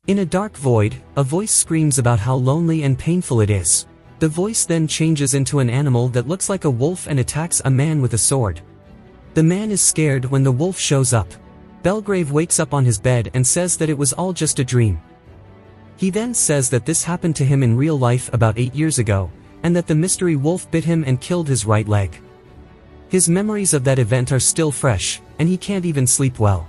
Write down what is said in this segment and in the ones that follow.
In a dark void, a voice screams about how lonely and painful it is. The voice then changes into an animal that looks like a wolf and attacks a man with a sword. The man is scared when the wolf shows up. Belgrave wakes up on his bed and says that it was all just a dream. He then says that this happened to him in real life about 8 years ago, and that the mystery wolf bit him and killed his right leg. His memories of that event are still fresh, and he can't even sleep well.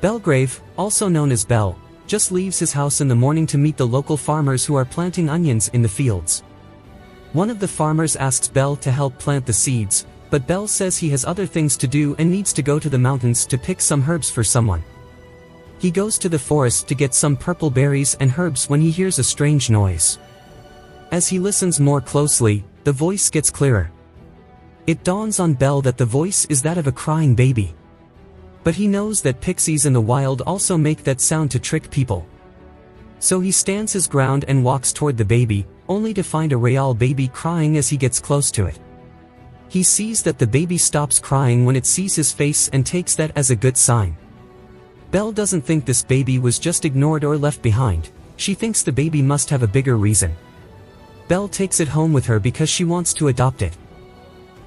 Belgrave, also known as Bell, just leaves his house in the morning to meet the local farmers who are planting onions in the fields. One of the farmers asks Bell to help plant the seeds, but Bell says he has other things to do and needs to go to the mountains to pick some herbs for someone. He goes to the forest to get some purple berries and herbs when he hears a strange noise. As he listens more closely, the voice gets clearer. It dawns on Bell that the voice is that of a crying baby. But he knows that pixies in the wild also make that sound to trick people. So he stands his ground and walks toward the baby, only to find a real baby crying as he gets close to it. He sees that the baby stops crying when it sees his face and takes that as a good sign. Belle doesn't think this baby was just ignored or left behind. She thinks the baby must have a bigger reason. Belle takes it home with her because she wants to adopt it.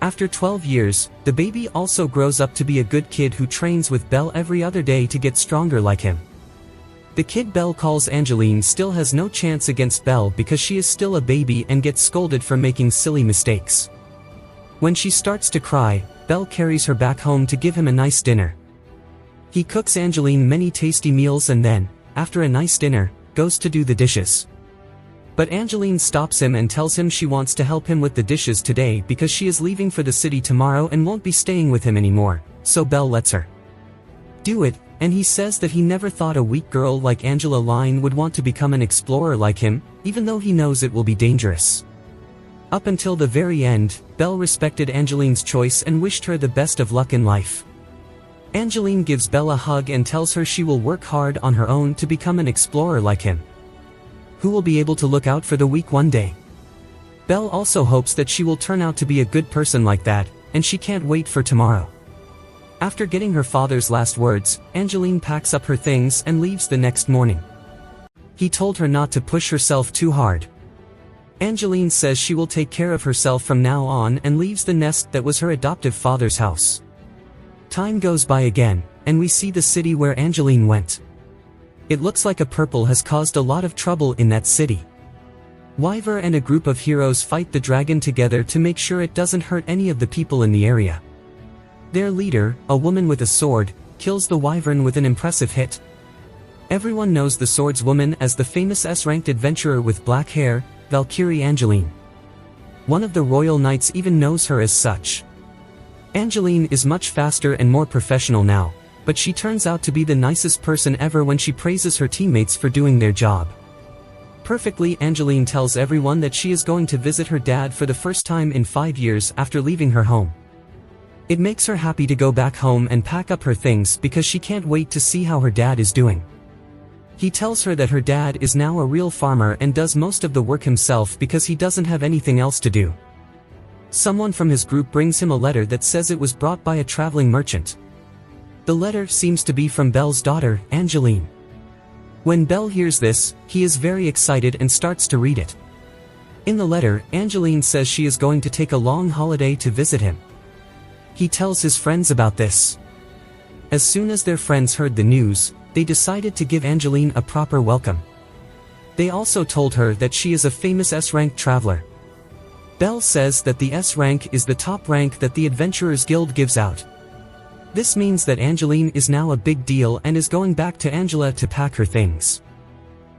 After 12 years, the baby also grows up to be a good kid who trains with Belle every other day to get stronger like him. The kid Belle calls Angeline still has no chance against Belle because she is still a baby and gets scolded for making silly mistakes. When she starts to cry, Belle carries her back home to give him a nice dinner. He cooks Angeline many tasty meals and then, after a nice dinner, goes to do the dishes. But Angeline stops him and tells him she wants to help him with the dishes today because she is leaving for the city tomorrow and won't be staying with him anymore, so Belle lets her do it, and he says that he never thought a weak girl like Angeline would want to become an explorer like him, even though he knows it will be dangerous. Up until the very end, Belle respected Angeline's choice and wished her the best of luck in life. Angeline gives Belle a hug and tells her she will work hard on her own to become an explorer like him, who will be able to look out for the weak one day. Belle also hopes that she will turn out to be a good person like that, and she can't wait for tomorrow. After getting her father's last words, Angeline packs up her things and leaves the next morning. He told her not to push herself too hard. Angeline says she will take care of herself from now on and leaves the nest that was her adoptive father's house. Time goes by again, and we see the city where Angeline went. It looks like a purple has caused a lot of trouble in that city. Wyver and a group of heroes fight the dragon together to make sure it doesn't hurt any of the people in the area. Their leader, a woman with a sword, kills the wyvern with an impressive hit. Everyone knows the swordswoman as the famous S-ranked adventurer with black hair, Valkyrie Angeline. One of the royal knights even knows her as such. Angeline is much faster and more professional now, but she turns out to be the nicest person ever when she praises her teammates for doing their job. Perfectly, Angeline tells everyone that she is going to visit her dad for the first time in 5 years after leaving her home. It makes her happy to go back home and pack up her things because she can't wait to see how her dad is doing. He tells her that her dad is now a real farmer and does most of the work himself because he doesn't have anything else to do. Someone from his group brings him a letter that says it was brought by a traveling merchant. The letter seems to be from Belle's daughter, Angeline. When Belle hears this, he is very excited and starts to read it. In the letter, Angeline says she is going to take a long holiday to visit him. He tells his friends about this. As soon as their friends heard the news, they decided to give Angeline a proper welcome. They also told her that she is a famous S-rank traveler. Belle says that the S rank is the top rank that the Adventurers Guild gives out. This means that Angeline is now a big deal and is going back to Angela to pack her things.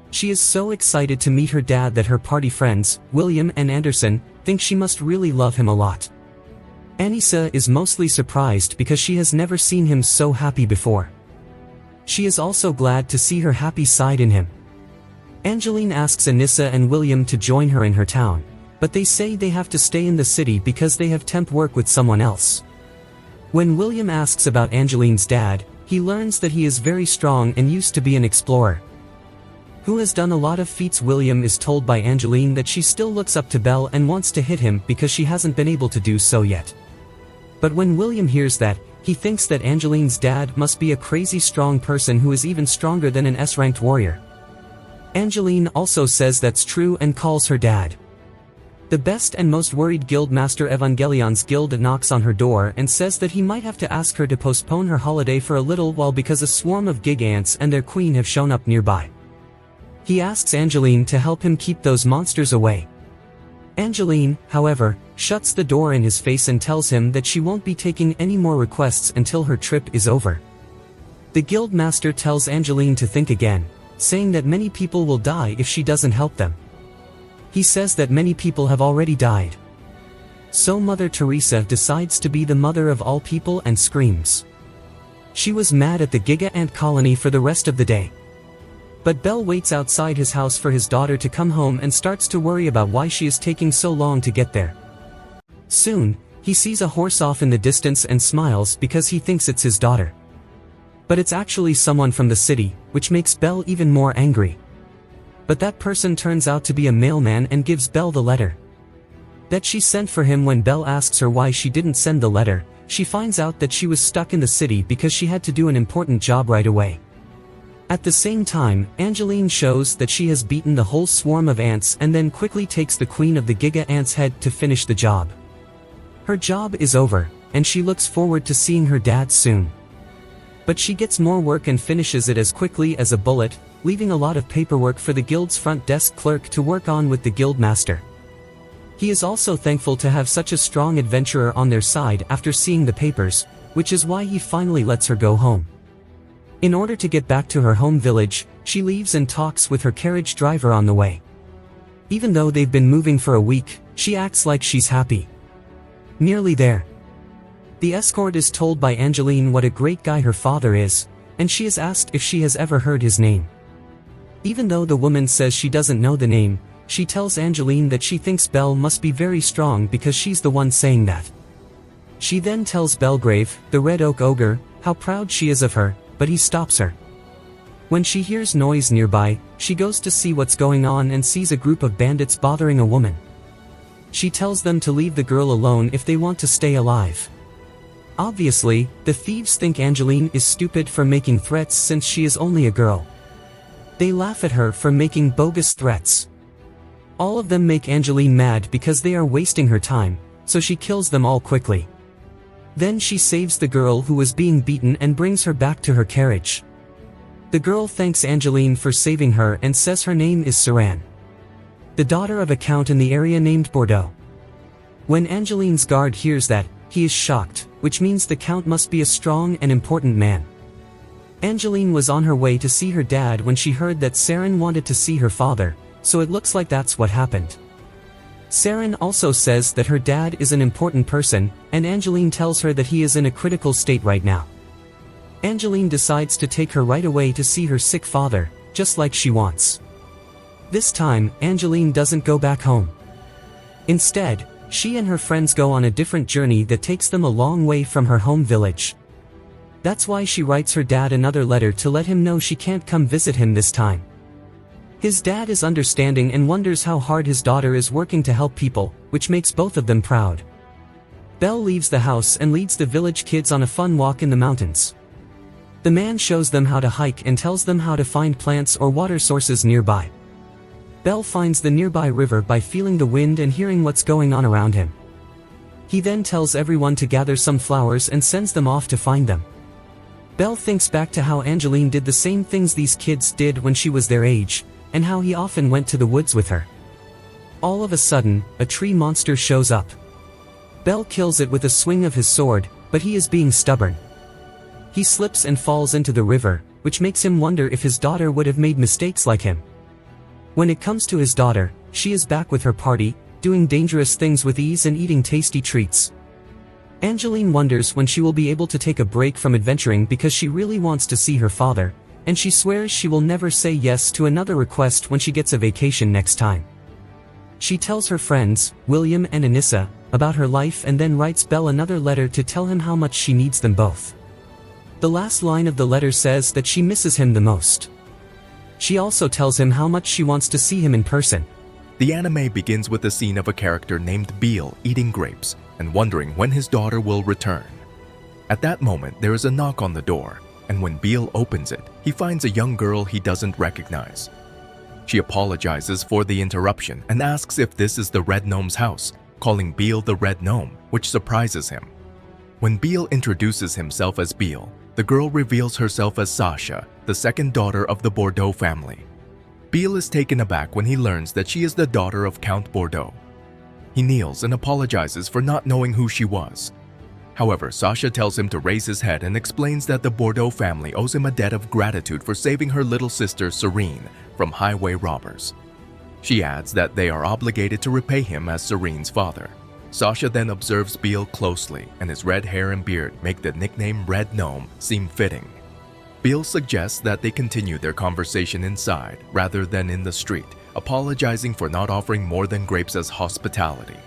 She is so excited to meet her dad that her party friends, William and Anderson, think she must really love him a lot. Anissa is mostly surprised because she has never seen him so happy before. She is also glad to see her happy side in him. Angeline asks Anissa and William to join her in her town, but they say they have to stay in the city because they have temp work with someone else. When William asks about Angeline's dad, he learns that he is very strong and used to be an explorer, who has done a lot of feats. William is told by Angeline that she still looks up to Belle and wants to hit him because she hasn't been able to do so yet. But when William hears that, he thinks that Angeline's dad must be a crazy strong person who is even stronger than an S-ranked warrior. Angeline also says that's true and calls her dad. The best and most worried guildmaster Evangelion's guild knocks on her door and says that he might have to ask her to postpone her holiday for a little while because a swarm of gig ants and their queen have shown up nearby. He asks Angeline to help him keep those monsters away. Angeline, however, shuts the door in his face and tells him that she won't be taking any more requests until her trip is over. The guildmaster tells Angeline to think again, saying that many people will die if she doesn't help them. He says that many people have already died. So Mother Teresa decides to be the mother of all people and screams. She was mad at the Giga Ant colony for the rest of the day. But Belle waits outside his house for his daughter to come home and starts to worry about why she is taking so long to get there. Soon, he sees a horse off in the distance and smiles because he thinks it's his daughter. But it's actually someone from the city, which makes Belle even more angry. But that person turns out to be a mailman and gives Belle the letter that she sent for him. When Belle asks her why she didn't send the letter, she finds out that she was stuck in the city because she had to do an important job right away. At the same time, Angeline shows that she has beaten the whole swarm of ants and then quickly takes the queen of the Giga Ants' head to finish the job. Her job is over, and she looks forward to seeing her dad soon. But she gets more work and finishes it as quickly as a bullet, leaving a lot of paperwork for the guild's front desk clerk to work on with the guildmaster. He is also thankful to have such a strong adventurer on their side after seeing the papers, which is why he finally lets her go home. In order to get back to her home village, she leaves and talks with her carriage driver on the way. Even though they've been moving for a week, she acts like she's happy. Nearly there. The escort is told by Angeline what a great guy her father is, and she is asked if she has ever heard his name. Even though the woman says she doesn't know the name, she tells Angeline that she thinks Belle must be very strong because she's the one saying that. She then tells Belgrave, the Red Oak Ogre, how proud she is of her, but he stops her. When she hears noise nearby, she goes to see what's going on and sees a group of bandits bothering a woman. She tells them to leave the girl alone if they want to stay alive. Obviously, the thieves think Angeline is stupid for making threats since she is only a girl. They laugh at her for making bogus threats. All of them make Angeline mad because they are wasting her time, so she kills them all quickly. Then she saves the girl who was being beaten and brings her back to her carriage. The girl thanks Angeline for saving her and says her name is Saran, the daughter of a count in the area named Bordeaux. When Angeline's guard hears that, he is shocked, which means the count must be a strong and important man. Angeline was on her way to see her dad when she heard that Saran wanted to see her father, so it looks like that's what happened. Saran also says that her dad is an important person, and Angeline tells her that he is in a critical state right now. Angeline decides to take her right away to see her sick father, just like she wants. This time, Angeline doesn't go back home. Instead, she and her friends go on a different journey that takes them a long way from her home village. That's why she writes her dad another letter to let him know she can't come visit him this time. His dad is understanding and wonders how hard his daughter is working to help people, which makes both of them proud. Belle leaves the house and leads the village kids on a fun walk in the mountains. The man shows them how to hike and tells them how to find plants or water sources nearby. Belle finds the nearby river by feeling the wind and hearing what's going on around him. He then tells everyone to gather some flowers and sends them off to find them. Belle thinks back to how Angeline did the same things these kids did when she was their age, and how he often went to the woods with her. All of a sudden, a tree monster shows up. Belle kills it with a swing of his sword, but he is being stubborn. He slips and falls into the river, which makes him wonder if his daughter would have made mistakes like him. When it comes to his daughter, she is back with her party, doing dangerous things with ease and eating tasty treats. Angeline wonders when she will be able to take a break from adventuring because she really wants to see her father, and she swears she will never say yes to another request when she gets a vacation next time. She tells her friends, William and Anissa, about her life and then writes Belle another letter to tell him how much she needs them both. The last line of the letter says that she misses him the most. She also tells him how much she wants to see him in person. The anime begins with a scene of a character named Beale eating grapes and wondering when his daughter will return. At that moment, there is a knock on the door, and when Beale opens it, he finds a young girl he doesn't recognize. She apologizes for the interruption and asks if this is the Red Gnome's house, calling Beal the Red Gnome, which surprises him. When Beal introduces himself as Beal, the girl reveals herself as Sasha, the second daughter of the Bordeaux family. Beal is taken aback when he learns that she is the daughter of Count Bordeaux. He kneels and apologizes for not knowing who she was. However, Sasha tells him to raise his head and explains that the Bordeaux family owes him a debt of gratitude for saving her little sister Serene from highway robbers. She adds that they are obligated to repay him as Serene's father. Sasha then observes Beal closely, and his red hair and beard make the nickname Red Gnome seem fitting. Beal suggests that they continue their conversation inside rather than in the street, apologizing for not offering more than grapes as hospitality.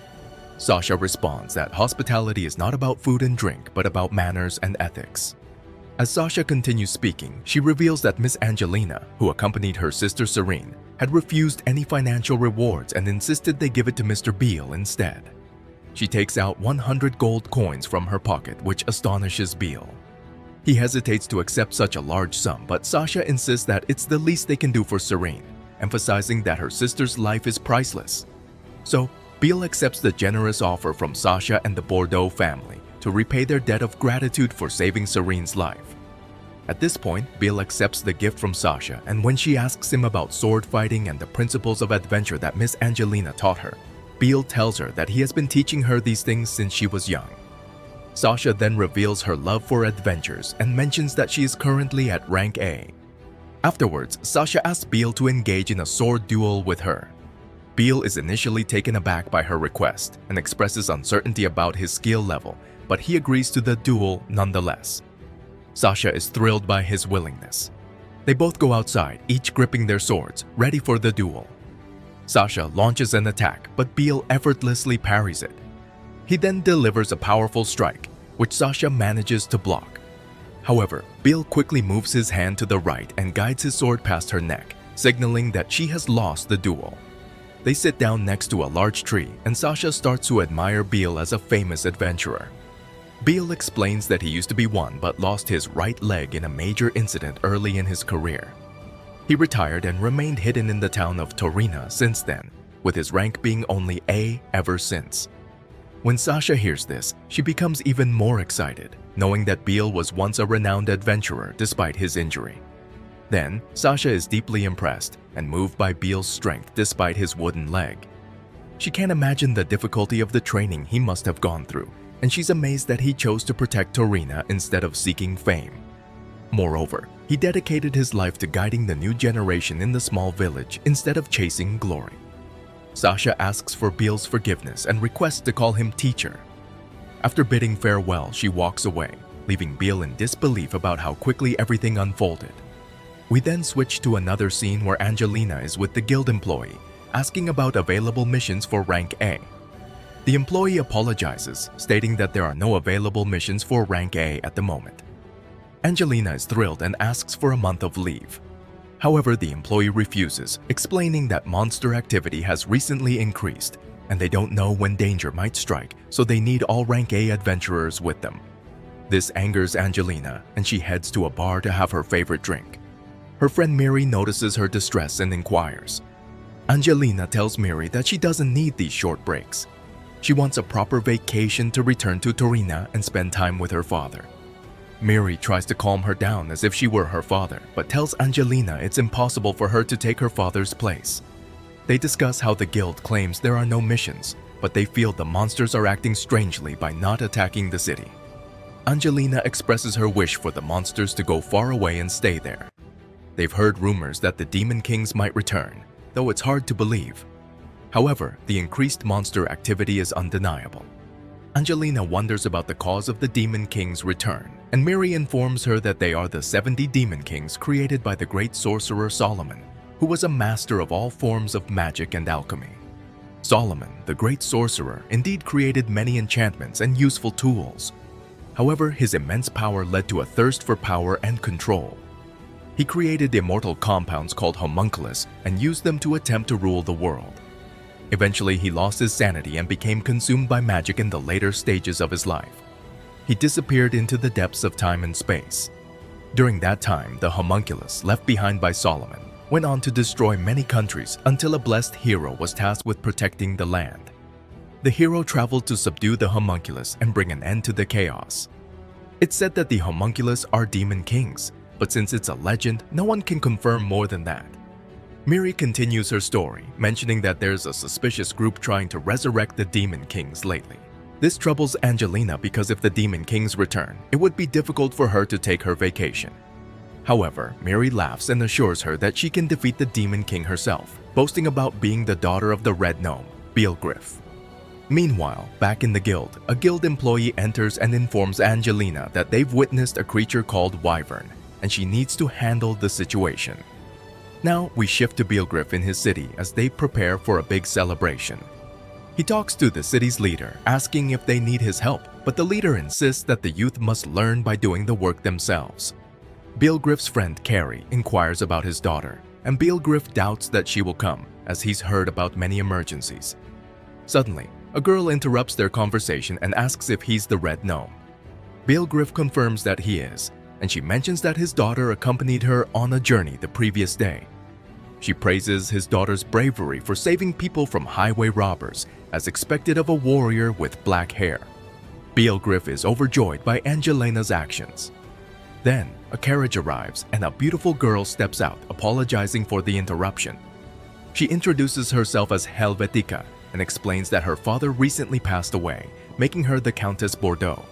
Sasha responds that hospitality is not about food and drink, but about manners and ethics. As Sasha continues speaking, she reveals that Miss Angelina, who accompanied her sister Serene, had refused any financial rewards and insisted they give it to Mr. Beal instead. She takes out 100 gold coins from her pocket, which astonishes Beal. He hesitates to accept such a large sum, but Sasha insists that it's the least they can do for Serene, emphasizing that her sister's life is priceless. So, Beal accepts the generous offer from Sasha and the Bordeaux family to repay their debt of gratitude for saving Serene's life. At this point, Beal accepts the gift from Sasha, and when she asks him about sword fighting and the principles of adventure that Miss Angelina taught her, Beal tells her that he has been teaching her these things since she was young. Sasha then reveals her love for adventures and mentions that she is currently at rank A. Afterwards, Sasha asks Beal to engage in a sword duel with her. Beal is initially taken aback by her request and expresses uncertainty about his skill level, but he agrees to the duel nonetheless. Sasha is thrilled by his willingness. They both go outside, each gripping their swords, ready for the duel. Sasha launches an attack, but Beal effortlessly parries it. He then delivers a powerful strike, which Sasha manages to block. However, Beal quickly moves his hand to the right and guides his sword past her neck, signaling that she has lost the duel. They sit down next to a large tree, and Sasha starts to admire Beal as a famous adventurer. Beal explains that he used to be one but lost his right leg in a major incident early in his career. He retired and remained hidden in the town of Torina since then, with his rank being only A ever since. When Sasha hears this, she becomes even more excited, knowing that Beal was once a renowned adventurer despite his injury. Then, Sasha is deeply impressed and moved by Beal's strength despite his wooden leg. She can't imagine the difficulty of the training he must have gone through, and she's amazed that he chose to protect Torina instead of seeking fame. Moreover, he dedicated his life to guiding the new generation in the small village instead of chasing glory. Sasha asks for Beal's forgiveness and requests to call him teacher. After bidding farewell, she walks away, leaving Beal in disbelief about how quickly everything unfolded. We then switch to another scene where Angelina is with the guild employee, asking about available missions for rank A. The employee apologizes, stating that there are no available missions for rank A at the moment. Angelina is thrilled and asks for a month of leave. However, the employee refuses, explaining that monster activity has recently increased, and they don't know when danger might strike, so they need all rank A adventurers with them. This angers Angelina, and she heads to a bar to have her favorite drink. Her friend Miri notices her distress and inquires. Angelina tells Miri that she doesn't need these short breaks. She wants a proper vacation to return to Torina and spend time with her father. Miri tries to calm her down as if she were her father, but tells Angelina it's impossible for her to take her father's place. They discuss how the guild claims there are no missions, but they feel the monsters are acting strangely by not attacking the city. Angelina expresses her wish for the monsters to go far away and stay there. They've heard rumors that the Demon Kings might return, though it's hard to believe. However, the increased monster activity is undeniable. Angelina wonders about the cause of the Demon King's return, and Miri informs her that they are the 70 Demon Kings created by the great sorcerer Solomon, who was a master of all forms of magic and alchemy. Solomon, the great sorcerer, indeed created many enchantments and useful tools. However, his immense power led to a thirst for power and control. He created immortal compounds called homunculus and used them to attempt to rule the world. Eventually, he lost his sanity and became consumed by magic in the later stages of his life. He disappeared into the depths of time and space. During that time, the homunculus left behind by Solomon went on to destroy many countries until a blessed hero was tasked with protecting the land. The hero traveled to subdue the homunculus and bring an end to the chaos. It's said that the homunculus are demon kings, but since it's a legend, no one can confirm more than that. Miri continues her story, mentioning that there's a suspicious group trying to resurrect the demon kings lately. This troubles Angelina because if the demon kings return, it would be difficult for her to take her vacation. However, Miri laughs and assures her that she can defeat the demon king herself, boasting about being the daughter of the red gnome, Beelgriff. Meanwhile, back in the guild, a guild employee enters and informs Angelina that they've witnessed a creature called Wyvern, and she needs to handle the situation. Now we shift to Beelgriff in his city as they prepare for a big celebration. He talks to the city's leader, asking if they need his help, but the leader insists that the youth must learn by doing the work themselves. Beelgriff's friend Carrie inquires about his daughter, and Beelgriff doubts that she will come, as he's heard about many emergencies. Suddenly, a girl interrupts their conversation and asks if he's the red gnome. Beelgriff confirms that he is, and she mentions that his daughter accompanied her on a journey the previous day. She praises his daughter's bravery for saving people from highway robbers, as expected of a warrior with black hair. Beelgriff is overjoyed by Angelina's actions. Then, a carriage arrives and a beautiful girl steps out, apologizing for the interruption. She introduces herself as Helvetica and explains that her father recently passed away, making her the Countess Bordeaux.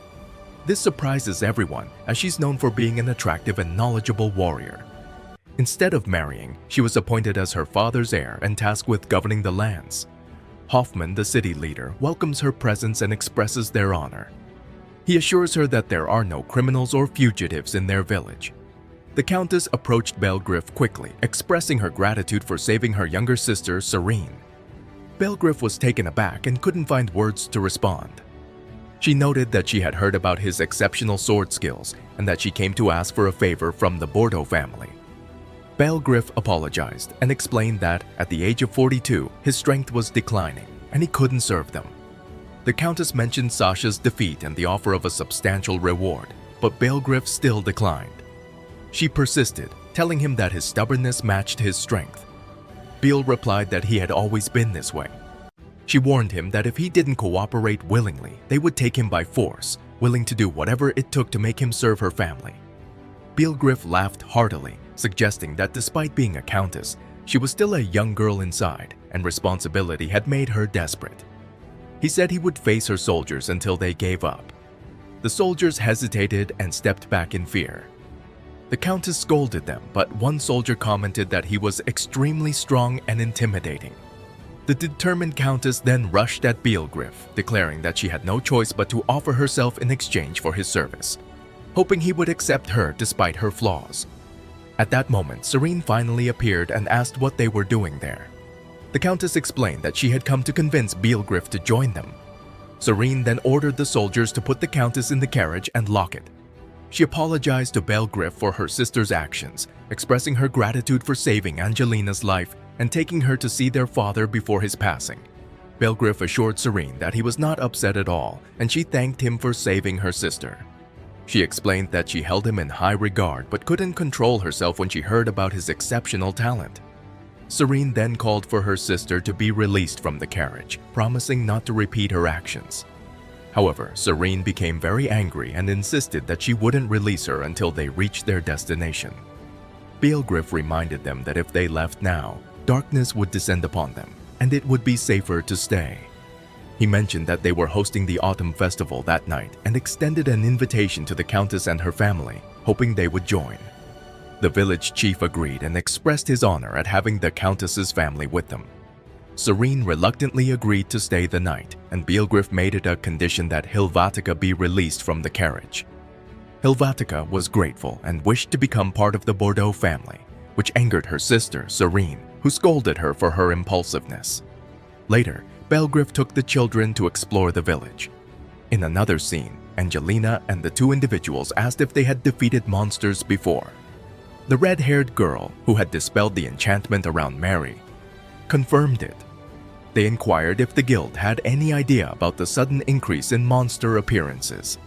This surprises everyone, as she's known for being an attractive and knowledgeable warrior. Instead of marrying, she was appointed as her father's heir and tasked with governing the lands. Hoffman, the city leader, welcomes her presence and expresses their honor. He assures her that there are no criminals or fugitives in their village. The Countess approached Beelgriff quickly, expressing her gratitude for saving her younger sister, Serene. Beelgriff was taken aback and couldn't find words to respond. She noted that she had heard about his exceptional sword skills and that she came to ask for a favor from the Bordeaux family. Beelgriff apologized and explained that, at the age of 42, his strength was declining and he couldn't serve them. The Countess mentioned Sasha's defeat and the offer of a substantial reward, but Beelgriff still declined. She persisted, telling him that his stubbornness matched his strength. Beel replied that he had always been this way. She warned him that if he didn't cooperate willingly, they would take him by force, willing to do whatever it took to make him serve her family. Beelgriff laughed heartily, suggesting that despite being a countess, she was still a young girl inside, and responsibility had made her desperate. He said he would face her soldiers until they gave up. The soldiers hesitated and stepped back in fear. The Countess scolded them, but one soldier commented that he was extremely strong and intimidating. The determined Countess then rushed at Beelgriff, declaring that she had no choice but to offer herself in exchange for his service, hoping he would accept her despite her flaws. At that moment, Serene finally appeared and asked what they were doing there. The Countess explained that she had come to convince Beelgriff to join them. Serene then ordered the soldiers to put the Countess in the carriage and lock it. She apologized to Beelgriff for her sister's actions, expressing her gratitude for saving Angelina's life and taking her to see their father before his passing. Beelgriff assured Serene that he was not upset at all, and she thanked him for saving her sister. She explained that she held him in high regard but couldn't control herself when she heard about his exceptional talent. Serene then called for her sister to be released from the carriage, promising not to repeat her actions. However, Serene became very angry and insisted that she wouldn't release her until they reached their destination. Beelgriff reminded them that if they left now, darkness would descend upon them, and it would be safer to stay. He mentioned that they were hosting the autumn festival that night and extended an invitation to the Countess and her family, hoping they would join. The village chief agreed and expressed his honor at having the Countess's family with them. Serene reluctantly agreed to stay the night, and Beelgriff made it a condition that Helvetica be released from the carriage. Helvetica was grateful and wished to become part of the Bordeaux family, which angered her sister, Serene, who scolded her for her impulsiveness. Later, Beelgriff took the children to explore the village. In another scene, Angelina and the two individuals asked if they had defeated monsters before. The red-haired girl, who had dispelled the enchantment around Mary, confirmed it. They inquired if the guild had any idea about the sudden increase in monster appearances.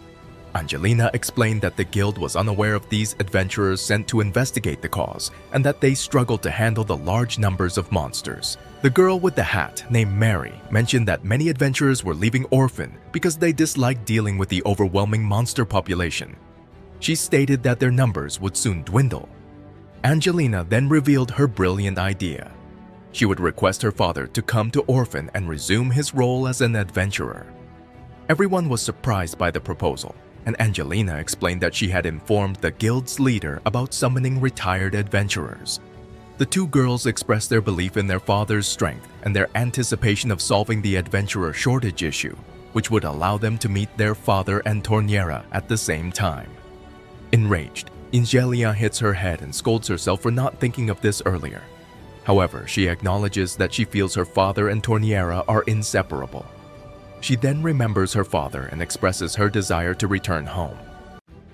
Angelina explained that the guild was unaware of these adventurers sent to investigate the cause and that they struggled to handle the large numbers of monsters. The girl with the hat, named Mary, mentioned that many adventurers were leaving Orphan because they disliked dealing with the overwhelming monster population. She stated that their numbers would soon dwindle. Angelina then revealed her brilliant idea. She would request her father to come to Orphan and resume his role as an adventurer. Everyone was surprised by the proposal, and Angelina explained that she had informed the guild's leader about summoning retired adventurers. The two girls expressed their belief in their father's strength and their anticipation of solving the adventurer shortage issue, which would allow them to meet their father and Torniera at the same time. Enraged, Angeline hits her head and scolds herself for not thinking of this earlier. However, she acknowledges that she feels her father and Torniera are inseparable. She then remembers her father and expresses her desire to return home.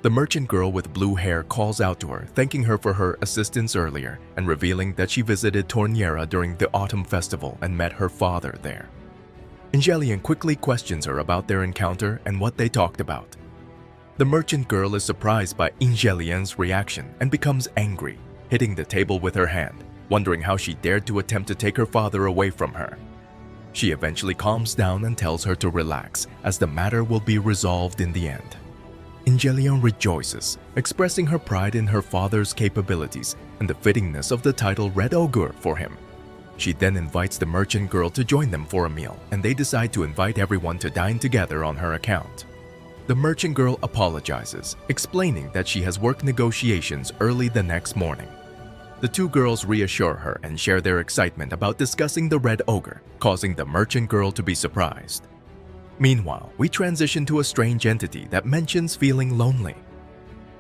The merchant girl with blue hair calls out to her, thanking her for her assistance earlier and revealing that she visited Torniera during the autumn festival and met her father there. Angeline quickly questions her about their encounter and what they talked about. The merchant girl is surprised by Angeline's reaction and becomes angry, hitting the table with her hand, wondering how she dared to attempt to take her father away from her. She eventually calms down and tells her to relax, as the matter will be resolved in the end. Angeline rejoices, expressing her pride in her father's capabilities and the fittingness of the title Red Ogre for him. She then invites the merchant girl to join them for a meal, and they decide to invite everyone to dine together on her account. The merchant girl apologizes, explaining that she has work negotiations early the next morning. The two girls reassure her and share their excitement about discussing the Red Ogre, causing the merchant girl to be surprised. Meanwhile, we transition to a strange entity that mentions feeling lonely.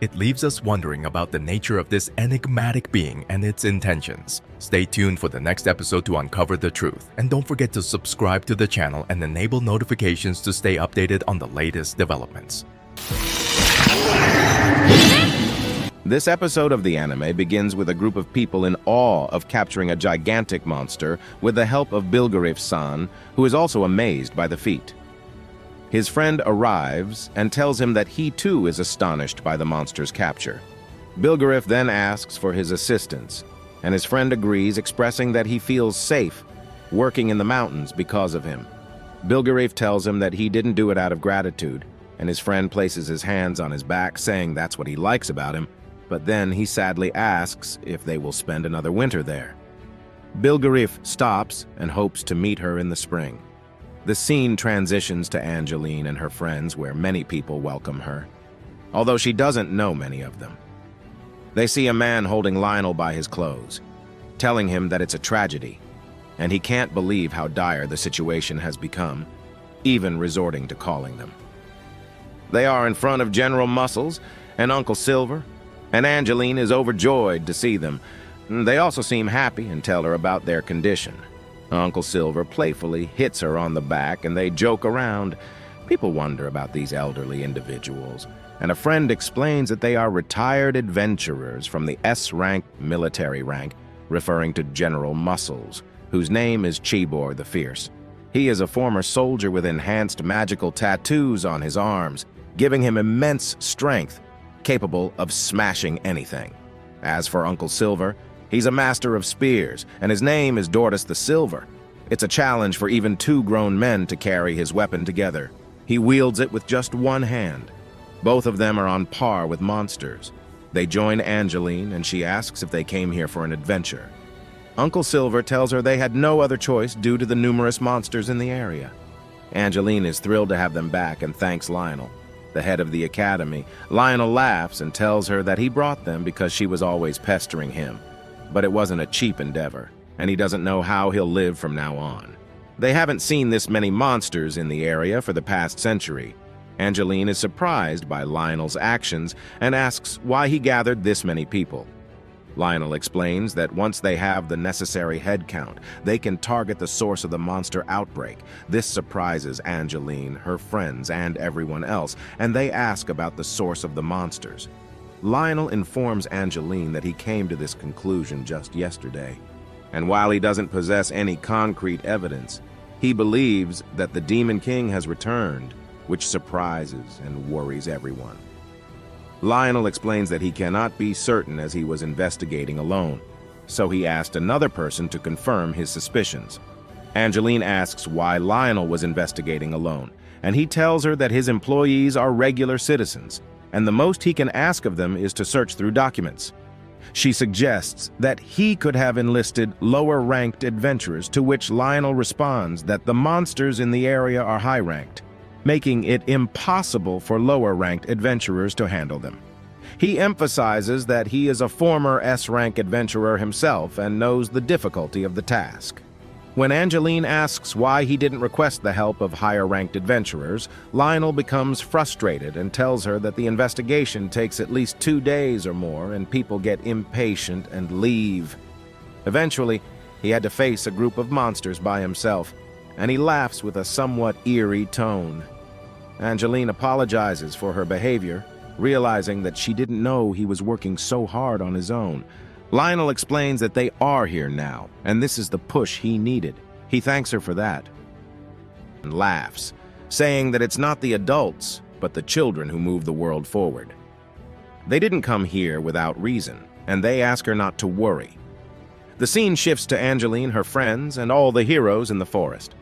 It leaves us wondering about the nature of this enigmatic being and its intentions. Stay tuned for the next episode to uncover the truth, and don't forget to subscribe to the channel and enable notifications to stay updated on the latest developments. This episode of the anime begins with a group of people in awe of capturing a gigantic monster with the help of Bilgerif-san, who is also amazed by the feat. His friend arrives and tells him that he too is astonished by the monster's capture. Bilgerif then asks for his assistance, and his friend agrees, expressing that he feels safe working in the mountains because of him. Bilgerif tells him that he didn't do it out of gratitude, and his friend places his hands on his back, saying that's what he likes about him, but then he sadly asks if they will spend another winter there. Bilgerif stops and hopes to meet her in the spring. The scene transitions to Angeline and her friends, where many people welcome her, although she doesn't know many of them. They see a man holding Lionel by his clothes, telling him that it's a tragedy, and he can't believe how dire the situation has become, even resorting to calling them. They are in front of General Muscles and Uncle Silver, and Angeline is overjoyed to see them. They also seem happy and tell her about their condition. Uncle Silver playfully hits her on the back, and they joke around. People wonder about these elderly individuals, and a friend explains that they are retired adventurers from the S-rank military rank, referring to General Muscles, whose name is Chibor the Fierce. He is a former soldier with enhanced magical tattoos on his arms, giving him immense strength, capable of smashing anything. As for Uncle Silver, he's a master of spears, and his name is Dortus the Silver. It's a challenge for even two grown men to carry his weapon together. He wields it with just one hand. Both of them are on par with monsters. They join Angeline, and she asks if they came here for an adventure. Uncle Silver tells her they had no other choice due to the numerous monsters in the area. Angeline is thrilled to have them back and thanks Lionel, the head of the academy. Lionel laughs and tells her that he brought them because she was always pestering him. But it wasn't a cheap endeavor, and he doesn't know how he'll live from now on. They haven't seen this many monsters in the area for the past century. Angeline is surprised by Lionel's actions and asks why he gathered this many people. Lionel explains that once they have the necessary head count, they can target the source of the monster outbreak. This surprises Angeline, her friends, and everyone else, and they ask about the source of the monsters. Lionel informs Angeline that he came to this conclusion just yesterday, and while he doesn't possess any concrete evidence, he believes that the Demon King has returned, which surprises and worries everyone. Lionel explains that he cannot be certain as he was investigating alone, so he asked another person to confirm his suspicions. Angeline asks why Lionel was investigating alone, and he tells her that his employees are regular citizens, and the most he can ask of them is to search through documents. She suggests that he could have enlisted lower-ranked adventurers, to which Lionel responds that the monsters in the area are high-ranked, making it impossible for lower-ranked adventurers to handle them. He emphasizes that he is a former S-rank adventurer himself and knows the difficulty of the task. When Angeline asks why he didn't request the help of higher-ranked adventurers, Lionel becomes frustrated and tells her that the investigation takes at least 2 days or more and people get impatient and leave. Eventually, he had to face a group of monsters by himself, and he laughs with a somewhat eerie tone. Angeline apologizes for her behavior, realizing that she didn't know he was working so hard on his own. Lionel explains that they are here now, and this is the push he needed. He thanks her for that and laughs, saying that it's not the adults, but the children who move the world forward. They didn't come here without reason, and they ask her not to worry. The scene shifts to Angeline, her friends, and all the heroes in the forest.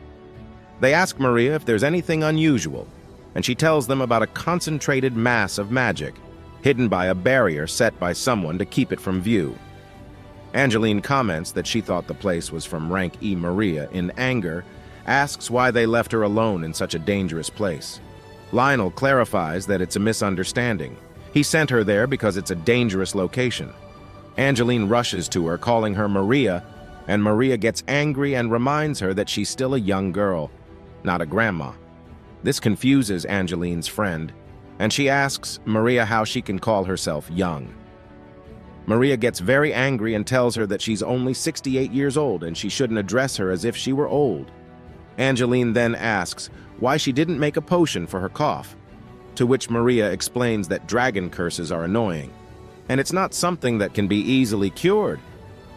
They ask Maria if there's anything unusual, and she tells them about a concentrated mass of magic, hidden by a barrier set by someone to keep it from view. Angeline comments that she thought the place was from rank E. Maria. In anger, asks why they left her alone in such a dangerous place. Lionel clarifies that it's a misunderstanding. He sent her there because it's a dangerous location. Angeline rushes to her, calling her Maria, and Maria gets angry and reminds her that she's still a young girl, not a grandma. This confuses Angeline's friend, and she asks Maria how she can call herself young. Maria gets very angry and tells her that she's only 68 years old and she shouldn't address her as if she were old. Angeline then asks why she didn't make a potion for her cough, to which Maria explains that dragon curses are annoying, and it's not something that can be easily cured.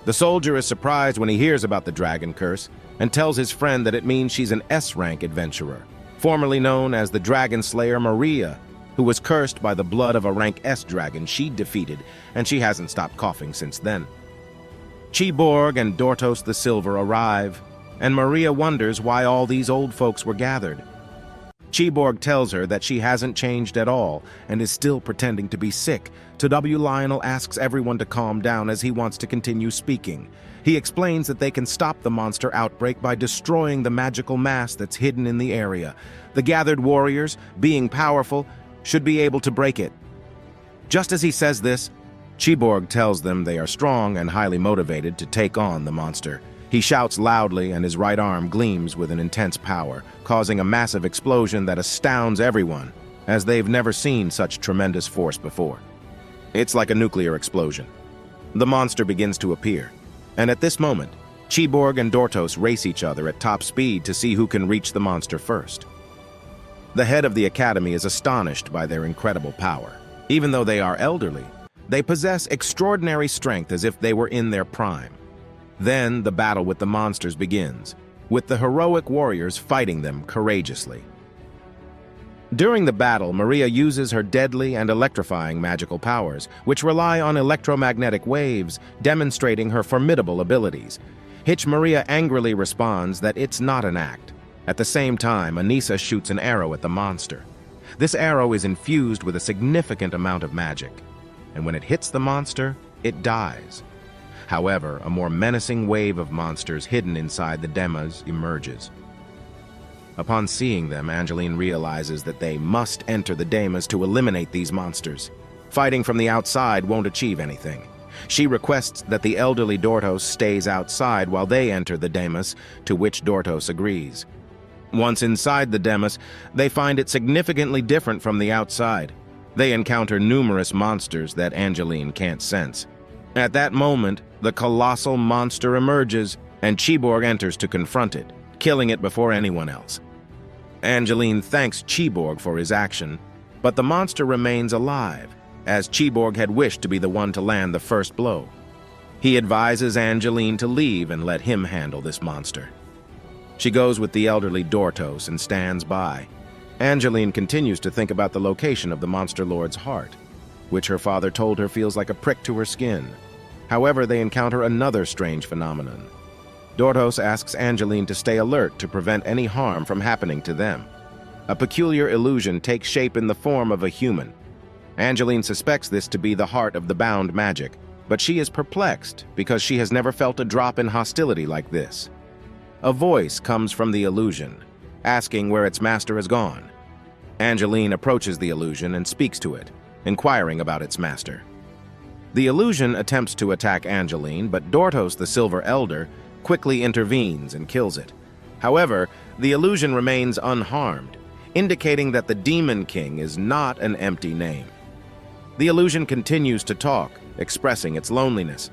The soldier is surprised when he hears about the dragon curse and tells his friend that it means she's an S-rank adventurer, formerly known as the Dragon Slayer Maria, who was cursed by the blood of a rank S dragon she defeated, and she hasn't stopped coughing since then. Chiborg and Dortos the Silver arrive, and Maria wonders why all these old folks were gathered. Chiborg tells her that she hasn't changed at all and is still pretending to be sick. Lionel asks everyone to calm down as he wants to continue speaking. He explains that they can stop the monster outbreak by destroying the magical mass that's hidden in the area. The gathered warriors, being powerful, should be able to break it. Just as he says this, Chiborg tells them they are strong and highly motivated to take on the monster. He shouts loudly and his right arm gleams with an intense power, causing a massive explosion that astounds everyone, as they've never seen such tremendous force before. It's like a nuclear explosion. The monster begins to appear, and at this moment, Chiborg and Dortos race each other at top speed to see who can reach the monster first. The head of the academy is astonished by their incredible power. Even though they are elderly, they possess extraordinary strength as if they were in their prime. Then the battle with the monsters begins, with the heroic warriors fighting them courageously. During the battle, Maria uses her deadly and electrifying magical powers, which rely on electromagnetic waves, demonstrating her formidable abilities. Maria angrily responds that it's not an act. At the same time, Anissa shoots an arrow at the monster. This arrow is infused with a significant amount of magic, and when it hits the monster, it dies. However, a more menacing wave of monsters hidden inside the demas emerges. Upon seeing them, Angeline realizes that they must enter the demas to eliminate these monsters. Fighting from the outside won't achieve anything. She requests that the elderly Dortos stays outside while they enter the demas, to which Dortos agrees. Once inside the demas, they find it significantly different from the outside. They encounter numerous monsters that Angeline can't sense. At that moment, the colossal monster emerges, and Chiborg enters to confront it, killing it before anyone else. Angeline thanks Chiborg for his action, but the monster remains alive, as Chiborg had wished to be the one to land the first blow. He advises Angeline to leave and let him handle this monster. She goes with the elderly Dortos and stands by. Angeline continues to think about the location of the monster lord's heart, which her father told her feels like a prick to her skin. However, they encounter another strange phenomenon. Bordeaux asks Angeline to stay alert to prevent any harm from happening to them. A peculiar illusion takes shape in the form of a human. Angeline suspects this to be the heart of the bound magic, but she is perplexed because she has never felt a drop in hostility like this. A voice comes from the illusion, asking where its master has gone. Angeline approaches the illusion and speaks to it, inquiring about its master. The illusion attempts to attack Angeline, but Bordeaux, the Silver Elder, quickly intervenes and kills it. However, the illusion remains unharmed, indicating that the Demon King is not an empty name. The illusion continues to talk, expressing its loneliness.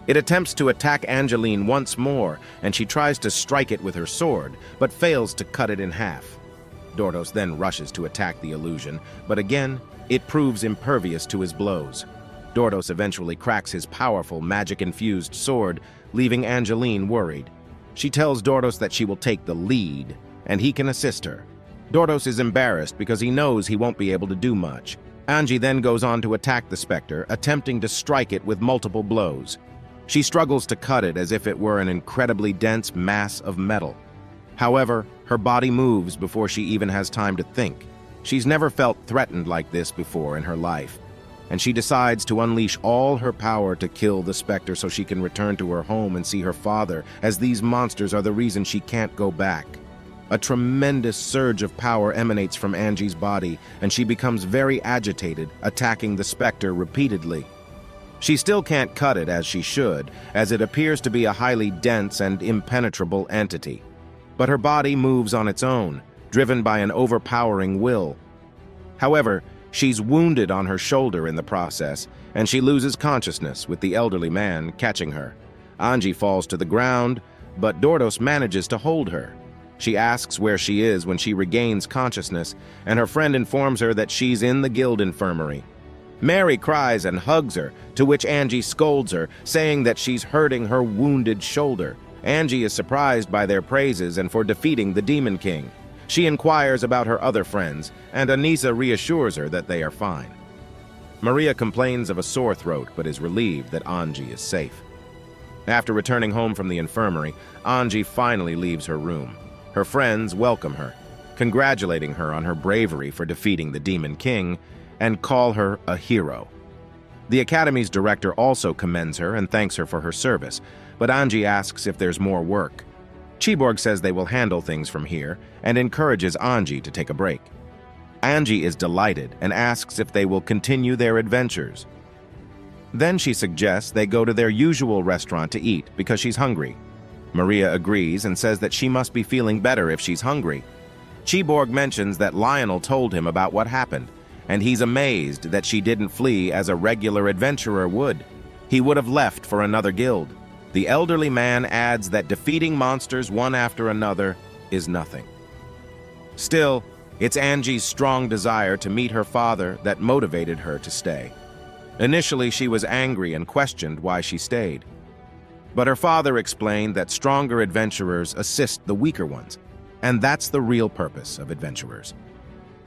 It attempts to attack Angeline once more, and she tries to strike it with her sword, but fails to cut it in half. Bordeaux then rushes to attack the illusion, but again, it proves impervious to his blows. Bordeaux eventually cracks his powerful, magic-infused sword, leaving Angeline worried. She tells Bordeaux that she will take the lead, and he can assist her. Bordeaux is embarrassed because he knows he won't be able to do much. Angie then goes on to attack the specter, attempting to strike it with multiple blows. She struggles to cut it as if it were an incredibly dense mass of metal. However, her body moves before she even has time to think. She's never felt threatened like this before in her life, and she decides to unleash all her power to kill the specter so she can return to her home and see her father, as these monsters are the reason she can't go back. A tremendous surge of power emanates from Angie's body, and she becomes very agitated, attacking the specter repeatedly. She still can't cut it as she should, as it appears to be a highly dense and impenetrable entity. But her body moves on its own, driven by an overpowering will. However, she's wounded on her shoulder in the process, and she loses consciousness with the elderly man catching her. Angie falls to the ground, but Bordeaux manages to hold her. She asks where she is when she regains consciousness, and her friend informs her that she's in the guild infirmary. Mary cries and hugs her, to which Angie scolds her, saying that she's hurting her wounded shoulder. Angie is surprised by their praises and for defeating the Demon King. She inquires about her other friends, and Anissa reassures her that they are fine. Maria complains of a sore throat, but is relieved that Angie is safe. After returning home from the infirmary, Angie finally leaves her room. Her friends welcome her, congratulating her on her bravery for defeating the Demon King, and call her a hero. The Academy's director also commends her and thanks her for her service, but Angie asks if there's more work. Chiborg says they will handle things from here and encourages Angie to take a break. Angie is delighted and asks if they will continue their adventures. Then she suggests they go to their usual restaurant to eat because she's hungry. Maria agrees and says that she must be feeling better if she's hungry. Chiborg mentions that Lionel told him about what happened, and he's amazed that she didn't flee as a regular adventurer would. He would have left for another guild. The elderly man adds that defeating monsters one after another is nothing. Still, it's Angie's strong desire to meet her father that motivated her to stay. Initially, she was angry and questioned why she stayed. But her father explained that stronger adventurers assist the weaker ones, and that's the real purpose of adventurers.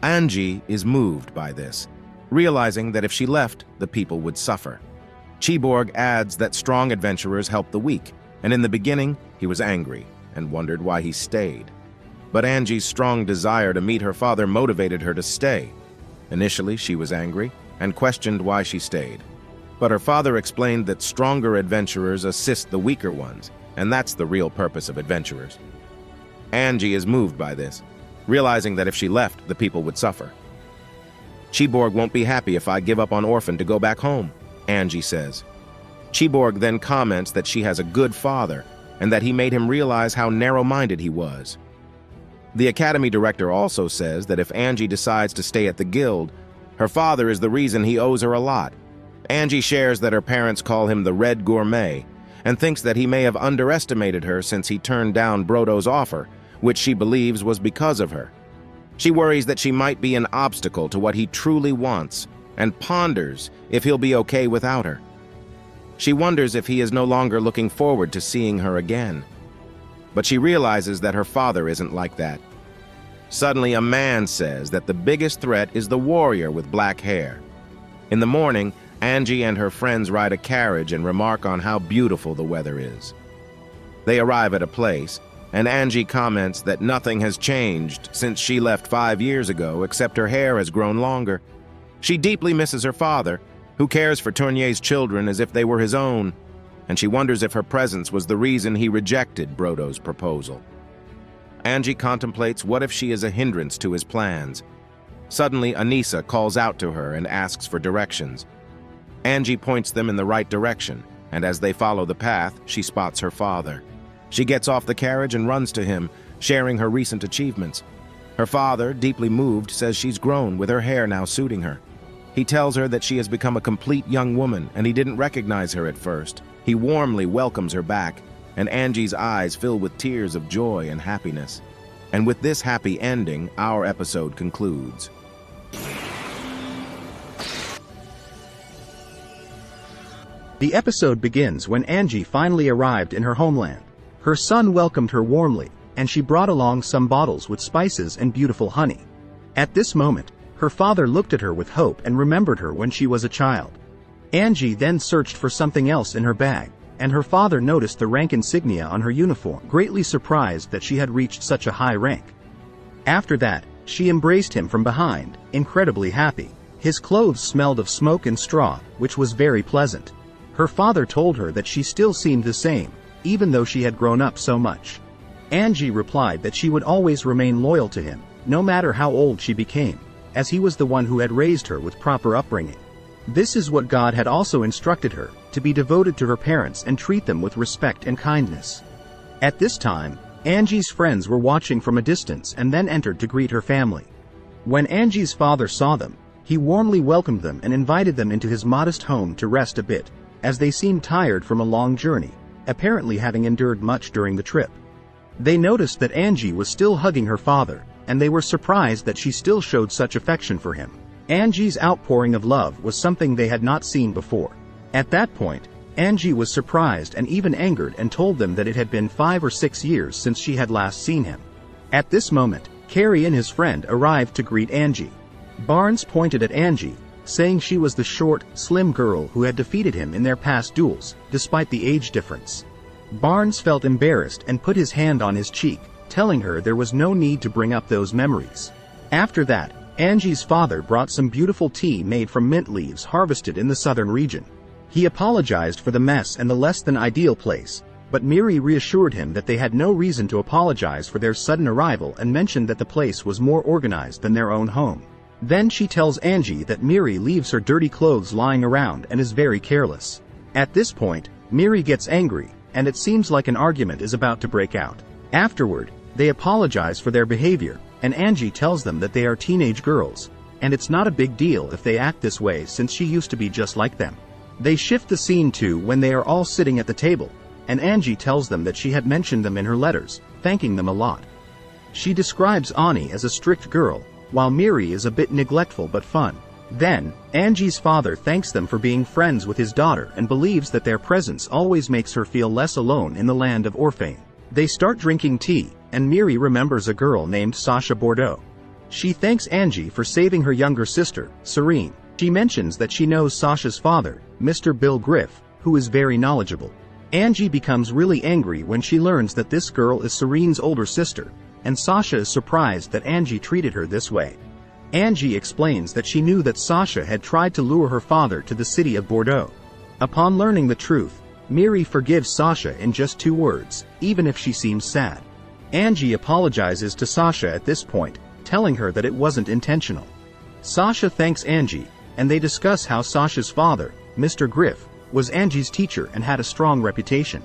Angie is moved by this, realizing that if she left, the people would suffer. Chiborg adds that strong adventurers help the weak, and in the beginning, he was angry and wondered why he stayed. But Angie's strong desire to meet her father motivated her to stay. Initially, she was angry and questioned why she stayed. But her father explained that stronger adventurers assist the weaker ones, and that's the real purpose of adventurers. Angie is moved by this, realizing that if she left, the people would suffer. Chiborg won't be happy if I give up on Orphan to go back home, Angie says. Chiborg then comments that she has a good father, and that he made him realize how narrow-minded he was. The Academy director also says that if Angie decides to stay at the guild, her father is the reason he owes her a lot. Angie shares that her parents call him the Red Gourmet, and thinks that he may have underestimated her since he turned down Bordeaux's offer, which she believes was because of her. She worries that she might be an obstacle to what he truly wants, and ponders if he'll be okay without her. She wonders if he is no longer looking forward to seeing her again. But she realizes that her father isn't like that. Suddenly, a man says that the biggest threat is the warrior with black hair. In the morning, Angie and her friends ride a carriage and remark on how beautiful the weather is. They arrive at a place, and Angie comments that nothing has changed since she left 5 years ago, except her hair has grown longer. She deeply misses her father, who cares for Tournier's children as if they were his own, and she wonders if her presence was the reason he rejected Bordeaux's proposal. Angie contemplates what if she is a hindrance to his plans. Suddenly, Anissa calls out to her and asks for directions. Angie points them in the right direction, and as they follow the path, she spots her father. She gets off the carriage and runs to him, sharing her recent achievements. Her father, deeply moved, says she's grown, with her hair now suiting her. He tells her that she has become a complete young woman, and he didn't recognize her at first. He warmly welcomes her back, and Angie's eyes fill with tears of joy and happiness. And with this happy ending, our episode concludes. The episode begins when Angie finally arrived in her homeland. Her son welcomed her warmly, and she brought along some bottles with spices and beautiful honey. At this moment, her father looked at her with hope and remembered her when she was a child. Angie then searched for something else in her bag, and her father noticed the rank insignia on her uniform, greatly surprised that she had reached such a high rank. After that, she embraced him from behind, incredibly happy. His clothes smelled of smoke and straw, which was very pleasant. Her father told her that she still seemed the same, even though she had grown up so much. Angie replied that she would always remain loyal to him, no matter how old she became, as he was the one who had raised her with proper upbringing. This is what God had also instructed her, to be devoted to her parents and treat them with respect and kindness. At this time, Angie's friends were watching from a distance and then entered to greet her family. When Angie's father saw them, he warmly welcomed them and invited them into his modest home to rest a bit, as they seemed tired from a long journey, apparently having endured much during the trip. They noticed that Angie was still hugging her father, and they were surprised that she still showed such affection for him. Angie's outpouring of love was something they had not seen before. At that point, Angie was surprised and even angered and told them that it had been 5 or 6 years since she had last seen him. At this moment, Carrie and his friend arrived to greet Angie. Barnes pointed at Angie, saying she was the short, slim girl who had defeated him in their past duels, despite the age difference. Barnes felt embarrassed and put his hand on his cheek, telling her there was no need to bring up those memories. After that, Angie's father brought some beautiful tea made from mint leaves harvested in the southern region. He apologized for the mess and the less than ideal place, but Miri reassured him that they had no reason to apologize for their sudden arrival and mentioned that the place was more organized than their own home. Then she tells Angie that Miri leaves her dirty clothes lying around and is very careless. At this point, Miri gets angry, and it seems like an argument is about to break out. Afterward, they apologize for their behavior, and Angie tells them that they are teenage girls, and it's not a big deal if they act this way since she used to be just like them. They shift the scene to when they are all sitting at the table, and Angie tells them that she had mentioned them in her letters, thanking them a lot. She describes Ani as a strict girl, while Miri is a bit neglectful but fun. Then, Angie's father thanks them for being friends with his daughter and believes that their presence always makes her feel less alone in the land of Orphane. They start drinking tea, and Miri remembers a girl named Sasha Bordeaux. She thanks Angie for saving her younger sister, Serene. She mentions that she knows Sasha's father, Mr. Bill Griff, who is very knowledgeable. Angie becomes really angry when she learns that this girl is Serene's older sister, and Sasha is surprised that Angie treated her this way. Angie explains that she knew that Sasha had tried to lure her father to the city of Bordeaux. Upon learning the truth, Miri forgives Sasha in just 2 words, even if she seems sad. Angie apologizes to Sasha at this point, telling her that it wasn't intentional. Sasha thanks Angie, and they discuss how Sasha's father, Mr. Griff, was Angie's teacher and had a strong reputation.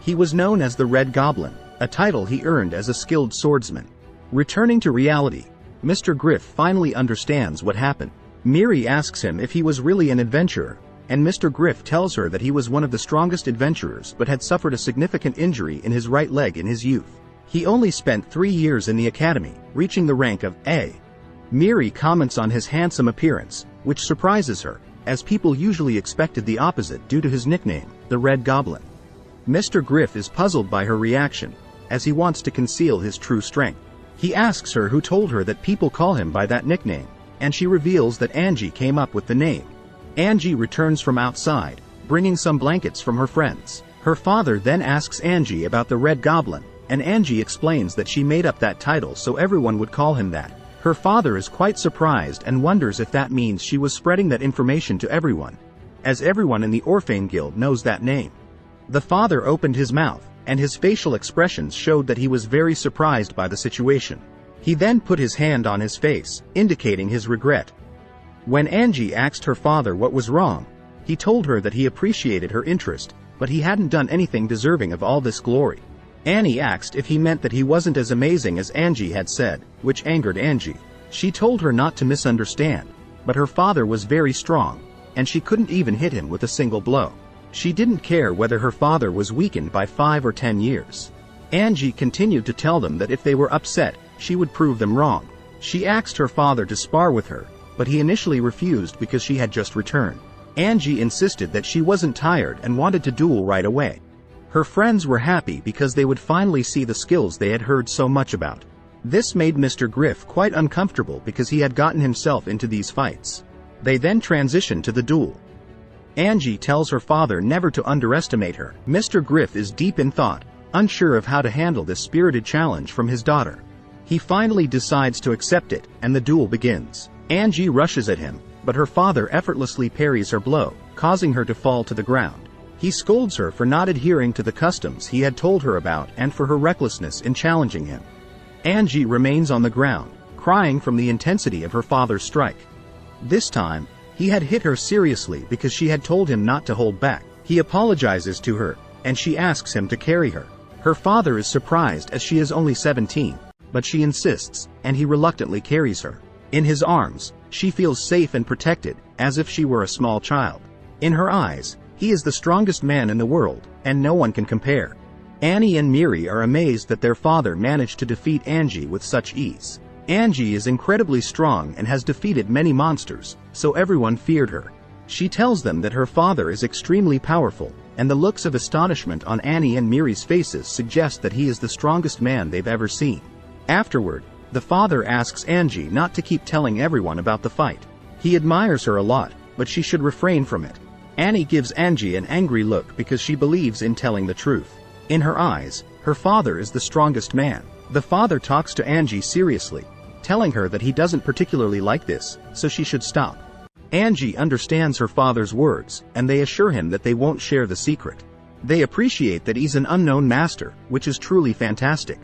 He was known as the Red Goblin, a title he earned as a skilled swordsman. Returning to reality, Mr. Griff finally understands what happened. Miri asks him if he was really an adventurer, and Mr. Griff tells her that he was one of the strongest adventurers but had suffered a significant injury in his right leg in his youth. He only spent 3 years in the academy, reaching the rank of A. Miri comments on his handsome appearance, which surprises her, as people usually expected the opposite due to his nickname, the Red Goblin. Mr. Griff is puzzled by her reaction, as he wants to conceal his true strength. He asks her who told her that people call him by that nickname, and she reveals that Angie came up with the name. Angie returns from outside, bringing some blankets from her friends. Her father then asks Angie about the Red Goblin, and Angie explains that she made up that title so everyone would call him that. Her father is quite surprised and wonders if that means she was spreading that information to everyone, as everyone in the Orphane Guild knows that name. The father opened his mouth, and his facial expressions showed that he was very surprised by the situation. He then put his hand on his face, indicating his regret. When Angie asked her father what was wrong, he told her that he appreciated her interest, but he hadn't done anything deserving of all this glory. Annie asked if he meant that he wasn't as amazing as Angie had said, which angered Angie. She told her not to misunderstand, but her father was very strong, and she couldn't even hit him with a single blow. She didn't care whether her father was weakened by 5 or 10 years. Angie continued to tell them that if they were upset, she would prove them wrong. She asked her father to spar with her, but he initially refused because she had just returned. Angie insisted that she wasn't tired and wanted to duel right away. Her friends were happy because they would finally see the skills they had heard so much about. This made Mr. Griff quite uncomfortable because he had gotten himself into these fights. They then transitioned to the duel. Angie tells her father never to underestimate her. Mr. Griff is deep in thought, unsure of how to handle this spirited challenge from his daughter. He finally decides to accept it, and the duel begins. Angie rushes at him, but her father effortlessly parries her blow, causing her to fall to the ground. He scolds her for not adhering to the customs he had told her about and for her recklessness in challenging him. Angie remains on the ground, crying from the intensity of her father's strike. This time, he had hit her seriously because she had told him not to hold back. He apologizes to her, and she asks him to carry her. Her father is surprised as she is only 17, but she insists, and he reluctantly carries her. In his arms, she feels safe and protected, as if she were a small child. In her eyes, he is the strongest man in the world, and no one can compare. Annie and Miri are amazed that their father managed to defeat Angie with such ease. Angie is incredibly strong and has defeated many monsters, so everyone feared her. She tells them that her father is extremely powerful, and the looks of astonishment on Annie and Miri's faces suggest that he is the strongest man they've ever seen. Afterward, the father asks Angie not to keep telling everyone about the fight. He admires her a lot, but she should refrain from it. Annie gives Angie an angry look because she believes in telling the truth. In her eyes, her father is the strongest man. The father talks to Angie seriously, telling her that he doesn't particularly like this, so she should stop. Angie understands her father's words, and they assure him that they won't share the secret. They appreciate that he's an unknown master, which is truly fantastic.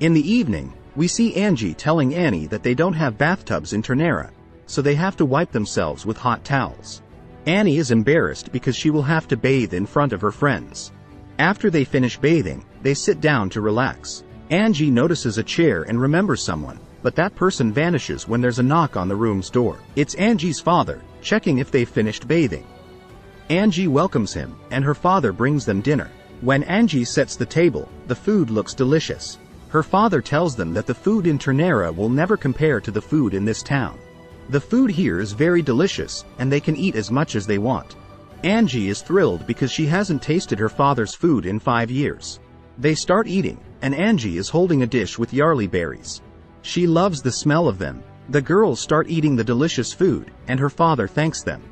In the evening, we see Angie telling Annie that they don't have bathtubs in Ternera, so they have to wipe themselves with hot towels. Annie is embarrassed because she will have to bathe in front of her friends. After they finish bathing, they sit down to relax. Angie notices a chair and remembers someone, but that person vanishes when there's a knock on the room's door. It's Angie's father, checking if they've finished bathing. Angie welcomes him, and her father brings them dinner. When Angie sets the table, the food looks delicious. Her father tells them that the food in Ternera will never compare to the food in this town. The food here is very delicious, and they can eat as much as they want. Angie is thrilled because she hasn't tasted her father's food in 5 years. They start eating, and Angie is holding a dish with yarly berries. She loves the smell of them. The girls start eating the delicious food, and her father thanks them.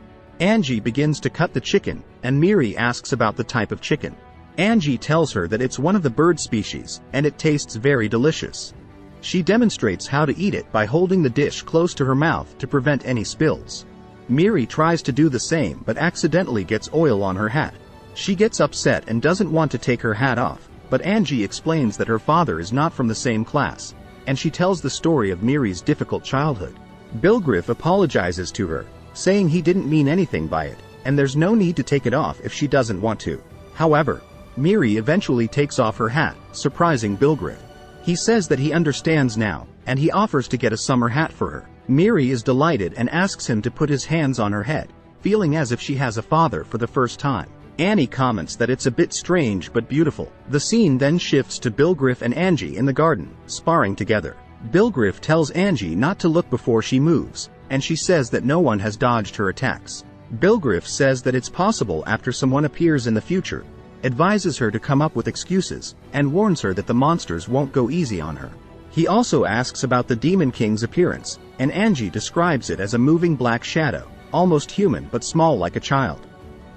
Angie begins to cut the chicken, and Miri asks about the type of chicken. Angie tells her that it's one of the bird species, and it tastes very delicious. She demonstrates how to eat it by holding the dish close to her mouth to prevent any spills. Miri tries to do the same but accidentally gets oil on her hat. She gets upset and doesn't want to take her hat off, but Angie explains that her father is not from the same class, and she tells the story of Miri's difficult childhood. Bilgriff apologizes to her, saying he didn't mean anything by it, and there's no need to take it off if she doesn't want to. However, Miri eventually takes off her hat, surprising Bilgriff. He says that he understands now, and he offers to get a summer hat for her. Miri is delighted and asks him to put his hands on her head, feeling as if she has a father for the first time. Annie comments that it's a bit strange but beautiful. The scene then shifts to Bilgriff and Angie in the garden, sparring together. Bilgriff tells Angie not to look before she moves, and she says that no one has dodged her attacks. Bilgriff says that it's possible after someone appears in the future, advises her to come up with excuses, and warns her that the monsters won't go easy on her. He also asks about the Demon King's appearance, and Angie describes it as a moving black shadow, almost human but small like a child.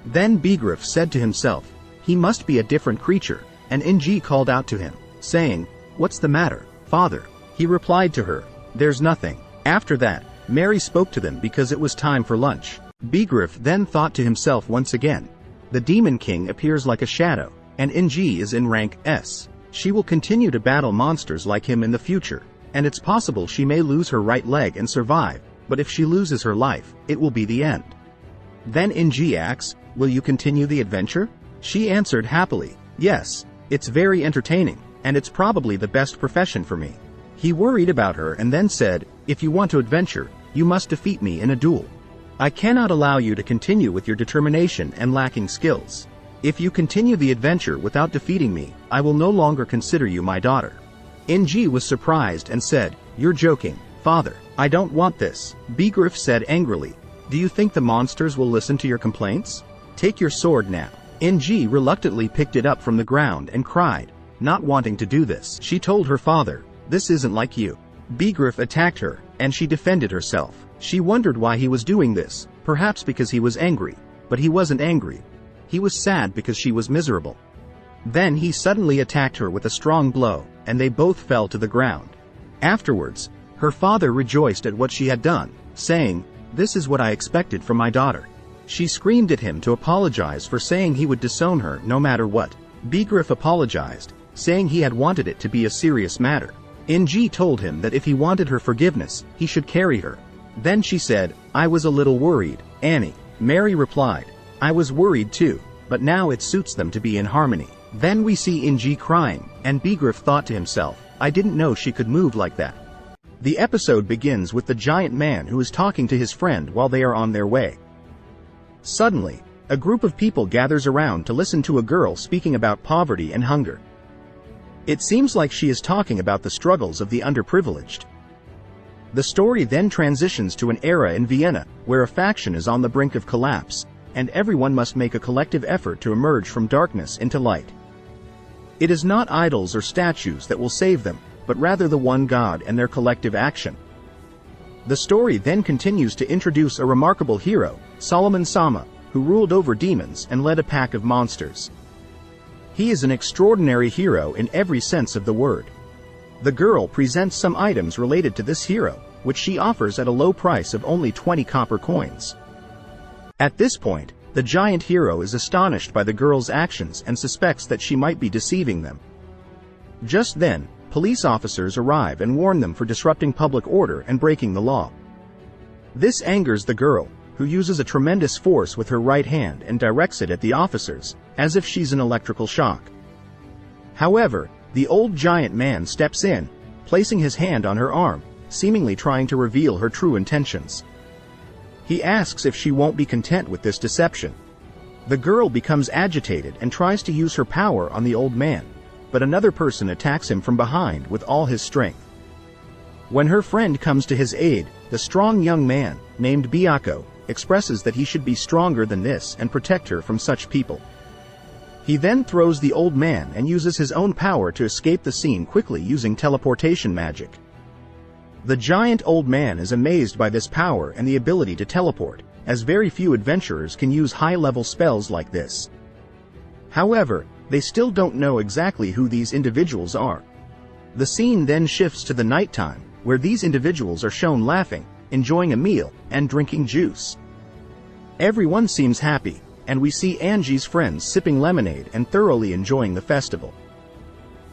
Then Bigrif said to himself, he must be a different creature, and Angie called out to him, saying, "What's the matter, father?" He replied to her, "There's nothing." After that, Mary spoke to them because it was time for lunch. Bigrif then thought to himself once again, the Demon King appears like a shadow, and Angie is in rank S. She will continue to battle monsters like him in the future, and it's possible she may lose her right leg and survive, but if she loses her life, it will be the end. Then Angie asks, "Will you continue the adventure?" She answered happily, "Yes, it's very entertaining, and it's probably the best profession for me." He worried about her and then said, "If you want to adventure, you must defeat me in a duel. I cannot allow you to continue with your determination and lacking skills. If you continue the adventure without defeating me, I will no longer consider you my daughter." Angie was surprised and said, "You're joking, father. I don't want this." Bigrif said angrily, "Do you think the monsters will listen to your complaints? Take your sword now." Angie reluctantly picked it up from the ground and cried, not wanting to do this. She told her father, "This isn't like you." Bigrif attacked her, and she defended herself. She wondered why he was doing this, perhaps because he was angry, but he wasn't angry. He was sad because she was miserable. Then he suddenly attacked her with a strong blow, and they both fell to the ground. Afterwards, her father rejoiced at what she had done, saying, "This is what I expected from my daughter." She screamed at him to apologize for saying he would disown her no matter what. Bigrif apologized, saying he had wanted it to be a serious matter. Angie told him that if he wanted her forgiveness, he should carry her. Then she said, "I was a little worried, Annie." Mary replied, "I was worried too, but now it suits them to be in harmony." Then we see Angie crying, and Bigrif thought to himself, "I didn't know she could move like that." The episode begins with the giant man who is talking to his friend while they are on their way. Suddenly, a group of people gathers around to listen to a girl speaking about poverty and hunger. It seems like she is talking about the struggles of the underprivileged. The story then transitions to an era in Vienna, where a faction is on the brink of collapse, and everyone must make a collective effort to emerge from darkness into light. It is not idols or statues that will save them, but rather the one God and their collective action. The story then continues to introduce a remarkable hero, Solomon Sama, who ruled over demons and led a pack of monsters. He is an extraordinary hero in every sense of the word. The girl presents some items related to this hero, which she offers at a low price of only 20 copper coins. At this point, the giant hero is astonished by the girl's actions and suspects that she might be deceiving them. Just then, police officers arrive and warn them for disrupting public order and breaking the law. This angers the girl, who uses a tremendous force with her right hand and directs it at the officers, as if she's an electrical shock. However, the old giant man steps in, placing his hand on her arm, seemingly trying to reveal her true intentions. He asks if she won't be content with this deception. The girl becomes agitated and tries to use her power on the old man, but another person attacks him from behind with all his strength. When her friend comes to his aid, the strong young man, named Miyako, expresses that he should be stronger than this and protect her from such people. He then throws the old man and uses his own power to escape the scene quickly using teleportation magic. The giant old man is amazed by this power and the ability to teleport, as very few adventurers can use high-level spells like this. However, they still don't know exactly who these individuals are. The scene then shifts to the nighttime, where these individuals are shown laughing, enjoying a meal, and drinking juice. Everyone seems happy, and we see Angie's friends sipping lemonade and thoroughly enjoying the festival.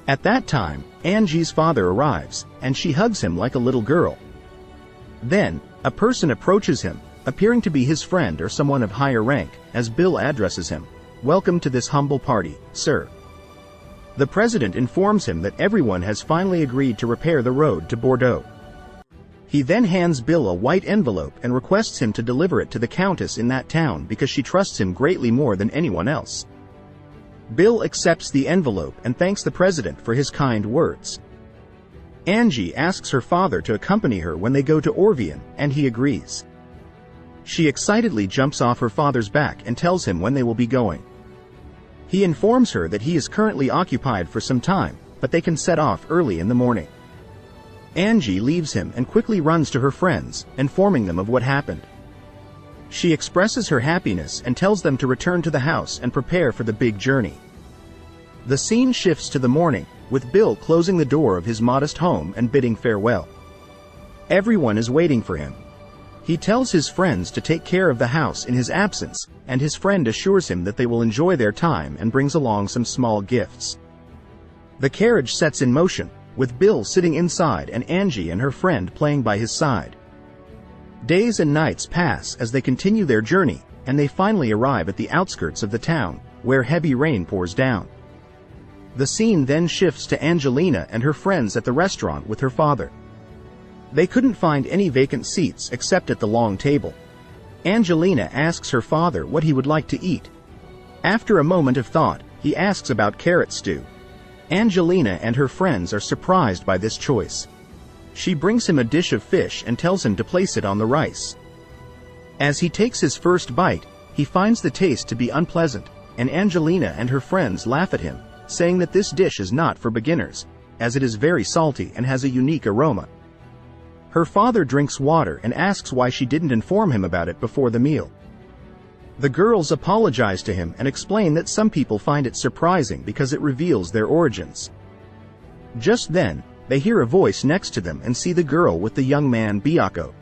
At that time, Angie's father arrives, and she hugs him like a little girl. Then, a person approaches him, appearing to be his friend or someone of higher rank, as Bill addresses him. "Welcome to this humble party, sir." The president informs him that everyone has finally agreed to repair the road to Bordeaux. He then hands Bill a white envelope and requests him to deliver it to the countess in that town because she trusts him greatly more than anyone else. Bill accepts the envelope and thanks the president for his kind words. Angie asks her father to accompany her when they go to Orvian, and he agrees. She excitedly jumps off her father's back and tells him when they will be going. He informs her that he is currently occupied for some time, but they can set off early in the morning. Angie leaves him and quickly runs to her friends, informing them of what happened. She expresses her happiness and tells them to return to the house and prepare for the big journey. The scene shifts to the morning, with Bill closing the door of his modest home and bidding farewell. Everyone is waiting for him. He tells his friends to take care of the house in his absence, and his friend assures him that they will enjoy their time and brings along some small gifts. The carriage sets in motion, with Bill sitting inside and Angie and her friend playing by his side. Days and nights pass as they continue their journey, and they finally arrive at the outskirts of the town, where heavy rain pours down. The scene then shifts to Angelina and her friends at the restaurant with her father. They couldn't find any vacant seats except at the long table. Angelina asks her father what he would like to eat. After a moment of thought, he asks about carrot stew. Angelina and her friends are surprised by this choice. She brings him a dish of fish and tells him to place it on the rice. As he takes his first bite, he finds the taste to be unpleasant, and Angelina and her friends laugh at him, saying that this dish is not for beginners, as it is very salty and has a unique aroma. Her father drinks water and asks why she didn't inform him about it before the meal. The girls apologize to him and explain that some people find it surprising because it reveals their origins. Just then, they hear a voice next to them and see the girl with the young man Miyako.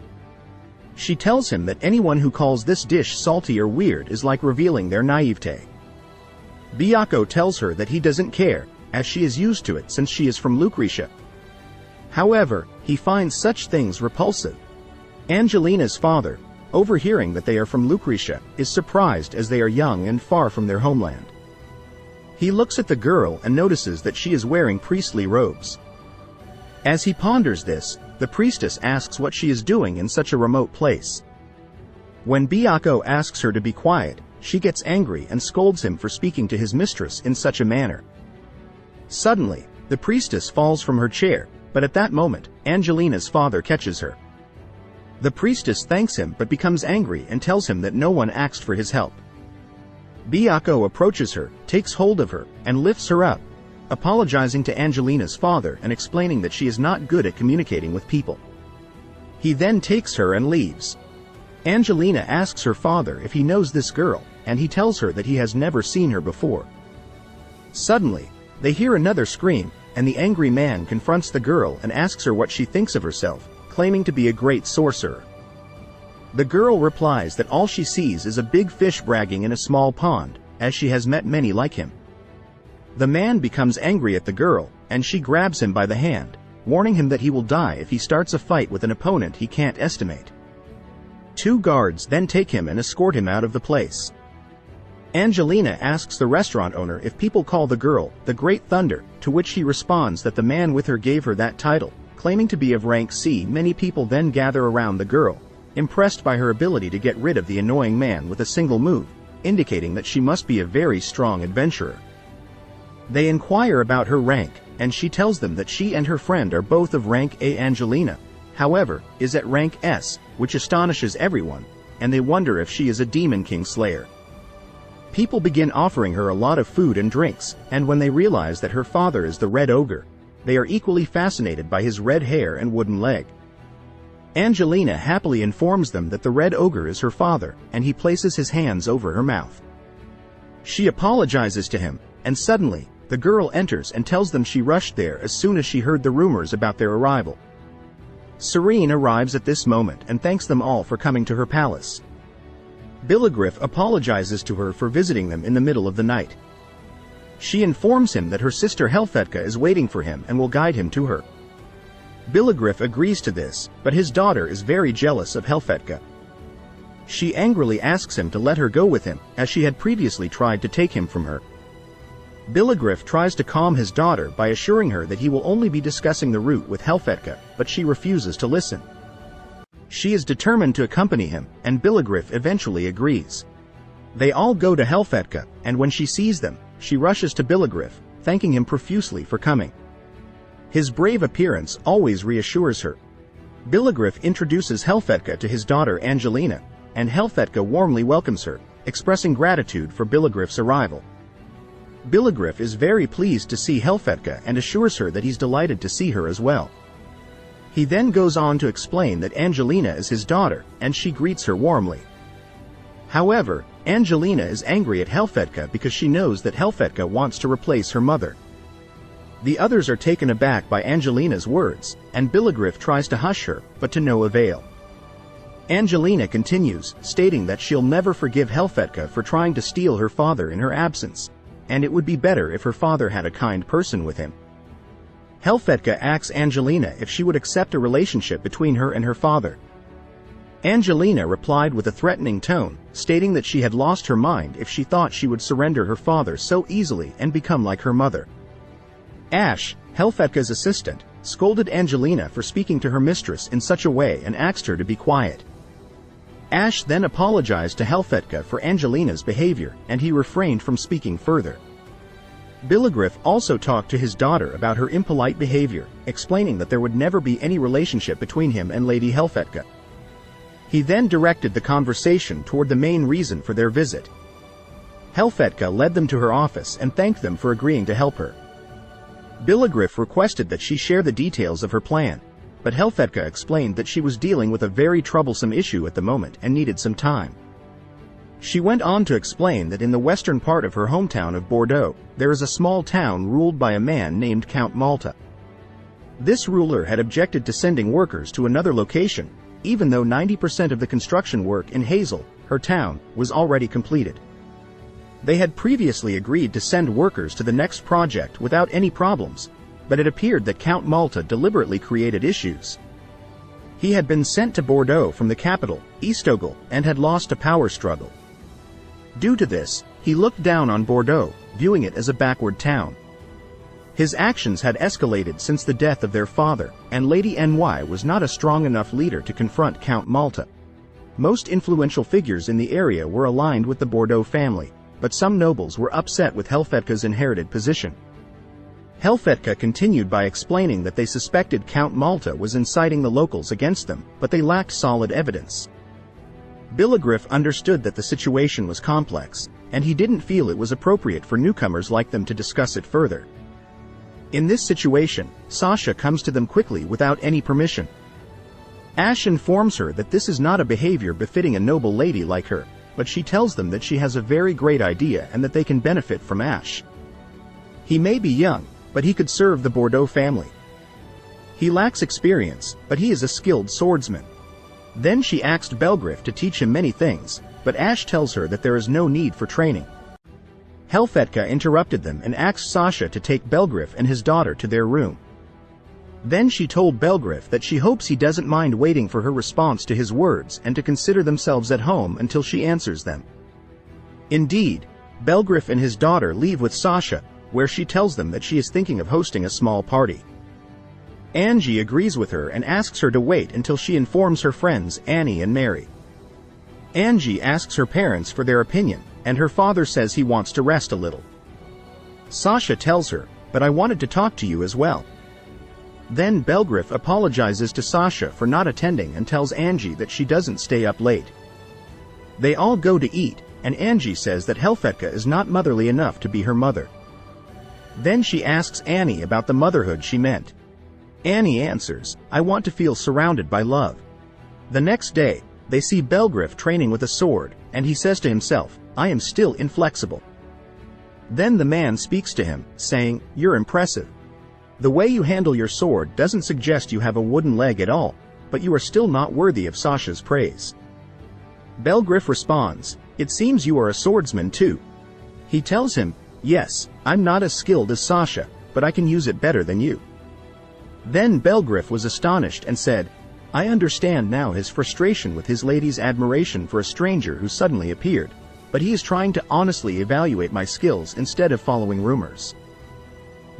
She tells him that anyone who calls this dish salty or weird is like revealing their naivete. Miyako tells her that he doesn't care, as she is used to it since she is from Lucretia. However, he finds such things repulsive. Angelina's father, overhearing that they are from Lucretia, is surprised as they are young and far from their homeland. He looks at the girl and notices that she is wearing priestly robes. As he ponders this, the priestess asks what she is doing in such a remote place. When Miyako asks her to be quiet, she gets angry and scolds him for speaking to his mistress in such a manner. Suddenly, the priestess falls from her chair, but at that moment, Angelina's father catches her. The priestess thanks him but becomes angry and tells him that no one asked for his help. Miyako approaches her, takes hold of her, and lifts her up, apologizing to Angelina's father and explaining that she is not good at communicating with people. He then takes her and leaves. Angelina asks her father if he knows this girl, and he tells her that he has never seen her before. Suddenly, they hear another scream, and the angry man confronts the girl and asks her what she thinks of herself, claiming to be a great sorcerer. The girl replies that all she sees is a big fish bragging in a small pond, as she has met many like him. The man becomes angry at the girl, and she grabs him by the hand, warning him that he will die if he starts a fight with an opponent he can't estimate. 2 guards then take him and escort him out of the place. Angelina asks the restaurant owner if people call the girl the Great Thunder, to which he responds that the man with her gave her that title, claiming to be of rank C. Many people then gather around the girl, impressed by her ability to get rid of the annoying man with a single move, indicating that she must be a very strong adventurer. They inquire about her rank, and she tells them that she and her friend are both of rank A. Angelina, however, is at rank S, which astonishes everyone, and they wonder if she is a Demon King Slayer. People begin offering her a lot of food and drinks, and when they realize that her father is the Red Ogre, they are equally fascinated by his red hair and wooden leg. Angelina happily informs them that the Red Ogre is her father, and he places his hands over her mouth. She apologizes to him, and suddenly, the girl enters and tells them she rushed there as soon as she heard the rumors about their arrival. Serene arrives at this moment and thanks them all for coming to her palace. Billigriff apologizes to her for visiting them in the middle of the night. She informs him that her sister Helfetka is waiting for him and will guide him to her. Billigriff agrees to this, but his daughter is very jealous of Helfetka. She angrily asks him to let her go with him, as she had previously tried to take him from her. Billigriff tries to calm his daughter by assuring her that he will only be discussing the route with Helfetka, but she refuses to listen. She is determined to accompany him, and Billigriff eventually agrees. They all go to Helfetka, and when she sees them, she rushes to Billigriff, thanking him profusely for coming. His brave appearance always reassures her. Billigriff introduces Helfetka to his daughter Angelina, and Helfetka warmly welcomes her, expressing gratitude for Billigriff's arrival. Billigriff is very pleased to see Helfetka and assures her that he's delighted to see her as well. He then goes on to explain that Angelina is his daughter, and she greets her warmly. However, Angelina is angry at Helvetica because she knows that Helvetica wants to replace her mother. The others are taken aback by Angelina's words, and Billigriff tries to hush her, but to no avail. Angelina continues, stating that she'll never forgive Helvetica for trying to steal her father in her absence, and it would be better if her father had a kind person with him. Helvetica asks Angelina if she would accept a relationship between her and her father. Angelina replied with a threatening tone, stating that she had lost her mind if she thought she would surrender her father so easily and become like her mother. Ash, Helvetica's assistant, scolded Angelina for speaking to her mistress in such a way and asked her to be quiet. Ash then apologized to Helvetica for Angelina's behavior, and he refrained from speaking further. Billigriff also talked to his daughter about her impolite behavior, explaining that there would never be any relationship between him and Lady Helvetica. He then directed the conversation toward the main reason for their visit. Helvetica led them to her office and thanked them for agreeing to help her. Billigriff requested that she share the details of her plan, but Helvetica explained that she was dealing with a very troublesome issue at the moment and needed some time. She went on to explain that in the western part of her hometown of Bordeaux, there is a small town ruled by a man named Count Malta. This ruler had objected to sending workers to another location, even though 90% of the construction work in Hazel, her town, was already completed. They had previously agreed to send workers to the next project without any problems, but it appeared that Count Malta deliberately created issues. He had been sent to Bordeaux from the capital, Estogle, and had lost a power struggle. Due to this, he looked down on Bordeaux, viewing it as a backward town. His actions had escalated since the death of their father, and Lady NY was not a strong enough leader to confront Count Malta. Most influential figures in the area were aligned with the Bordeaux family, but some nobles were upset with Helvetica's inherited position. Helvetica continued by explaining that they suspected Count Malta was inciting the locals against them, but they lacked solid evidence. Billigriff understood that the situation was complex, and he didn't feel it was appropriate for newcomers like them to discuss it further. In this situation, Sasha comes to them quickly without any permission. Ash informs her that this is not a behavior befitting a noble lady like her, but she tells them that she has a very great idea and that they can benefit from Ash. He may be young, but he could serve the Bordeaux family. He lacks experience, but he is a skilled swordsman. Then she asked Belgriff to teach him many things, but Ash tells her that there is no need for training. Helvetica interrupted them and asked Sasha to take Belgriff and his daughter to their room. Then she told Belgriff that she hopes he doesn't mind waiting for her response to his words and to consider themselves at home until she answers them. Indeed, Belgriff and his daughter leave with Sasha, where she tells them that she is thinking of hosting a small party. Angie agrees with her and asks her to wait until she informs her friends Annie and Mary. Angie asks her parents for their opinion, and her father says he wants to rest a little. Sasha tells her, "But I wanted to talk to you as well." Then Belgriff apologizes to Sasha for not attending and tells Angie that she doesn't stay up late. They all go to eat, and Angie says that Helvetica is not motherly enough to be her mother. Then she asks Annie about the motherhood she meant. Annie answers, "I want to feel surrounded by love." The next day, they see Belgriff training with a sword, and he says to himself, "I am still inflexible." Then the man speaks to him, saying, "You're impressive. The way you handle your sword doesn't suggest you have a wooden leg at all, but you are still not worthy of Sasha's praise." Belgriff responds, "It seems you are a swordsman too." He tells him, "Yes, I'm not as skilled as Sasha, but I can use it better than you." Then Belgriff was astonished and said, "I understand now his frustration with his lady's admiration for a stranger who suddenly appeared, but he is trying to honestly evaluate my skills instead of following rumors."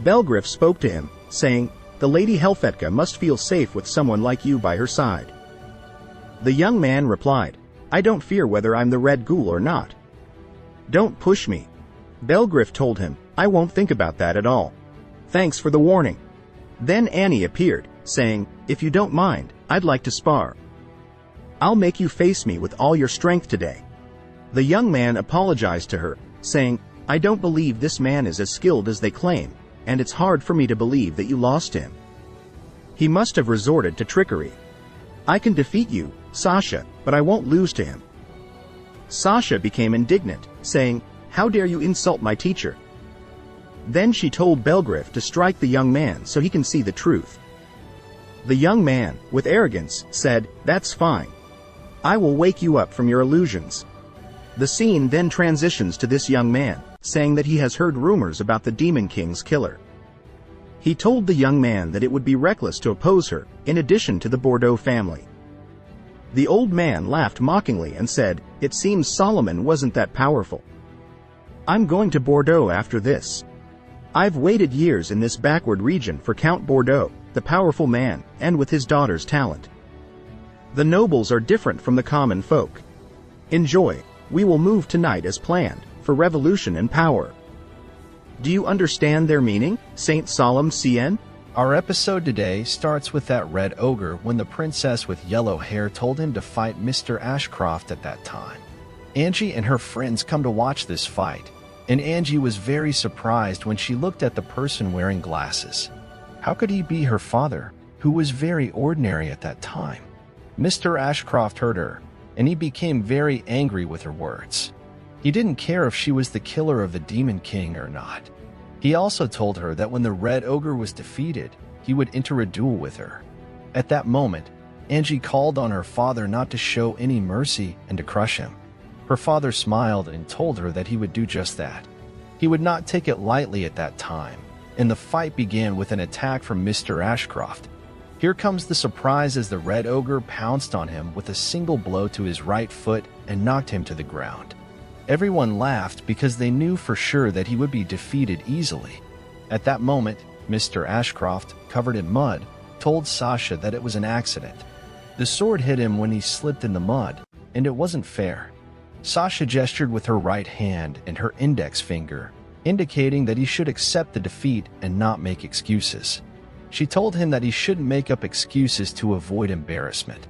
Belgriff spoke to him, saying, "The Lady Helvetica must feel safe with someone like you by her side." The young man replied, "I don't fear whether I'm the Red Ghoul or not." "Don't push me." Belgriff told him, "I won't think about that at all. Thanks for the warning." Then Annie appeared, saying, "If you don't mind, I'd like to spar. I'll make you face me with all your strength today." The young man apologized to her, saying, "I don't believe this man is as skilled as they claim, and it's hard for me to believe that you lost him." He must have resorted to trickery. I can defeat you, Sasha, but I won't lose to him. Sasha became indignant, saying, "How dare you insult my teacher?" Then she told Belgriff to strike the young man so he can see the truth. The young man, with arrogance, said, "That's fine. I will wake you up from your illusions." The scene then transitions to this young man, saying that he has heard rumors about the Demon King's killer. He told the young man that it would be reckless to oppose her, in addition to the Bordeaux family. The old man laughed mockingly and said, "It seems Solomon wasn't that powerful. I'm going to Bordeaux after this. I've waited years in this backward region for Count Bordeaux, the powerful man, and with his daughter's talent. The nobles are different from the common folk. Enjoy, we will move tonight as planned, for revolution and power." Do you understand their meaning, Saint Solemn Cien? Our episode today starts with that red ogre when the princess with yellow hair told him to fight Mr. Ashcroft at that time. Angie and her friends come to watch this fight, and Angie was very surprised when she looked at the person wearing glasses. How could he be her father, who was very ordinary at that time? Mr. Ashcroft heard her, and he became very angry with her words. He didn't care if she was the killer of the Demon King or not. He also told her that when the Red Ogre was defeated, he would enter a duel with her. At that moment, Angie called on her father not to show any mercy and to crush him. Her father smiled and told her that he would do just that. He would not take it lightly at that time, and the fight began with an attack from Mr. Ashcroft. Here comes the surprise as the Red Ogre pounced on him with a single blow to his right foot and knocked him to the ground. Everyone laughed because they knew for sure that he would be defeated easily. At that moment, Mr. Ashcroft, covered in mud, told Sasha that it was an accident. The sword hit him when he slipped in the mud, and it wasn't fair. Sasha gestured with her right hand and her index finger, indicating that he should accept the defeat and not make excuses. She told him that he shouldn't make up excuses to avoid embarrassment.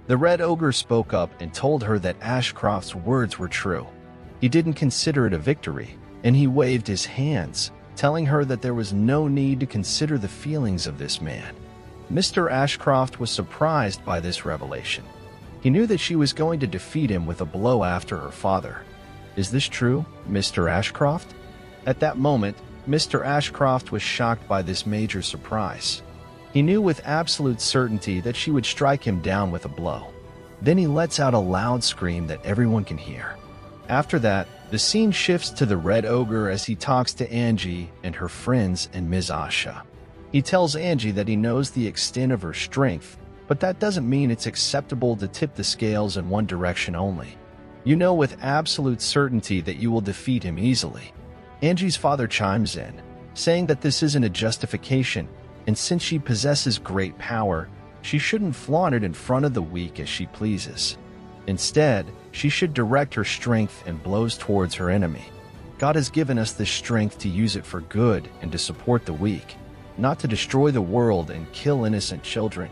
The Red Ogre spoke up and told her that Ashcroft's words were true. He didn't consider it a victory, and he waved his hands, telling her that there was no need to consider the feelings of this man. Mr. Ashcroft was surprised by this revelation. He knew that she was going to defeat him with a blow after her father. Is this true, Mr. Ashcroft? At that moment, Mr. Ashcroft was shocked by this major surprise. He knew with absolute certainty that she would strike him down with a blow. Then he lets out a loud scream that everyone can hear. After that, the scene shifts to the Red Ogre as he talks to Angie and her friends and Ms. Asha. He tells Angie that he knows the extent of her strength, but that doesn't mean it's acceptable to tip the scales in one direction only. You know with absolute certainty that you will defeat him easily. Angie's father chimes in, saying that this isn't a justification, and since she possesses great power, she shouldn't flaunt it in front of the weak as she pleases. Instead, she should direct her strength and blows towards her enemy. God has given us this strength to use it for good and to support the weak, not to destroy the world and kill innocent children.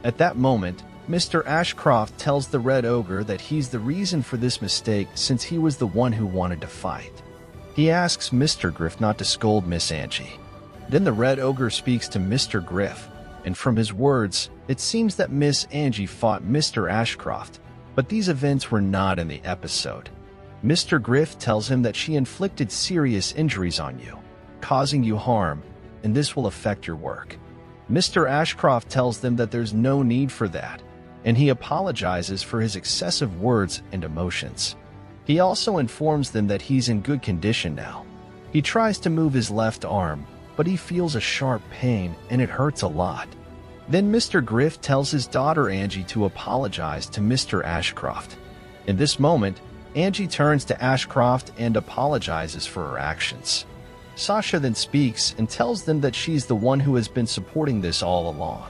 At that moment, Mr. Ashcroft tells the Red Ogre that he's the reason for this mistake since he was the one who wanted to fight. He asks Mr. Griff not to scold Miss Angie. Then the Red Ogre speaks to Mr. Griff, and from his words, it seems that Miss Angie fought Mr. Ashcroft, but these events were not in the episode. Mr. Griff tells him that she inflicted serious injuries on you, causing you harm, and this will affect your work. Mr. Ashcroft tells them that there's no need for that, and he apologizes for his excessive words and emotions. He also informs them that he's in good condition now. He tries to move his left arm, but he feels a sharp pain and it hurts a lot. Then Mr. Griff tells his daughter Angie to apologize to Mr. Ashcroft. In this moment, Angie turns to Ashcroft and apologizes for her actions. Sasha then speaks and tells them that she's the one who has been supporting this all along.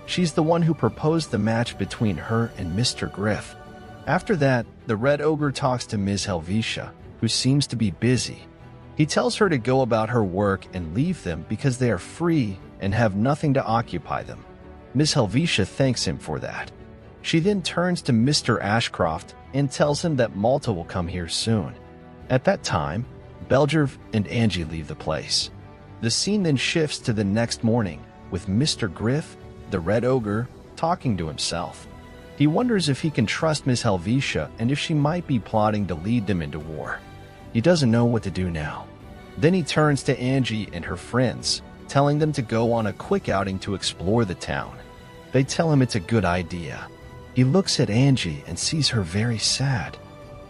She's the one who proposed the match between her and Mr. Griff. After that, the Red Ogre talks to Ms. Helvetia, who seems to be busy. He tells her to go about her work and leave them because they are free and have nothing to occupy them. Ms. Helvetia thanks him for that. She then turns to Mr. Ashcroft and tells him that Malta will come here soon. At that time, Belgerv and Angie leave the place. The scene then shifts to the next morning, with Mr. Griff, the Red Ogre, talking to himself. He wonders if he can trust Miss Helvetia and if she might be plotting to lead them into war. He doesn't know what to do now. Then he turns to Angie and her friends, telling them to go on a quick outing to explore the town. They tell him it's a good idea. He looks at Angie and sees her very sad.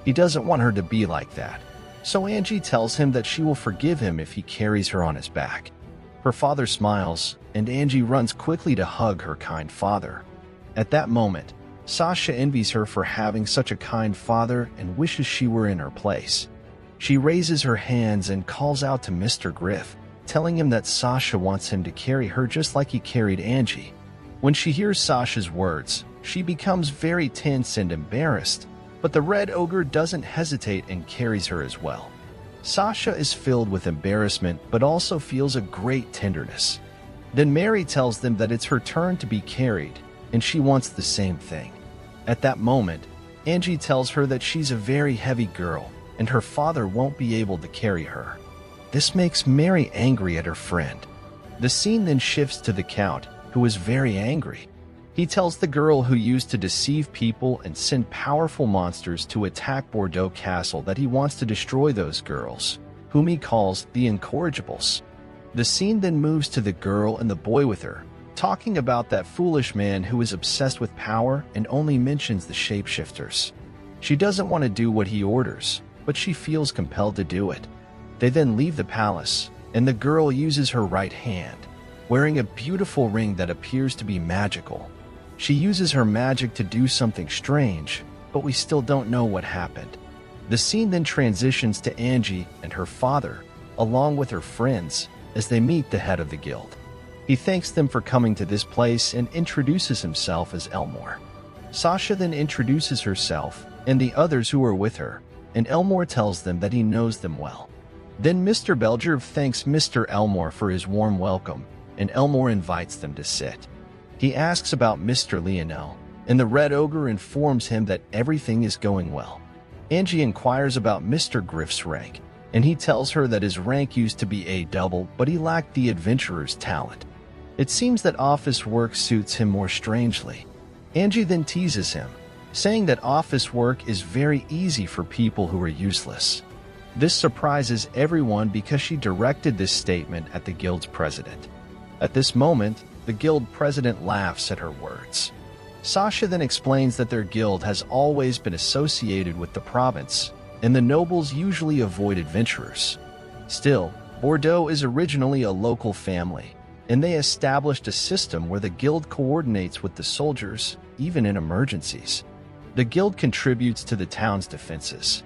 He doesn't want her to be like that, so Angie tells him that she will forgive him if he carries her on his back. Her father smiles, and Angie runs quickly to hug her kind father. At that moment, Sasha envies her for having such a kind father and wishes she were in her place. She raises her hands and calls out to Mr. Griff, telling him that Sasha wants him to carry her just like he carried Angie. When she hears Sasha's words, she becomes very tense and embarrassed, but the Red Ogre doesn't hesitate and carries her as well. Sasha is filled with embarrassment but also feels a great tenderness. Then Mary tells them that it's her turn to be carried, and she wants the same thing. At that moment, Angie tells her that she's a very heavy girl, and her father won't be able to carry her. This makes Mary angry at her friend. The scene then shifts to the Count, who is very angry. He tells the girl who used to deceive people and send powerful monsters to attack Bordeaux Castle that he wants to destroy those girls, whom he calls the Incorrigibles. The scene then moves to the girl and the boy with her, talking about that foolish man who is obsessed with power and only mentions the shapeshifters. She doesn't want to do what he orders, but she feels compelled to do it. They then leave the palace, and the girl uses her right hand, wearing a beautiful ring that appears to be magical. She uses her magic to do something strange, but we still don't know what happened. The scene then transitions to Angie and her father, along with her friends, as they meet the head of the guild. He thanks them for coming to this place and introduces himself as Elmore. Sasha then introduces herself and the others who are with her, and Elmore tells them that he knows them well. Then Mr. Belger thanks Mr. Elmore for his warm welcome, and Elmore invites them to sit. He asks about Mr. Lionel, and the Red Ogre informs him that everything is going well. Angie inquires about Mr. Griff's rank, and he tells her that his rank used to be a double, but he lacked the adventurer's talent. It seems that office work suits him more strangely. Angie then teases him, saying that office work is very easy for people who are useless. This surprises everyone because she directed this statement at the guild's president. At this moment, the guild president laughs at her words. Sasha then explains that their guild has always been associated with the province, and the nobles usually avoid adventurers. Still, Bordeaux is originally a local family, and they established a system where the guild coordinates with the soldiers, even in emergencies. The guild contributes to the town's defenses.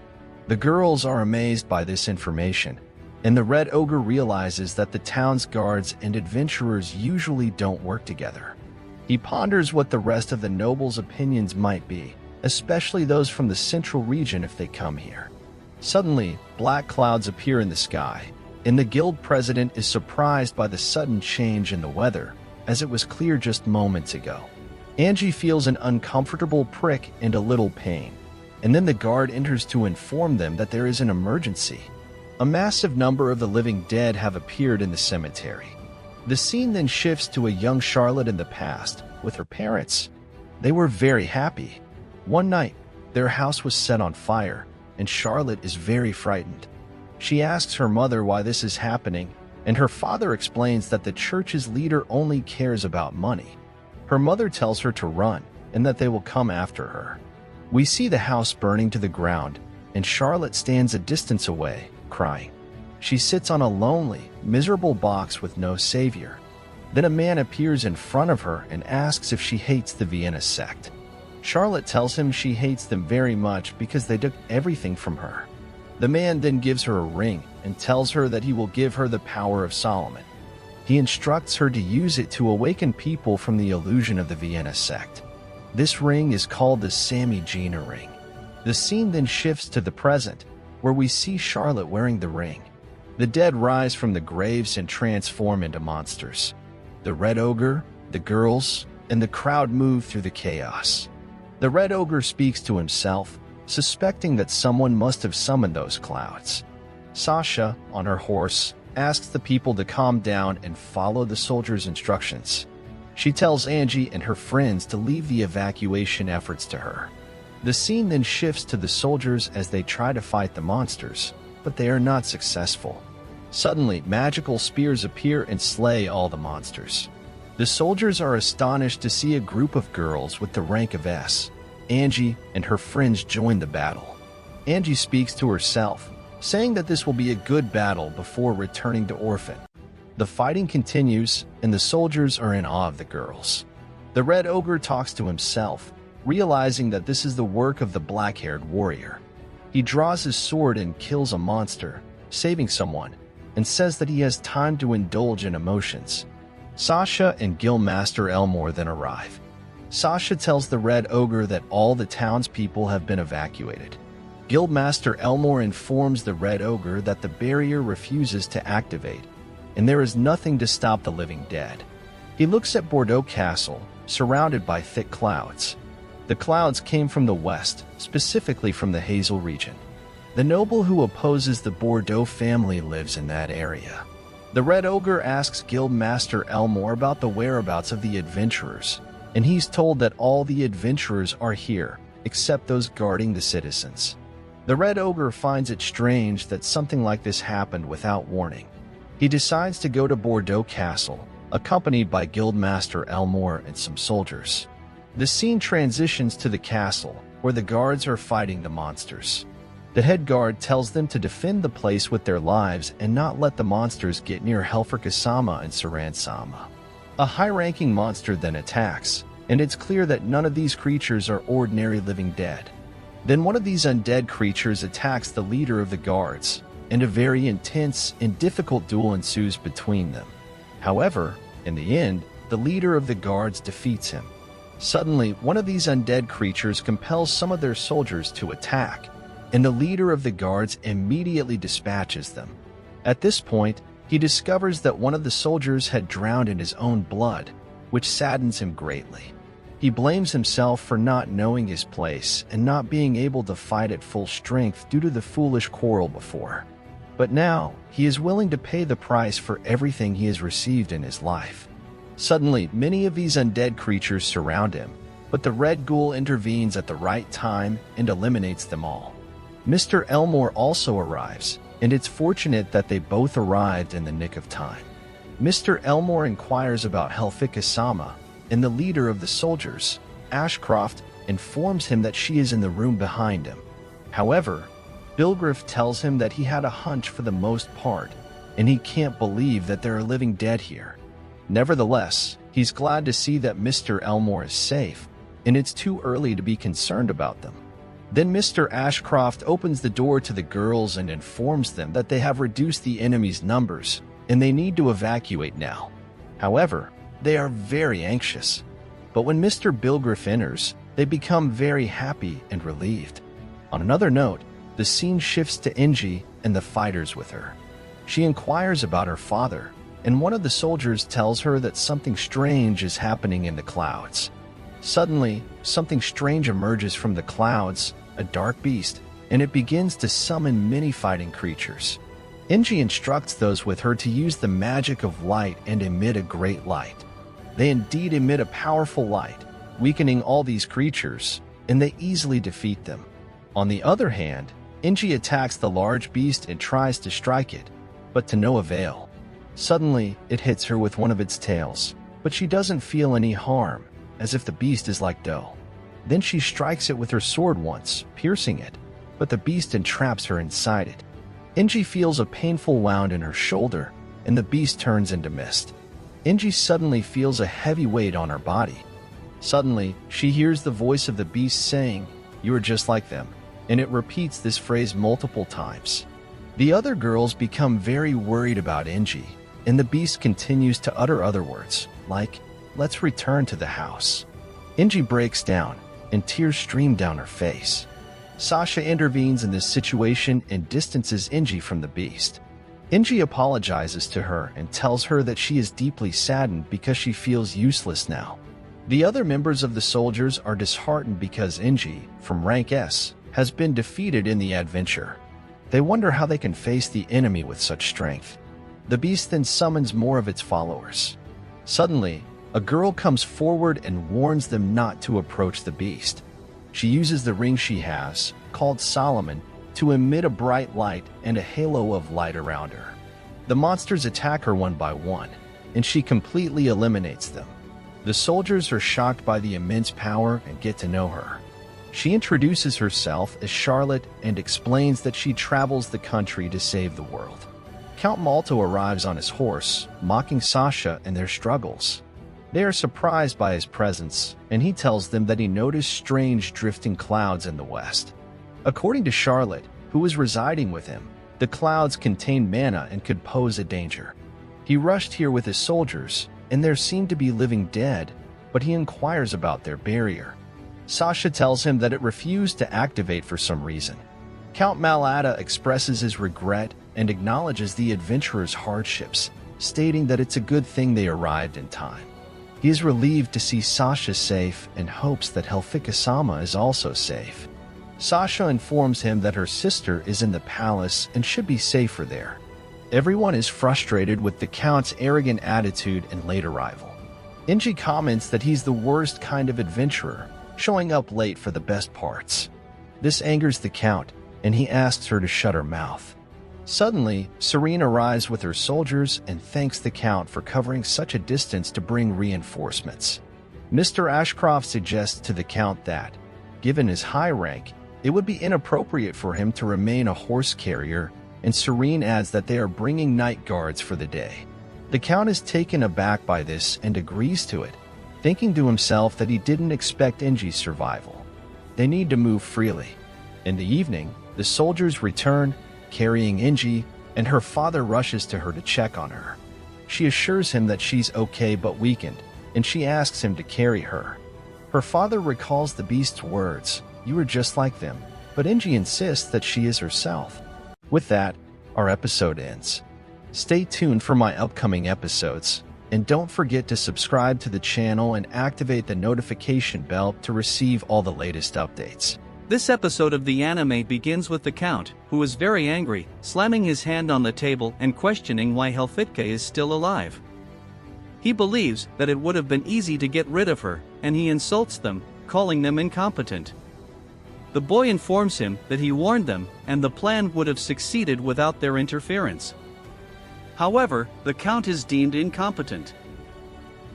The girls are amazed by this information, and the Red Ogre realizes that the town's guards and adventurers usually don't work together. He ponders what the rest of the nobles' opinions might be, especially those from the central region if they come here. Suddenly, black clouds appear in the sky, and the guild president is surprised by the sudden change in the weather, as it was clear just moments ago. Angie feels an uncomfortable prick and a little pain, and then the guard enters to inform them that there is an emergency. A massive number of the living dead have appeared in the cemetery. The scene then shifts to a young Charlotte in the past, with her parents. They were very happy. One night, their house was set on fire, and Charlotte is very frightened. She asks her mother why this is happening, and her father explains that the church's leader only cares about money. Her mother tells her to run, and that they will come after her. We see the house burning to the ground, and Charlotte stands a distance away, crying. She sits on a lonely, miserable box with no savior. Then a man appears in front of her and asks if she hates the Vienna sect. Charlotte tells him she hates them very much because they took everything from her. The man then gives her a ring and tells her that he will give her the power of Solomon. He instructs her to use it to awaken people from the illusion of the Vienna sect. This ring is called the Sammy Gina ring. The scene then shifts to the present, where we see Charlotte wearing the ring. The dead rise from the graves and transform into monsters. The Red Ogre, the girls, and the crowd move through the chaos. The Red Ogre speaks to himself, suspecting that someone must have summoned those clouds. Sasha, on her horse, asks the people to calm down and follow the soldiers' instructions. She tells Angie and her friends to leave the evacuation efforts to her. The scene then shifts to the soldiers as they try to fight the monsters, but they are not successful. Suddenly, magical spears appear and slay all the monsters. The soldiers are astonished to see a group of girls with the rank of S. Angie and her friends join the battle. Angie speaks to herself, saying that this will be a good battle before returning to Orphan. The fighting continues, and the soldiers are in awe of the girls. The Red Ogre talks to himself, realizing that this is the work of the black-haired warrior. He draws his sword and kills a monster, saving someone, and says that he has time to indulge in emotions. Sasha and Guildmaster Elmore then arrive. Sasha tells the Red Ogre that all the townspeople have been evacuated. Guildmaster Elmore informs the Red Ogre that the barrier refuses to activate, and there is nothing to stop the living dead. He looks at Bordeaux Castle, surrounded by thick clouds. The clouds came from the west, specifically from the Hazel region. The noble who opposes the Bordeaux family lives in that area. The Red Ogre asks Guildmaster Elmore about the whereabouts of the adventurers, and he's told that all the adventurers are here, except those guarding the citizens. The Red Ogre finds it strange that something like this happened without warning. He decides to go to Bordeaux Castle, accompanied by Guildmaster Elmore and some soldiers. The scene transitions to the castle, where the guards are fighting the monsters. The head guard tells them to defend the place with their lives and not let the monsters get near Helfer-Kasama and Saran-sama. A high-ranking monster then attacks, and it's clear that none of these creatures are ordinary living dead. Then one of these undead creatures attacks the leader of the guards, and a very intense and difficult duel ensues between them. However, in the end, the leader of the guards defeats him. Suddenly, one of these undead creatures compels some of their soldiers to attack, and the leader of the guards immediately dispatches them. At this point, he discovers that one of the soldiers had drowned in his own blood, which saddens him greatly. He blames himself for not knowing his place and not being able to fight at full strength due to the foolish quarrel before. But now, he is willing to pay the price for everything he has received in his life. Suddenly, many of these undead creatures surround him, but the Red Ghoul intervenes at the right time and eliminates them all. Mr. Elmore also arrives, and it's fortunate that they both arrived in the nick of time. Mr. Elmore inquires about Helfer-Kasama, and the leader of the soldiers, Ashcroft, informs him that she is in the room behind him. However, Bilgriff tells him that he had a hunch for the most part, and he can't believe that there are living dead here. Nevertheless, he's glad to see that Mr. Elmore is safe, and it's too early to be concerned about them. Then Mr. Ashcroft opens the door to the girls and informs them that they have reduced the enemy's numbers, and they need to evacuate now. However, they are very anxious. But when Mr. Bilgriff enters, they become very happy and relieved. On another note, the scene shifts to Angie and the fighters with her. She inquires about her father, and one of the soldiers tells her that something strange is happening in the clouds. Suddenly, something strange emerges from the clouds, a dark beast, and it begins to summon many fighting creatures. Angie instructs those with her to use the magic of light and emit a great light. They indeed emit a powerful light, weakening all these creatures, and they easily defeat them. On the other hand, Angie attacks the large beast and tries to strike it, but to no avail. Suddenly, it hits her with one of its tails, but she doesn't feel any harm, as if the beast is like dough. Then she strikes it with her sword once, piercing it, but the beast entraps her inside it. Angie feels a painful wound in her shoulder, and the beast turns into mist. Angie suddenly feels a heavy weight on her body. Suddenly, she hears the voice of the beast saying, "You are just like them," and it repeats this phrase multiple times. The other girls become very worried about Angie, and the beast continues to utter other words, like, "Let's return to the house." Angie breaks down, and tears stream down her face. Sasha intervenes in this situation and distances Angie from the beast. Angie apologizes to her and tells her that she is deeply saddened because she feels useless now. The other members of the soldiers are disheartened because Angie, from rank S, has been defeated in the adventure. They wonder how they can face the enemy with such strength. The beast then summons more of its followers. Suddenly, A girl comes forward and warns them not to approach the beast. She uses the ring she has, called Solomon, to emit a bright light and a halo of light around her. The monsters attack her one by one, and she completely eliminates them. The soldiers are shocked by the immense power and get to know her. She introduces herself as Charlotte and explains that she travels the country to save the world. Count Malto arrives on his horse, mocking Sasha and their struggles. They are surprised by his presence, and he tells them that he noticed strange drifting clouds in the west. According to Charlotte, who was residing with him, the clouds contained mana and could pose a danger. He rushed here with his soldiers, and there seemed to be living dead, but he inquires about their barrier. Sasha tells him that it refused to activate for some reason. Count Malata expresses his regret and acknowledges the adventurers' hardships, stating that it's a good thing they arrived in time. He is relieved to see Sasha safe and hopes that Helfika-sama is also safe. Sasha informs him that her sister is in the palace and should be safer there. Everyone is frustrated with the Count's arrogant attitude and late arrival. Inji comments that he's the worst kind of adventurer, showing up late for the best parts. This angers the Count, and he asks her to shut her mouth. Suddenly, Serene arrives with her soldiers and thanks the Count for covering such a distance to bring reinforcements. Mr. Ashcroft suggests to the Count that, given his high rank, it would be inappropriate for him to remain a horse carrier, and Serene adds that they are bringing night guards for the day. The Count is taken aback by this and agrees to it, thinking to himself that he didn't expect Inji's survival. They need to move freely. In the evening, the soldiers return, carrying Inji, and her father rushes to her to check on her. She assures him that she's okay but weakened, and she asks him to carry her. Her father recalls the beast's words, "You are just like them," but Inji insists that she is herself. With that, our episode ends. Stay tuned for my upcoming episodes, and don't forget to subscribe to the channel and activate the notification bell to receive all the latest updates. This episode of the anime begins with the Count, who is very angry, slamming his hand on the table and questioning why Helfitka is still alive. He believes that it would have been easy to get rid of her, and he insults them, calling them incompetent. The boy informs him that he warned them, and the plan would have succeeded without their interference. However, the Count is deemed incompetent.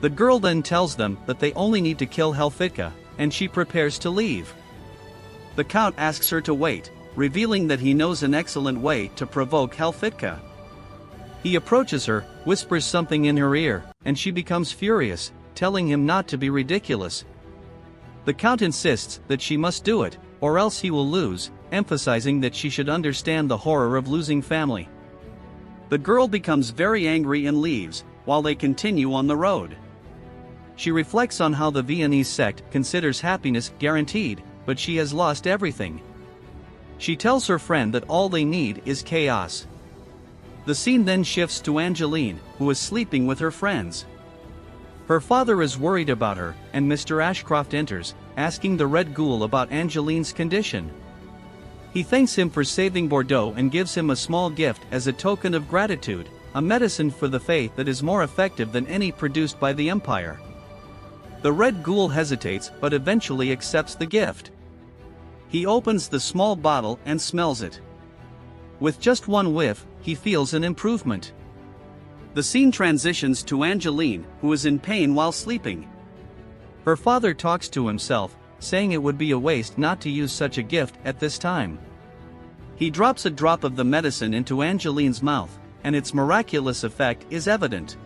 The girl then tells them that they only need to kill Helfitka, and she prepares to leave. The Count asks her to wait, revealing that he knows an excellent way to provoke Helfitka. He approaches her, whispers something in her ear, and she becomes furious, telling him not to be ridiculous. The Count insists that she must do it, or else he will lose, emphasizing that she should understand the horror of losing family. The girl becomes very angry and leaves, while they continue on the road. She reflects on how the Viennese sect considers happiness guaranteed, but she has lost everything. She tells her friend that all they need is chaos. The scene then shifts to Angeline, who is sleeping with her friends. Her father is worried about her, and Mr. Ashcroft enters, asking the Red Ghoul about Angeline's condition. He thanks him for saving Bordeaux and gives him a small gift as a token of gratitude, a medicine for the faith that is more effective than any produced by the Empire. The Red Ghoul hesitates but eventually accepts the gift. He opens the small bottle and smells it. With just one whiff, he feels an improvement. The scene transitions to Angeline, who is in pain while sleeping. Her father talks to himself, saying it would be a waste not to use such a gift at this time. He drops a drop of the medicine into Angeline's mouth, and its miraculous effect is evident.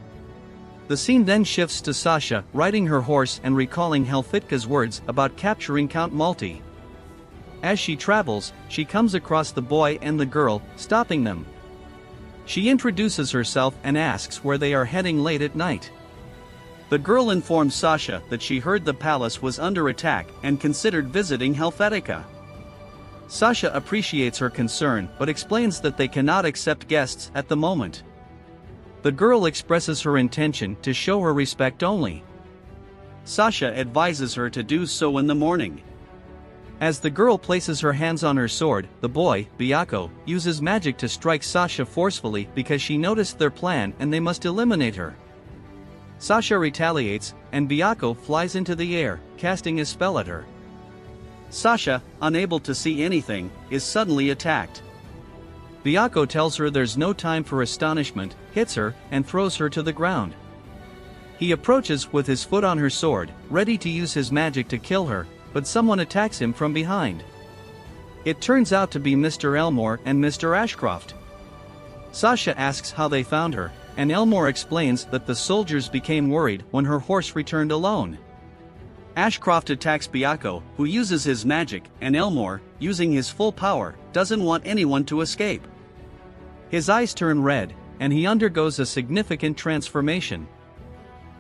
The scene then shifts to Sasha riding her horse and recalling Helfitka's words about capturing Count Malti. As she travels, she comes across the boy and the girl, stopping them. She introduces herself and asks where they are heading late at night. The girl informs Sasha that she heard the palace was under attack and considered visiting Helvetica. Sasha appreciates her concern but explains that they cannot accept guests at the moment. The girl expresses her intention to show her respect only. Sasha advises her to do so in the morning. As the girl places her hands on her sword, the boy, Miyako, uses magic to strike Sasha forcefully because she noticed their plan and they must eliminate her. Sasha retaliates, and Miyako flies into the air, casting a spell at her. Sasha, unable to see anything, is suddenly attacked. Miyako tells her there's no time for astonishment, hits her, and throws her to the ground. He approaches with his foot on her sword, ready to use his magic to kill her, but someone attacks him from behind. It turns out to be Mr. Elmore and Mr. Ashcroft. Sasha asks how they found her, and Elmore explains that the soldiers became worried when her horse returned alone. Ashcroft attacks Miyako, who uses his magic, and Elmore, using his full power, doesn't want anyone to escape. His eyes turn red, and he undergoes a significant transformation.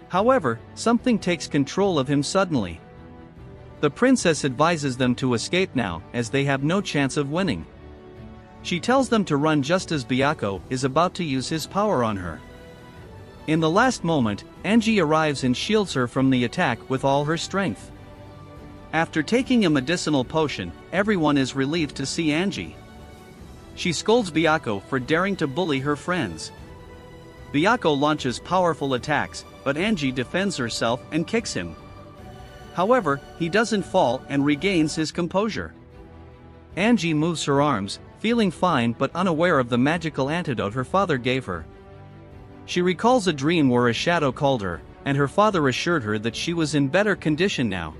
However, something takes control of him suddenly. The princess advises them to escape now, as they have no chance of winning. She tells them to run just as Miyako is about to use his power on her. In the last moment, Angie arrives and shields her from the attack with all her strength. After taking a medicinal potion, everyone is relieved to see Angie. She scolds Miyako for daring to bully her friends. Miyako launches powerful attacks, but Angie defends herself and kicks him. However, he doesn't fall and regains his composure. Angie moves her arms, feeling fine but unaware of the magical antidote her father gave her. She recalls a dream where a shadow called her, and her father assured her that she was in better condition now.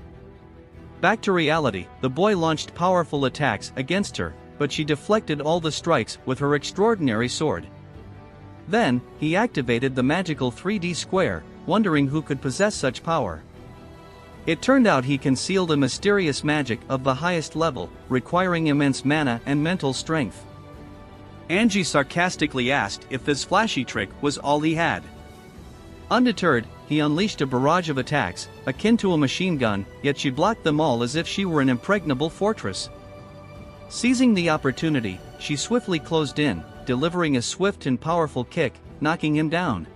Back to reality, the boy launched powerful attacks against her, but she deflected all the strikes with her extraordinary sword. Then, he activated the magical 3D square, wondering who could possess such power. It turned out he concealed a mysterious magic of the highest level, requiring immense mana and mental strength. Angie sarcastically asked if this flashy trick was all he had. Undeterred, he unleashed a barrage of attacks, akin to a machine gun, yet she blocked them all as if she were an impregnable fortress. Seizing the opportunity, she swiftly closed in, delivering a swift and powerful kick, knocking him down.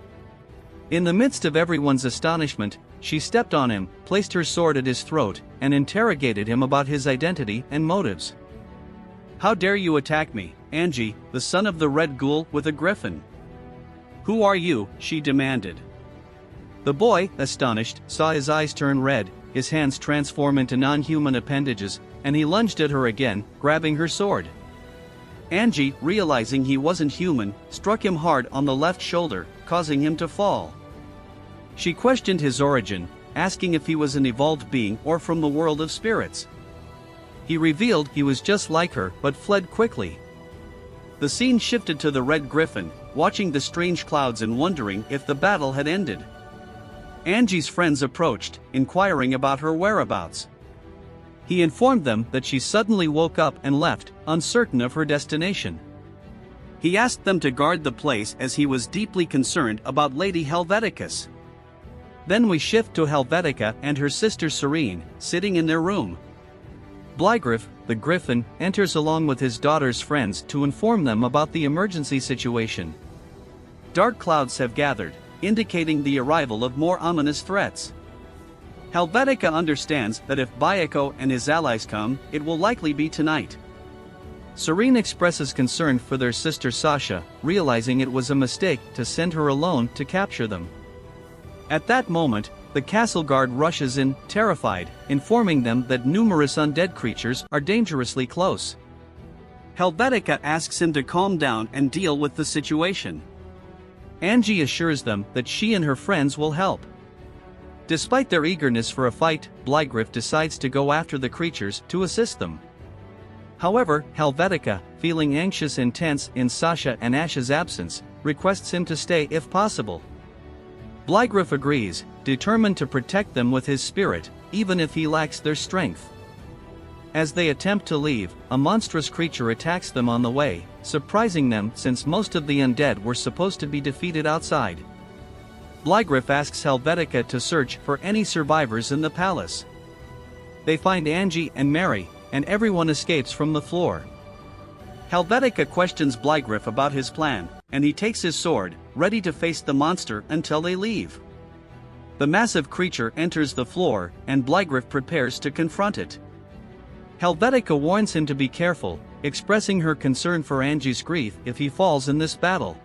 In the midst of everyone's astonishment, she stepped on him, placed her sword at his throat, and interrogated him about his identity and motives. "How dare you attack me, Angie, the son of the Red Ghoul with a griffin? Who are you?" she demanded. The boy, astonished, saw his eyes turn red, his hands transform into non-human appendages, and he lunged at her again, grabbing her sword. Angie, realizing he wasn't human, struck him hard on the left shoulder, causing him to fall. She questioned his origin, asking if he was an evolved being or from the world of spirits. He revealed he was just like her but fled quickly. The scene shifted to the Red Griffin, watching the strange clouds and wondering if the battle had ended. Angie's friends approached, inquiring about her whereabouts. He informed them that she suddenly woke up and left, uncertain of her destination. He asked them to guard the place as he was deeply concerned about Lady Helveticus. Then we shift to Helvetica and her sister Serene, sitting in their room. Bligriff, the Griffin, enters along with his daughter's friends to inform them about the emergency situation. Dark clouds have gathered, indicating the arrival of more ominous threats. Helvetica understands that if Miyako and his allies come, it will likely be tonight. Serene expresses concern for their sister Sasha, realizing it was a mistake to send her alone to capture them. At that moment, the castle guard rushes in, terrified, informing them that numerous undead creatures are dangerously close. Helvetica asks him to calm down and deal with the situation. Angie assures them that she and her friends will help. Despite their eagerness for a fight, Bligriff decides to go after the creatures to assist them. However, Helvetica, feeling anxious and tense in Sasha and Ash's absence, requests him to stay if possible. Bligriff agrees, determined to protect them with his spirit, even if he lacks their strength. As they attempt to leave, a monstrous creature attacks them on the way, surprising them since most of the undead were supposed to be defeated outside. Bligriff asks Helvetica to search for any survivors in the palace. They find Angie and Mary, and everyone escapes from the floor. Helvetica questions Bligriff about his plan, and he takes his sword, ready to face the monster until they leave. The massive creature enters the floor, and Bligriff prepares to confront it. Helvetica warns him to be careful, expressing her concern for Angie's grief if he falls in this battle.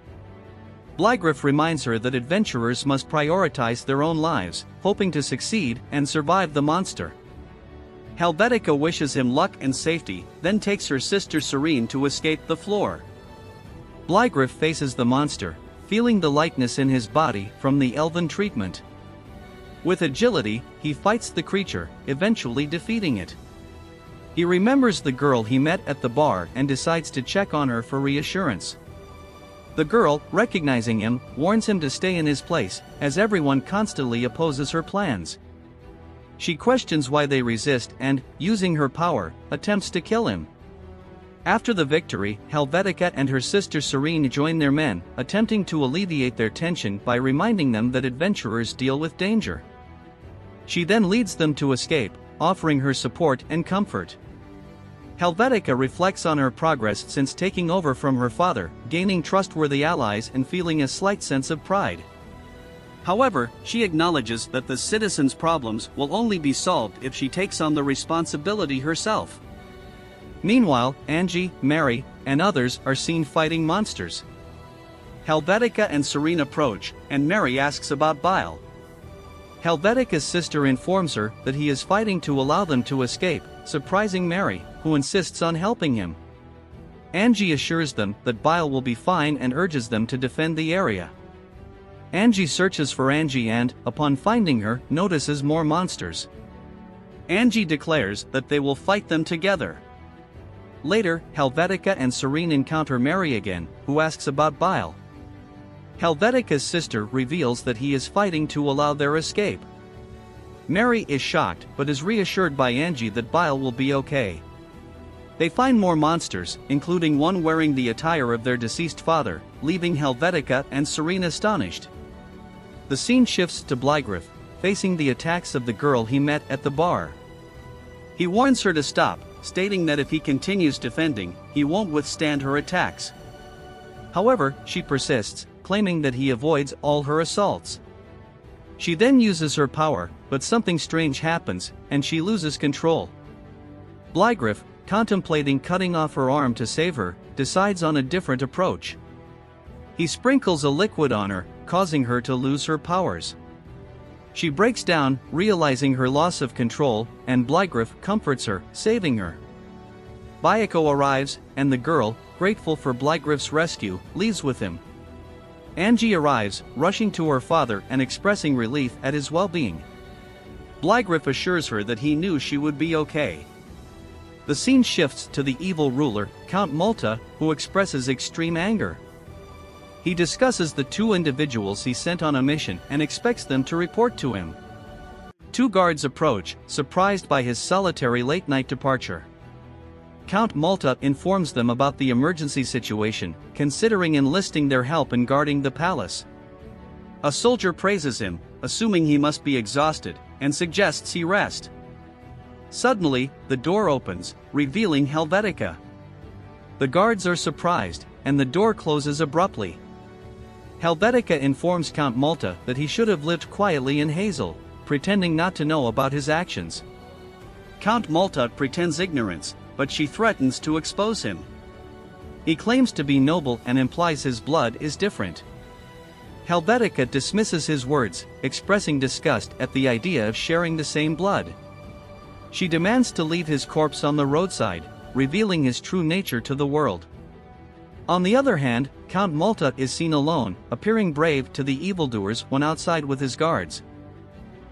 Bligriff reminds her that adventurers must prioritize their own lives, hoping to succeed and survive the monster. Helvetica wishes him luck and safety, then takes her sister Serene to escape the floor. Bligriff faces the monster, feeling the lightness in his body from the elven treatment. With agility, he fights the creature, eventually defeating it. He remembers the girl he met at the bar and decides to check on her for reassurance. The girl, recognizing him, warns him to stay in his place, as everyone constantly opposes her plans. She questions why they resist and, using her power, attempts to kill him. After the victory, Helvetica and her sister Serene join their men, attempting to alleviate their tension by reminding them that adventurers deal with danger. She then leads them to escape, offering her support and comfort. Helvetica reflects on her progress since taking over from her father, gaining trustworthy allies and feeling a slight sense of pride. However, she acknowledges that the citizens' problems will only be solved if she takes on the responsibility herself. Meanwhile, Angie, Mary, and others are seen fighting monsters. Helvetica and Serene approach, and Mary asks about Bile. Helvetica's sister informs her that he is fighting to allow them to escape, surprising Mary, who insists on helping him. Angie assures them that Bile will be fine and urges them to defend the area. Angie searches for Angie and, upon finding her, notices more monsters. Angie declares that they will fight them together. Later, Helvetica and Serene encounter Mary again, who asks about Bile. Helvetica's sister reveals that he is fighting to allow their escape. Mary is shocked but is reassured by Angie that Bile will be okay. They find more monsters, including one wearing the attire of their deceased father, leaving Helvetica and Serene astonished. The scene shifts to Bligriff, facing the attacks of the girl he met at the bar. He warns her to stop, stating that if he continues defending, he won't withstand her attacks. However, she persists, claiming that he avoids all her assaults. She then uses her power, but something strange happens, and she loses control. Bligriff, contemplating cutting off her arm to save her, decides on a different approach. He sprinkles a liquid on her, causing her to lose her powers. She breaks down, realizing her loss of control, and Bligriff comforts her, saving her. Miyako arrives, and the girl, grateful for Bligriff's rescue, leaves with him. Angie arrives, rushing to her father and expressing relief at his well-being. Bligriff assures her that he knew she would be okay. The scene shifts to the evil ruler, Count Malta, who expresses extreme anger. He discusses the two individuals he sent on a mission and expects them to report to him. Two guards approach, surprised by his solitary late-night departure. Count Malta informs them about the emergency situation, considering enlisting their help in guarding the palace. A soldier praises him, assuming he must be exhausted, and suggests he rest. Suddenly, the door opens, revealing Helvetica. The guards are surprised, and the door closes abruptly. Helvetica informs Count Malta that he should have lived quietly in Hazel, pretending not to know about his actions. Count Malta pretends ignorance, but she threatens to expose him. He claims to be noble and implies his blood is different. Helvetica dismisses his words, expressing disgust at the idea of sharing the same blood. She demands to leave his corpse on the roadside, revealing his true nature to the world. On the other hand, Count Malta is seen alone, appearing brave to the evildoers when outside with his guards.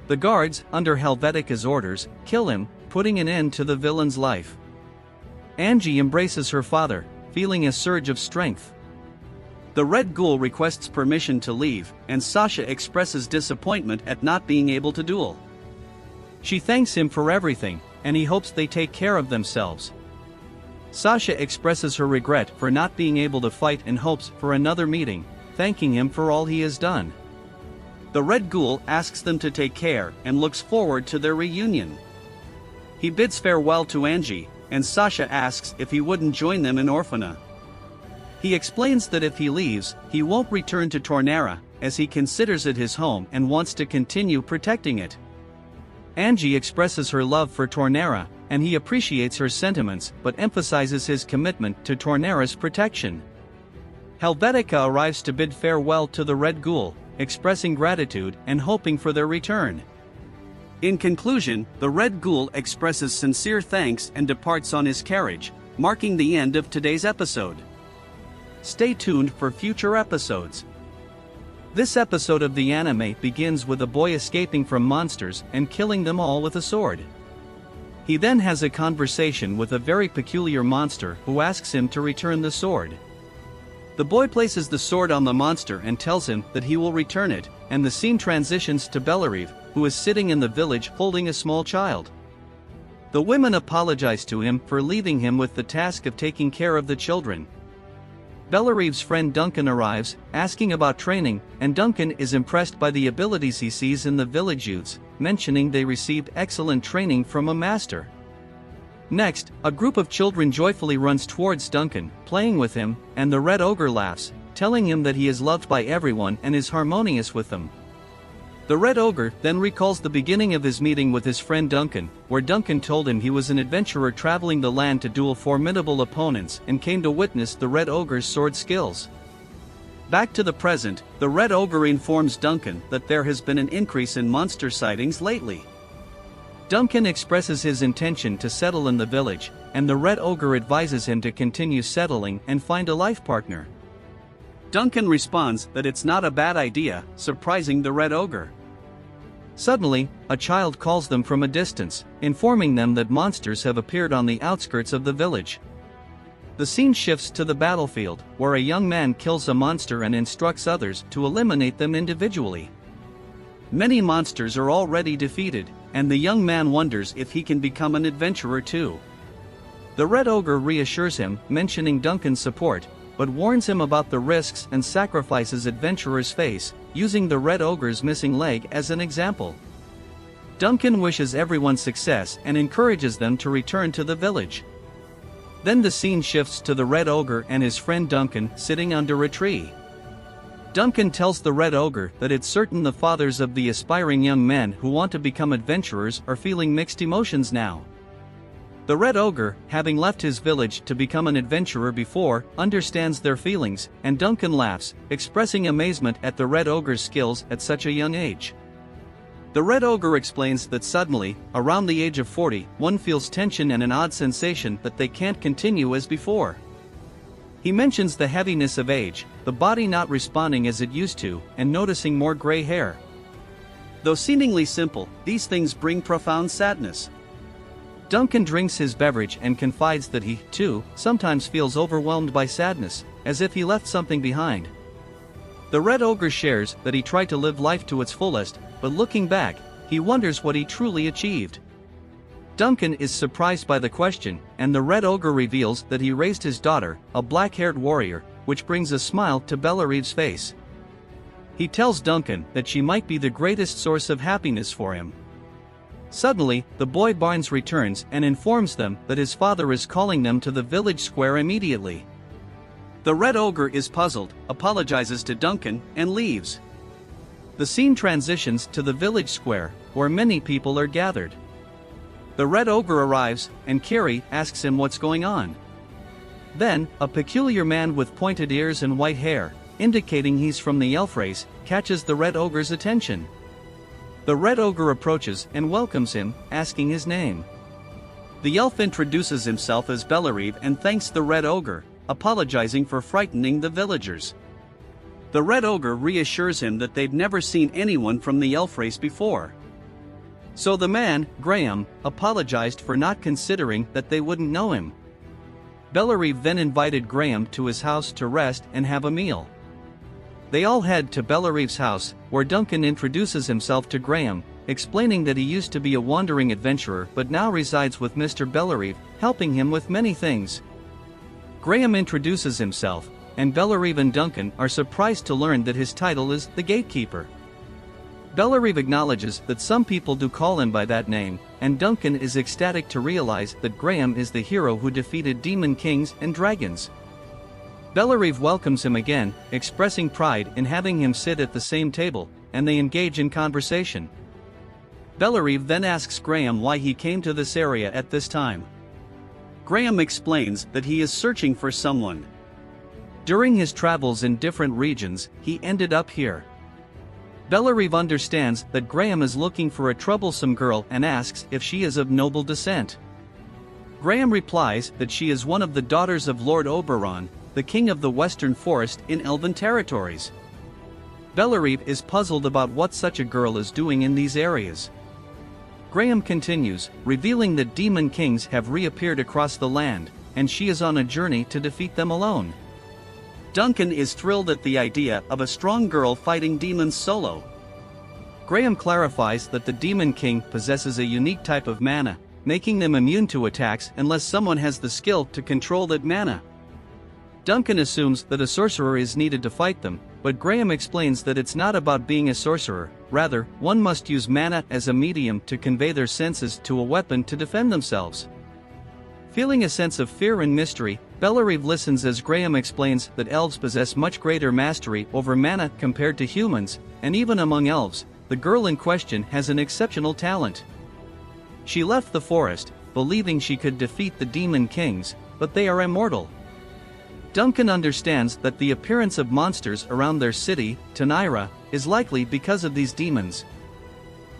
The guards, under Helvetica's orders, kill him, putting an end to the villain's life. Angie embraces her father, feeling a surge of strength. The Red Ghoul requests permission to leave, and Sasha expresses disappointment at not being able to duel. She thanks him for everything, and he hopes they take care of themselves. Sasha expresses her regret for not being able to fight and hopes for another meeting, thanking him for all he has done. The Red Ghoul asks them to take care and looks forward to their reunion. He bids farewell to Angie, and Sasha asks if he wouldn't join them in Orphana. He explains that if he leaves, he won't return to Tornara, as he considers it his home and wants to continue protecting it. Angie expresses her love for Tornara, and he appreciates her sentiments but emphasizes his commitment to Tornara's protection. Helvetica arrives to bid farewell to the Red Ghoul, expressing gratitude and hoping for their return. In conclusion, the Red Ghoul expresses sincere thanks and departs on his carriage, marking the end of today's episode. Stay tuned for future episodes. This episode of the anime begins with a boy escaping from monsters and killing them all with a sword. He then has a conversation with a very peculiar monster who asks him to return the sword. The boy places the sword on the monster and tells him that he will return it, and the scene transitions to Bellarive, who is sitting in the village holding a small child. The women apologize to him for leaving him with the task of taking care of the children. Bellarive's friend Duncan arrives, asking about training, and Duncan is impressed by the abilities he sees in the village youths, mentioning they received excellent training from a master. Next, a group of children joyfully runs towards Duncan, playing with him, and the Red Ogre laughs, telling him that he is loved by everyone and is harmonious with them. The Red Ogre then recalls the beginning of his meeting with his friend Duncan, where Duncan told him he was an adventurer traveling the land to duel formidable opponents and came to witness the Red Ogre's sword skills. Back to the present, the Red Ogre informs Duncan that there has been an increase in monster sightings lately. Duncan expresses his intention to settle in the village, and the Red Ogre advises him to continue settling and find a life partner. Duncan responds that it's not a bad idea, surprising the Red Ogre. Suddenly, a child calls them from a distance, informing them that monsters have appeared on the outskirts of the village. The scene shifts to the battlefield, where a young man kills a monster and instructs others to eliminate them individually. Many monsters are already defeated, and the young man wonders if he can become an adventurer too. The Red Ogre reassures him, mentioning Duncan's support, but warns him about the risks and sacrifices adventurers face, using the Red Ogre's missing leg as an example. Duncan wishes everyone success and encourages them to return to the village. Then the scene shifts to the Red Ogre and his friend Duncan sitting under a tree. Duncan tells the Red Ogre that it's certain the fathers of the aspiring young men who want to become adventurers are feeling mixed emotions now. The Red Ogre, having left his village to become an adventurer before, understands their feelings, and Duncan laughs, expressing amazement at the Red Ogre's skills at such a young age. The Red Ogre explains that suddenly, around the age of 40, one feels tension and an odd sensation that they can't continue as before. He mentions the heaviness of age, the body not responding as it used to, and noticing more gray hair. Though seemingly simple, these things bring profound sadness. Duncan drinks his beverage and confides that he, too, sometimes feels overwhelmed by sadness, as if he left something behind. The Red Ogre shares that he tried to live life to its fullest, but looking back, he wonders what he truly achieved. Duncan is surprised by the question, and the Red Ogre reveals that he raised his daughter, a black-haired warrior, which brings a smile to Bellarive's face. He tells Duncan that she might be the greatest source of happiness for him. Suddenly, the boy Barnes returns and informs them that his father is calling them to the village square immediately. The Red Ogre is puzzled, apologizes to Duncan, and leaves. The scene transitions to the village square, where many people are gathered. The Red Ogre arrives, and Carrie asks him what's going on. Then, a peculiar man with pointed ears and white hair, indicating he's from the elf race, catches the Red Ogre's attention. The Red Ogre approaches and welcomes him, asking his name. The elf introduces himself as Bellarive and thanks the Red Ogre, apologizing for frightening the villagers. The Red Ogre reassures him that they've never seen anyone from the elf race before. So the man, Graham, apologized for not considering that they wouldn't know him. Bellarive then invited Graham to his house to rest and have a meal. They all head to Bellarive's house, where Duncan introduces himself to Graham, explaining that he used to be a wandering adventurer but now resides with Mr. Bellarive, helping him with many things. Graham introduces himself, and Bellarive and Duncan are surprised to learn that his title is the Gatekeeper. Bellarive acknowledges that some people do call him by that name, and Duncan is ecstatic to realize that Graham is the hero who defeated demon kings and dragons. Bellarive welcomes him again, expressing pride in having him sit at the same table, and they engage in conversation. Bellarive then asks Graham why he came to this area at this time. Graham explains that he is searching for someone. During his travels in different regions, he ended up here. Bellarive understands that Graham is looking for a troublesome girl and asks if she is of noble descent. Graham replies that she is one of the daughters of Lord Oberon, the king of the Western Forest in Elven territories. Bellarive is puzzled about what such a girl is doing in these areas. Graham continues, revealing that demon kings have reappeared across the land, and she is on a journey to defeat them alone. Duncan is thrilled at the idea of a strong girl fighting demons solo. Graham clarifies that the demon king possesses a unique type of mana, making them immune to attacks unless someone has the skill to control that mana. Duncan assumes that a sorcerer is needed to fight them, but Graham explains that it's not about being a sorcerer, rather, one must use mana as a medium to convey their senses to a weapon to defend themselves. Feeling a sense of fear and mystery, Bellarive listens as Graham explains that elves possess much greater mastery over mana compared to humans, and even among elves, the girl in question has an exceptional talent. She left the forest, believing she could defeat the demon kings, but they are immortal. Duncan understands that the appearance of monsters around their city, Tanira, is likely because of these demons.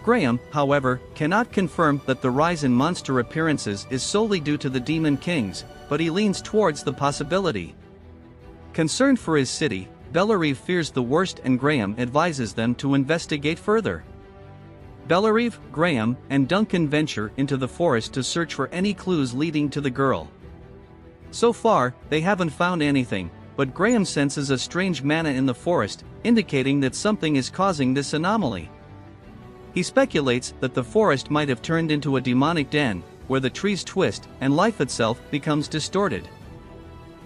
Graham, however, cannot confirm that the rise in monster appearances is solely due to the demon kings, but he leans towards the possibility. Concerned for his city, Bellarive fears the worst and Graham advises them to investigate further. Bellarive, Graham, and Duncan venture into the forest to search for any clues leading to the girl. So far, they haven't found anything, but Graham senses a strange mana in the forest, indicating that something is causing this anomaly. He speculates that the forest might have turned into a demonic den, where the trees twist and life itself becomes distorted.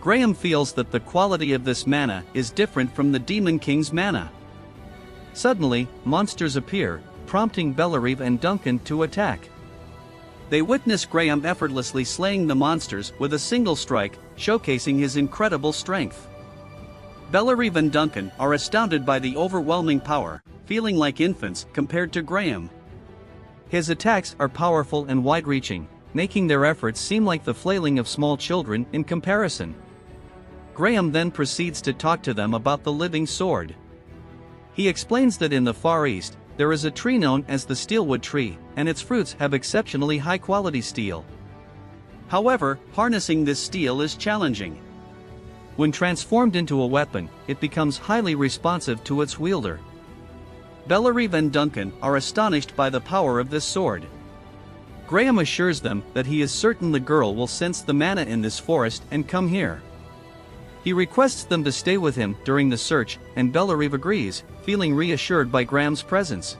Graham feels that the quality of this mana is different from the Demon King's mana. Suddenly, monsters appear, prompting Bellarive and Duncan to attack. They witness Graham effortlessly slaying the monsters with a single strike, showcasing his incredible strength. Bellarive and Duncan are astounded by the overwhelming power, feeling like infants compared to Graham. His attacks are powerful and wide-reaching, making their efforts seem like the flailing of small children in comparison. Graham then proceeds to talk to them about the living sword. He explains that in the Far East, there is a tree known as the steelwood tree, and its fruits have exceptionally high-quality steel. However, harnessing this steel is challenging. When transformed into a weapon, it becomes highly responsive to its wielder. Bellarive and Duncan are astonished by the power of this sword. Graham assures them that he is certain the girl will sense the mana in this forest and come here. He requests them to stay with him during the search, and Bellarive agrees, feeling reassured by Graham's presence.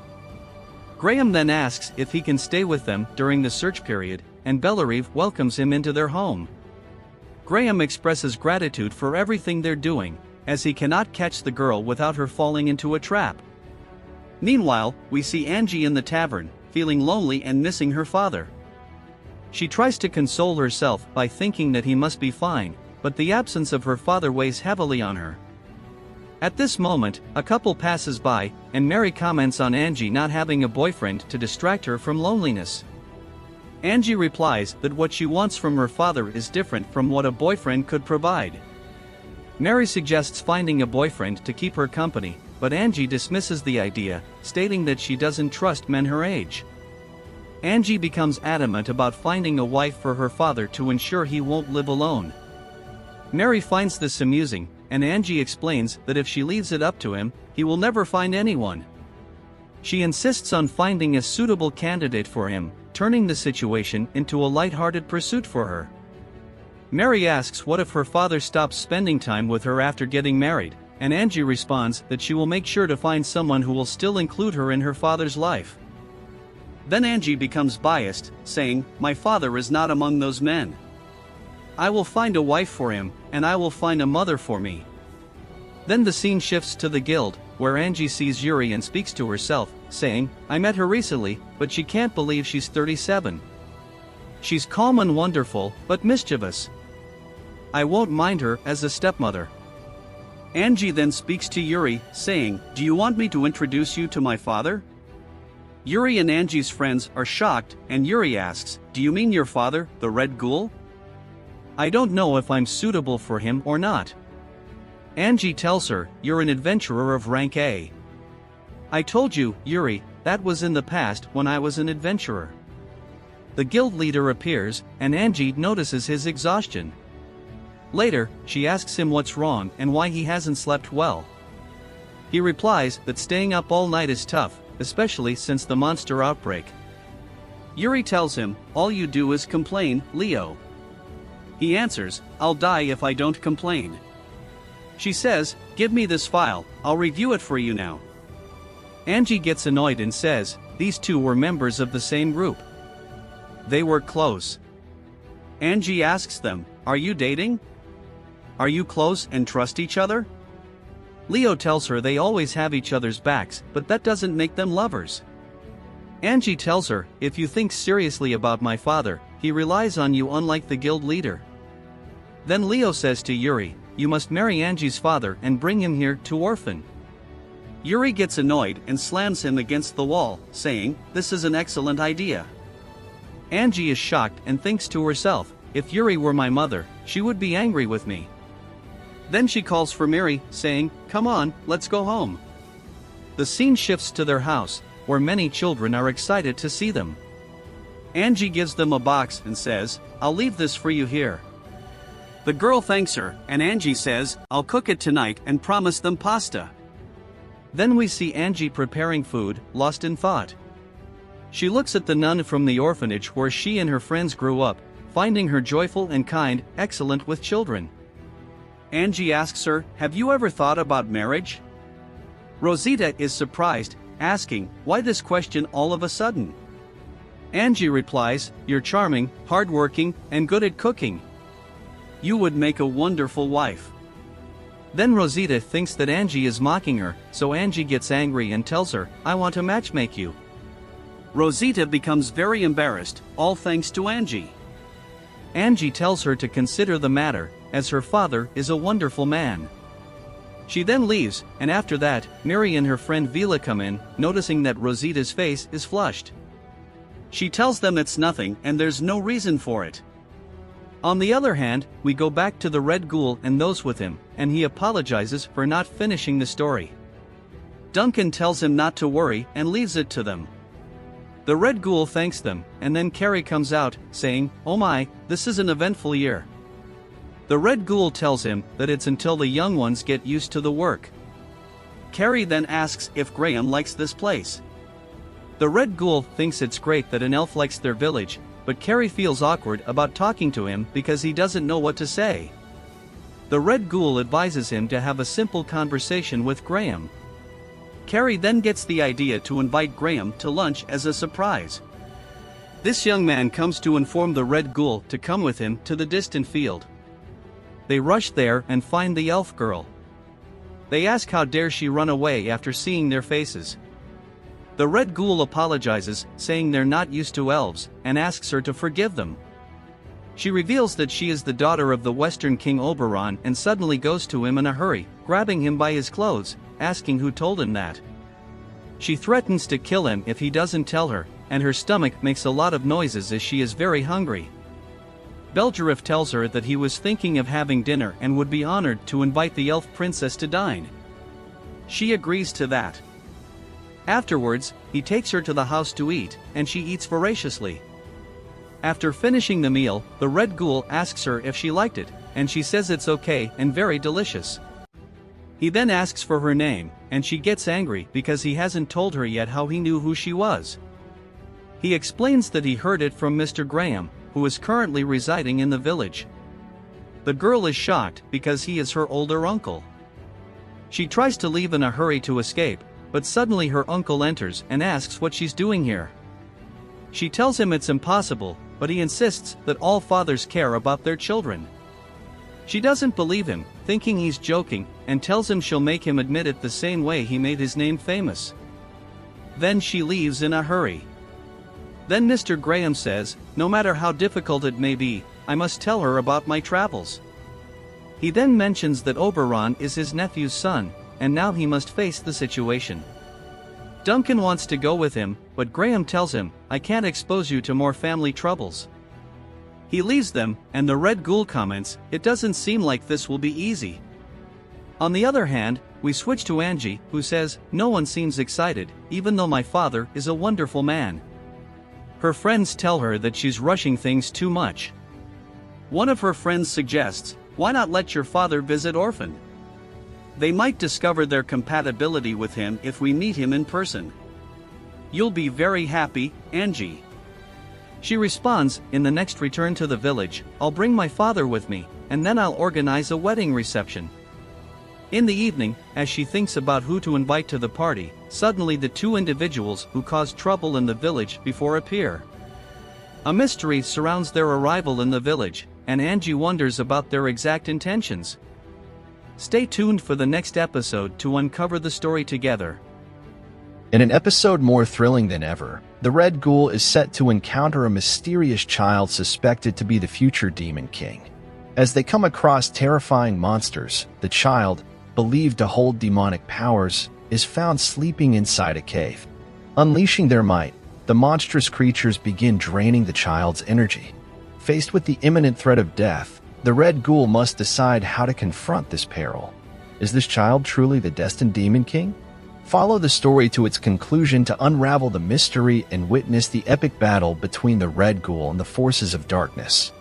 Graham then asks if he can stay with them during the search period, and Bellarive welcomes him into their home. Graham expresses gratitude for everything they're doing, as he cannot catch the girl without her falling into a trap. Meanwhile, we see Angie in the tavern, feeling lonely and missing her father. She tries to console herself by thinking that he must be fine, but the absence of her father weighs heavily on her. At this moment, a couple passes by, and Mary comments on Angie not having a boyfriend to distract her from loneliness. Angie replies that what she wants from her father is different from what a boyfriend could provide. Mary suggests finding a boyfriend to keep her company, but Angie dismisses the idea, stating that she doesn't trust men her age. Angie becomes adamant about finding a wife for her father to ensure he won't live alone. Mary finds this amusing, and Angie explains that if she leaves it up to him, he will never find anyone. She insists on finding a suitable candidate for him, turning the situation into a light-hearted pursuit for her. Mary asks what if her father stops spending time with her after getting married, and Angie responds that she will make sure to find someone who will still include her in her father's life. Then Angie becomes biased, saying, "My father is not among those men. I will find a wife for him, and I will find a mother for me." Then the scene shifts to the guild, where Angie sees Yuri and speaks to herself, saying, "I met her recently, but she can't believe she's 37. She's calm and wonderful, but mischievous. I won't mind her as a stepmother." Angie then speaks to Yuri, saying, "Do you want me to introduce you to my father?" Yuri and Angie's friends are shocked, and Yuri asks, "Do you mean your father, the Red Ghoul? I don't know if I'm suitable for him or not." Angie tells her, "You're an adventurer of rank A." "I told you, Yuri, that was in the past when I was an adventurer." The guild leader appears, and Angie notices his exhaustion. Later, she asks him what's wrong and why he hasn't slept well. He replies that staying up all night is tough, especially since the monster outbreak. Yuri tells him, "All you do is complain, Leo." He answers, "I'll die if I don't complain." She says, "Give me this file, I'll review it for you now." Angie gets annoyed and says, these two were members of the same group. They were close. Angie asks them, "Are you dating? Are you close and trust each other?" Leo tells her they always have each other's backs, but that doesn't make them lovers. Angie tells her, "If you think seriously about my father, he relies on you unlike the guild leader." Then Leo says to Yuri, "You must marry Angie's father and bring him here to orphan." Yuri gets annoyed and slams him against the wall, saying, "This is an excellent idea." Angie is shocked and thinks to herself, "If Yuri were my mother, she would be angry with me." Then she calls for Mary, saying, "Come on, let's go home." The scene shifts to their house, where many children are excited to see them. Angie gives them a box and says, "I'll leave this for you here." The girl thanks her, and Angie says, "I'll cook it tonight and promise them pasta." Then we see Angie preparing food, lost in thought. She looks at the nun from the orphanage where she and her friends grew up, finding her joyful and kind, excellent with children. Angie asks her, "Have you ever thought about marriage?" Rosita is surprised, asking, "Why this question all of a sudden?" Angie replies, "You're charming, hardworking, and good at cooking. You would make a wonderful wife." Then Rosita thinks that Angie is mocking her, so Angie gets angry and tells her, "I want to matchmake you." Rosita becomes very embarrassed, all thanks to Angie. Angie tells her to consider the matter, as her father is a wonderful man. She then leaves, and after that, Mary and her friend Vila come in, noticing that Rosita's face is flushed. She tells them it's nothing and there's no reason for it. On the other hand, we go back to the Red Ghoul and those with him, and he apologizes for not finishing the story. Duncan tells him not to worry and leaves it to them. The Red Ghoul thanks them, and then Carrie comes out, saying, "Oh my, this is an eventful year." The Red Ghoul tells him that it's until the young ones get used to the work. Carrie then asks if Graham likes this place. The Red Ghoul thinks it's great that an elf likes their village, but Carrie feels awkward about talking to him because he doesn't know what to say. The Red Ghoul advises him to have a simple conversation with Graham. Carrie then gets the idea to invite Graham to lunch as a surprise. This young man comes to inform the Red Ghoul to come with him to the distant field. They rush there and find the elf girl. They ask how dare she run away after seeing their faces. The Red Ghoul apologizes, saying they're not used to elves, and asks her to forgive them. She reveals that she is the daughter of the Western King Oberon and suddenly goes to him in a hurry, grabbing him by his clothes, asking who told him that. She threatens to kill him if he doesn't tell her, and her stomach makes a lot of noises as she is very hungry. Belgariff tells her that he was thinking of having dinner and would be honored to invite the elf princess to dine. She agrees to that. Afterwards, he takes her to the house to eat, and she eats voraciously. After finishing the meal, the Red Ghoul asks her if she liked it, and she says it's okay and very delicious. He then asks for her name, and she gets angry because he hasn't told her yet how he knew who she was. He explains that he heard it from Mr. Graham, who is currently residing in the village. The girl is shocked because he is her older uncle. She tries to leave in a hurry to escape, but suddenly her uncle enters and asks what she's doing here. She tells him it's impossible, but he insists that all fathers care about their children. She doesn't believe him, thinking he's joking, and tells him she'll make him admit it the same way he made his name famous. Then she leaves in a hurry. Then Mr. Graham says, no matter how difficult it may be, I must tell her about my travels. He then mentions that Oberon is his nephew's son, and now he must face the situation. Duncan wants to go with him, but Graham tells him, I can't expose you to more family troubles. He leaves them, and the Red Ghoul comments, it doesn't seem like this will be easy. On the other hand, we switch to Angie, who says, "No one seems excited, even though my father is a wonderful man." Her friends tell her that she's rushing things too much. One of her friends suggests, "Why not let your father visit Orphan? They might discover their compatibility with him if we meet him in person. You'll be very happy, Angie." She responds, "In the next return to the village, I'll bring my father with me, and then I'll organize a wedding reception." In the evening, as she thinks about who to invite to the party, suddenly the two individuals who caused trouble in the village before appear. A mystery surrounds their arrival in the village, and Angie wonders about their exact intentions. Stay tuned for the next episode to uncover the story together. In an episode more thrilling than ever, the Red Ghoul is set to encounter a mysterious child suspected to be the future Demon King. As they come across terrifying monsters, the child, believed to hold demonic powers, is found sleeping inside a cave. Unleashing their might, the monstrous creatures begin draining the child's energy. Faced with the imminent threat of death, the Red Ghoul must decide how to confront this peril. Is this child truly the destined Demon King? Follow the story to its conclusion to unravel the mystery and witness the epic battle between the Red Ghoul and the forces of darkness.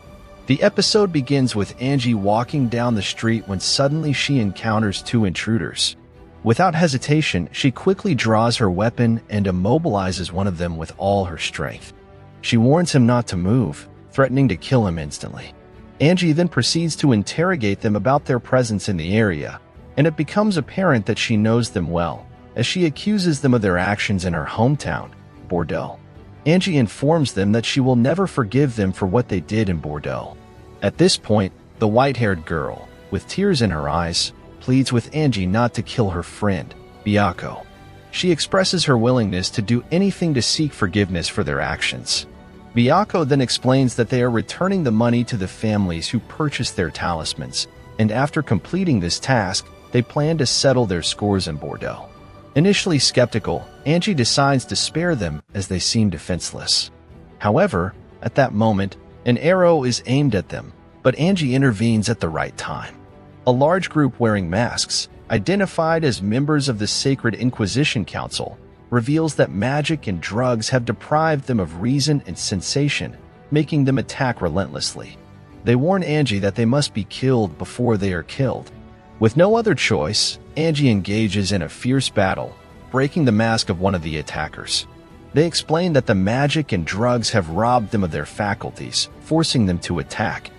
The episode begins with Angie walking down the street when suddenly she encounters two intruders. Without hesitation, she quickly draws her weapon and immobilizes one of them with all her strength. She warns him not to move, threatening to kill him instantly. Angie then proceeds to interrogate them about their presence in the area, and it becomes apparent that she knows them well, as she accuses them of their actions in her hometown, Bordeaux. Angie informs them that she will never forgive them for what they did in Bordeaux. At this point, the white-haired girl, with tears in her eyes, pleads with Angie not to kill her friend, Miyako. She expresses her willingness to do anything to seek forgiveness for their actions. Miyako then explains that they are returning the money to the families who purchased their talismans, and after completing this task, they plan to settle their scores in Bordeaux. Initially skeptical, Angie decides to spare them as they seem defenseless. However, at that moment, an arrow is aimed at them, but Angie intervenes at the right time. A large group wearing masks, identified as members of the Sacred Inquisition Council, reveals that magic and drugs have deprived them of reason and sensation, making them attack relentlessly. They warn Angie that they must be killed before they are killed. With no other choice, Angie engages in a fierce battle, breaking the mask of one of the attackers. They explain that the magic and drugs have robbed them of their faculties, forcing them to attack.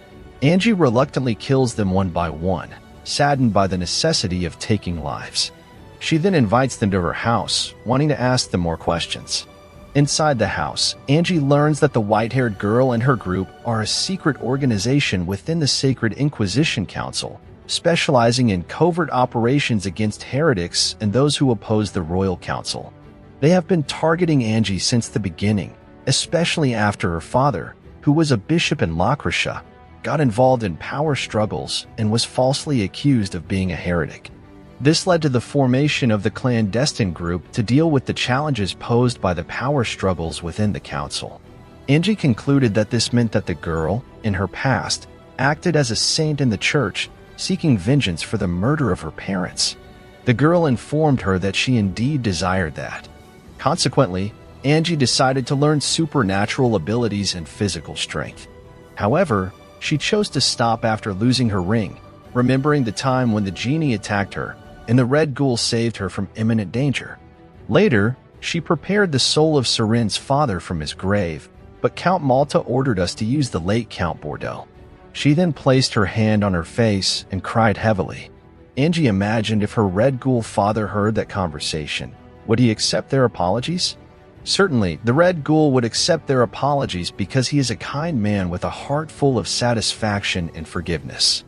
Angie reluctantly kills them one by one, saddened by the necessity of taking lives. She then invites them to her house, wanting to ask them more questions. Inside the house, Angie learns that the white-haired girl and her group are a secret organization within the Sacred Inquisition Council, specializing in covert operations against heretics and those who oppose the Royal Council. They have been targeting Angie since the beginning, especially after her father, who was a bishop in Lancashire, got involved in power struggles and was falsely accused of being a heretic. This led to the formation of the clandestine group to deal with the challenges posed by the power struggles within the council. Angie concluded that this meant that the girl, in her past, acted as a saint in the church, seeking vengeance for the murder of her parents. The girl informed her that she indeed desired that. Consequently, Angie decided to learn supernatural abilities and physical strength. However, she chose to stop after losing her ring, remembering the time when the genie attacked her and the Red Ghoul saved her from imminent danger. Later, she prepared the soul of Seren's father from his grave, but Count Malta ordered us to use the late Count Bordeaux. She then placed her hand on her face and cried heavily. Angie imagined if her Red Ghoul father heard that conversation, would he accept their apologies? Certainly, the Red Ghoul would accept their apologies because he is a kind man with a heart full of satisfaction and forgiveness.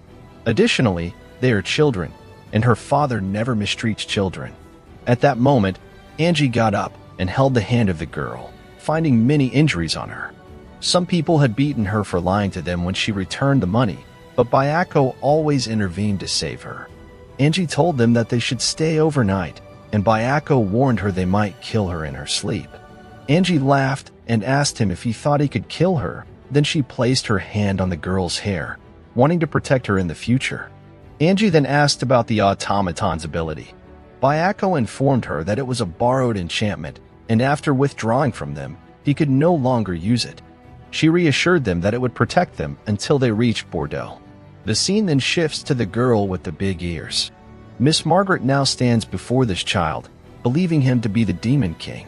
Additionally, they are children, and her father never mistreats children. At that moment, Angie got up and held the hand of the girl, finding many injuries on her. Some people had beaten her for lying to them when she returned the money, but Miyako always intervened to save her. Angie told them that they should stay overnight, and Miyako warned her they might kill her in her sleep. Angie laughed and asked him if he thought he could kill her. Then she placed her hand on the girl's hair, wanting to protect her in the future. Angie then asked about the automaton's ability. Miyako informed her that it was a borrowed enchantment, and after withdrawing from them, he could no longer use it. She reassured them that it would protect them until they reached Bordeaux. The scene then shifts to the girl with the big ears. Miss Margaret now stands before this child, believing him to be the Demon King.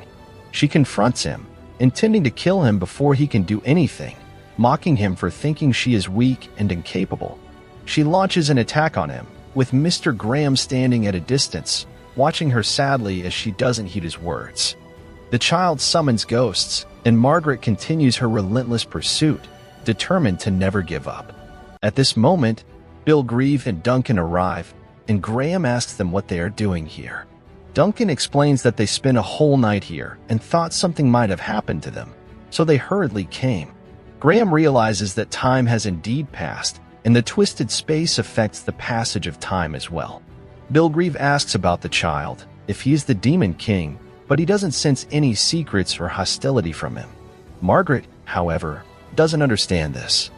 She confronts him, intending to kill him before he can do anything, mocking him for thinking she is weak and incapable. She launches an attack on him, with Mr. Graham standing at a distance, watching her sadly as she doesn't heed his words. The child summons ghosts, and Margaret continues her relentless pursuit, determined to never give up. At this moment, Bill Grieve and Duncan arrive, and Graham asks them what they are doing here. Duncan explains that they spent a whole night here and thought something might have happened to them, so they hurriedly came. Graham realizes that time has indeed passed, and the twisted space affects the passage of time as well. Bill Grieve asks about the child, if he is the Demon King, but he doesn't sense any secrets or hostility from him. Margaret, however, doesn't understand this.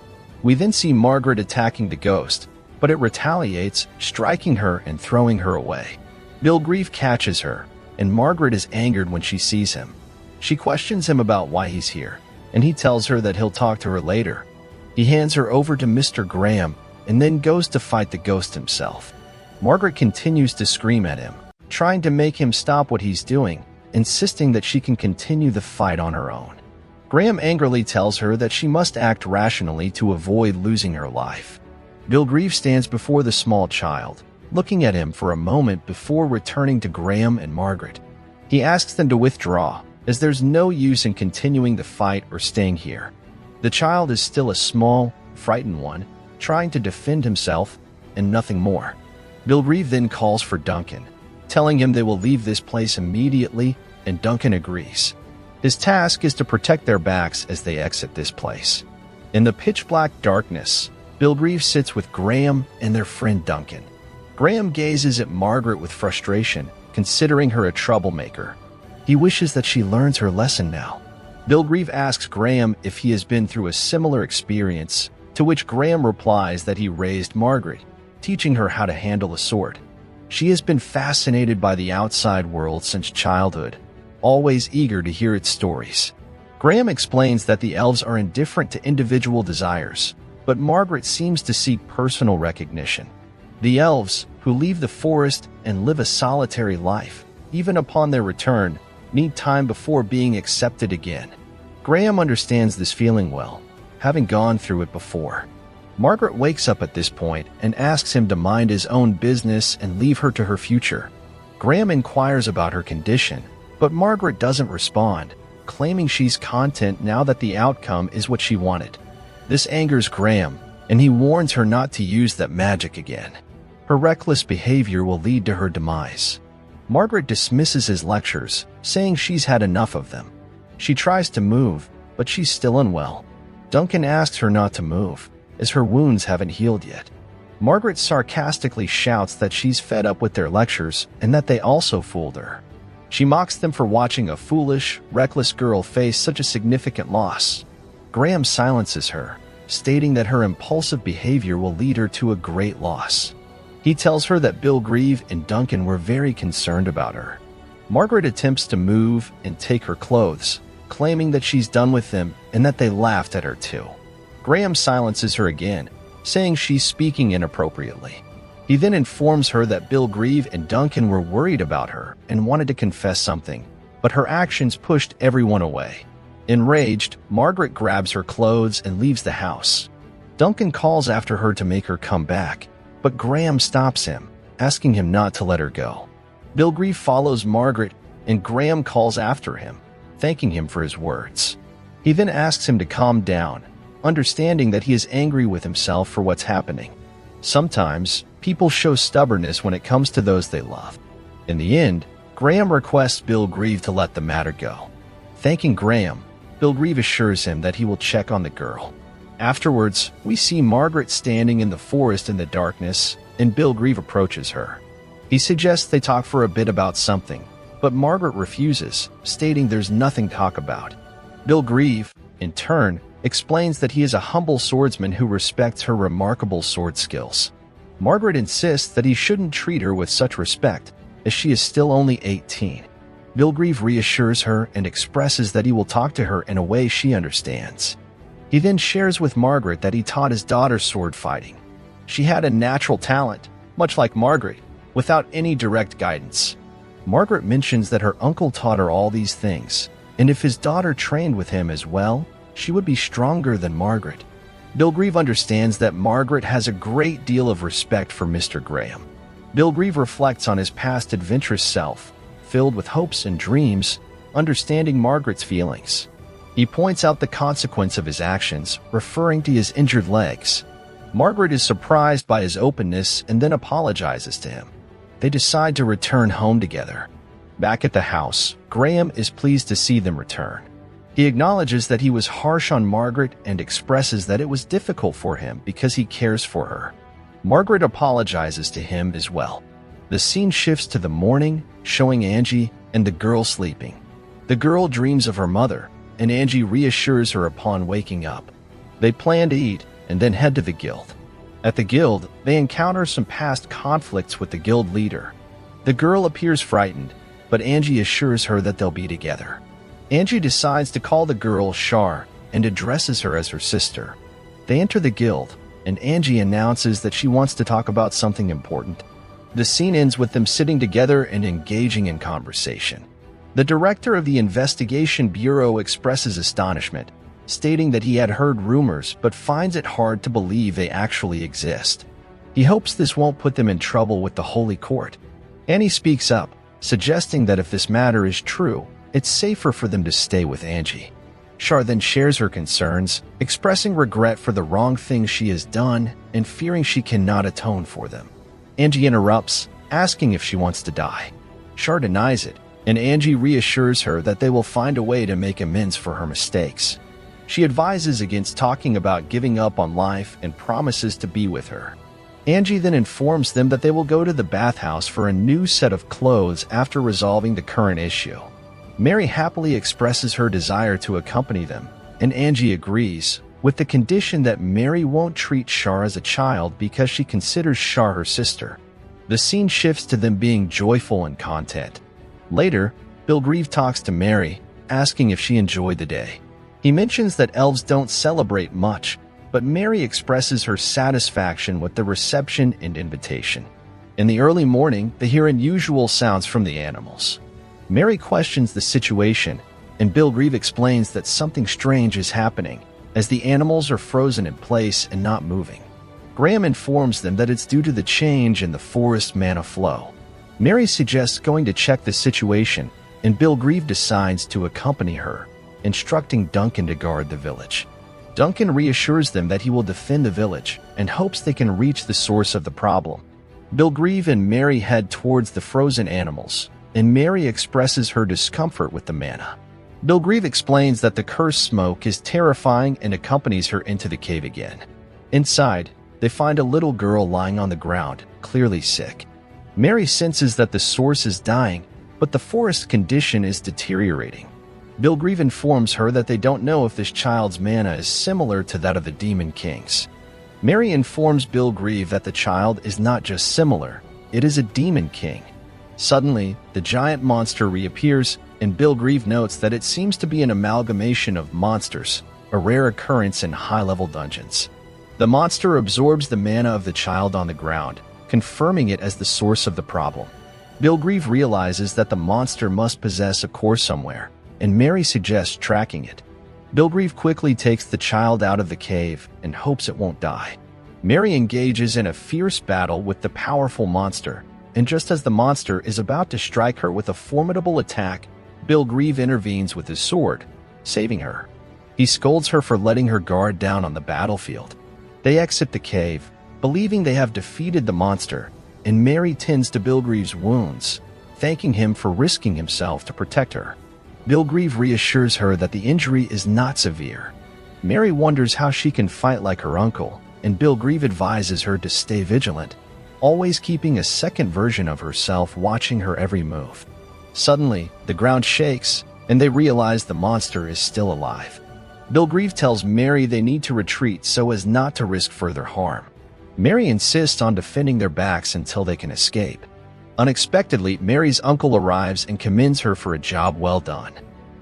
We then see Margaret attacking the ghost, but it retaliates, striking her and throwing her away. Bill Grieve catches her, and Margaret is angered when she sees him. She questions him about why he's here, and he tells her that he'll talk to her later. He hands her over to Mr. Graham and then goes to fight the ghost himself. Margaret continues to scream at him, trying to make him stop what he's doing, insisting that she can continue the fight on her own. Graham angrily tells her that she must act rationally to avoid losing her life. Bill Grieve stands before the small child, looking at him for a moment before returning to Graham and Margaret. He asks them to withdraw, as there's no use in continuing the fight or staying here. The child is still a small, frightened one, trying to defend himself, and nothing more. Bill Grieve then calls for Duncan, telling him they will leave this place immediately, and Duncan agrees. His task is to protect their backs as they exit this place. In the pitch-black darkness, Bill Grieve sits with Graham and their friend Duncan. Graham gazes at Margaret with frustration, considering her a troublemaker. He wishes that she learns her lesson now. Bill Grieve asks Graham if he has been through a similar experience, to which Graham replies that he raised Margaret, teaching her how to handle a sword. She has been fascinated by the outside world since childhood, always eager to hear its stories. Graham explains that the elves are indifferent to individual desires, but Margaret seems to seek personal recognition. The elves, who leave the forest and live a solitary life, even upon their return, need time before being accepted again. Graham understands this feeling well, having gone through it before. Margaret wakes up at this point and asks him to mind his own business and leave her to her future. Graham inquires about her condition, but Margaret doesn't respond, claiming she's content now that the outcome is what she wanted. This angers Graham, and he warns her not to use that magic again. Her reckless behavior will lead to her demise. Margaret dismisses his lectures, saying she's had enough of them. She tries to move, but she's still unwell. Duncan asks her not to move, as her wounds haven't healed yet. Margaret sarcastically shouts that she's fed up with their lectures and that they also fooled her. She mocks them for watching a foolish, reckless girl face such a significant loss. Graham silences her, stating that her impulsive behavior will lead her to a great loss. He tells her that Bill Grieve and Duncan were very concerned about her. Margaret attempts to move and take her clothes, claiming that she's done with them and that they laughed at her too. Graham silences her again, saying she's speaking inappropriately. He then informs her that Bill Grieve and Duncan were worried about her and wanted to confess something, but her actions pushed everyone away. Enraged, Margaret grabs her clothes and leaves the house. Duncan calls after her to make her come back, but Graham stops him, asking him not to let her go. Bill Grieve follows Margaret, and Graham calls after him, thanking him for his words. He then asks him to calm down, understanding that he is angry with himself for what's happening. Sometimes, people show stubbornness when it comes to those they love. In the end, Graham requests Bill Grieve to let the matter go. Thanking Graham, Bill Grieve assures him that he will check on the girl. Afterwards, we see Margaret standing in the forest in the darkness, and Bill Grieve approaches her. He suggests they talk for a bit about something, but Margaret refuses, stating there's nothing to talk about. Bill Grieve, in turn, explains that he is a humble swordsman who respects her remarkable sword skills. Margaret insists that he shouldn't treat her with such respect, as she is still only 18. Bilgrave reassures her and expresses that he will talk to her in a way she understands. He then shares with Margaret that he taught his daughter sword fighting. She had a natural talent, much like Margaret, without any direct guidance. Margaret mentions that her uncle taught her all these things, and if his daughter trained with him as well, she would be stronger than Margaret. Bilgrave understands that Margaret has a great deal of respect for Mr. Graham. Bilgrave reflects on his past adventurous self, filled with hopes and dreams, understanding Margaret's feelings. He points out the consequence of his actions, referring to his injured legs. Margaret is surprised by his openness and then apologizes to him. They decide to return home together. Back at the house, Graham is pleased to see them return. He acknowledges that he was harsh on Margaret and expresses that it was difficult for him because he cares for her. Margaret apologizes to him as well. The scene shifts to the morning, showing Angie and the girl sleeping. The girl dreams of her mother, and Angie reassures her upon waking up. They plan to eat and then head to the guild. At the guild, they encounter some past conflicts with the guild leader. The girl appears frightened, but Angie assures her that they'll be together. Angie decides to call the girl Char and addresses her as her sister. They enter the guild, and Angie announces that she wants to talk about something important. The scene ends with them sitting together and engaging in conversation. The director of the investigation bureau expresses astonishment, stating that he had heard rumors but finds it hard to believe they actually exist. He hopes this won't put them in trouble with the Holy Court. Annie speaks up, suggesting that if this matter is true, it's safer for them to stay with Angie. Char then shares her concerns, expressing regret for the wrong things she has done and fearing she cannot atone for them. Angie interrupts, asking if she wants to die. Char denies it, and Angie reassures her that they will find a way to make amends for her mistakes. She advises against talking about giving up on life and promises to be with her. Angie then informs them that they will go to the bathhouse for a new set of clothes after resolving the current issue. Mary happily expresses her desire to accompany them, and Angie agrees, with the condition that Mary won't treat Char as a child because she considers Char her sister. The scene shifts to them being joyful and content. Later, Bilgrave talks to Mary, asking if she enjoyed the day. He mentions that elves don't celebrate much, but Mary expresses her satisfaction with the reception and invitation. In the early morning, they hear unusual sounds from the animals. Mary questions the situation, and Bilgrave explains that something strange is happening, as the animals are frozen in place and not moving. Graham informs them that it's due to the change in the forest mana flow. Mary suggests going to check the situation, and Bilgrave decides to accompany her, instructing Duncan to guard the village. Duncan reassures them that he will defend the village and hopes they can reach the source of the problem. Bilgrave and Mary head towards the frozen animals, and Mary expresses her discomfort with the mana. Bilgrave explains that the cursed smoke is terrifying and accompanies her into the cave again. Inside, they find a little girl lying on the ground, clearly sick. Mary senses that the source is dying, but the forest condition is deteriorating. Bilgrave informs her that they don't know if this child's mana is similar to that of the Demon King's. Mary informs Bilgrave that the child is not just similar, it is a Demon King. Suddenly, the giant monster reappears, and Bilgrave notes that it seems to be an amalgamation of monsters, a rare occurrence in high-level dungeons. The monster absorbs the mana of the child on the ground, confirming it as the source of the problem. Bilgrave realizes that the monster must possess a core somewhere, and Mary suggests tracking it. Bilgrave quickly takes the child out of the cave and hopes it won't die. Mary engages in a fierce battle with the powerful monster, and just as the monster is about to strike her with a formidable attack, Bilgrave intervenes with his sword, saving her. He scolds her for letting her guard down on the battlefield. They exit the cave, believing they have defeated the monster, and Mary tends to Bilgrave's wounds, thanking him for risking himself to protect her. Bilgrave reassures her that the injury is not severe. Mary wonders how she can fight like her uncle, and Bilgrave advises her to stay vigilant, always keeping a second version of herself watching her every move. Suddenly, the ground shakes, and they realize the monster is still alive. Bilgrave tells Mary they need to retreat so as not to risk further harm. Mary insists on defending their backs until they can escape. Unexpectedly, Mary's uncle arrives and commends her for a job well done.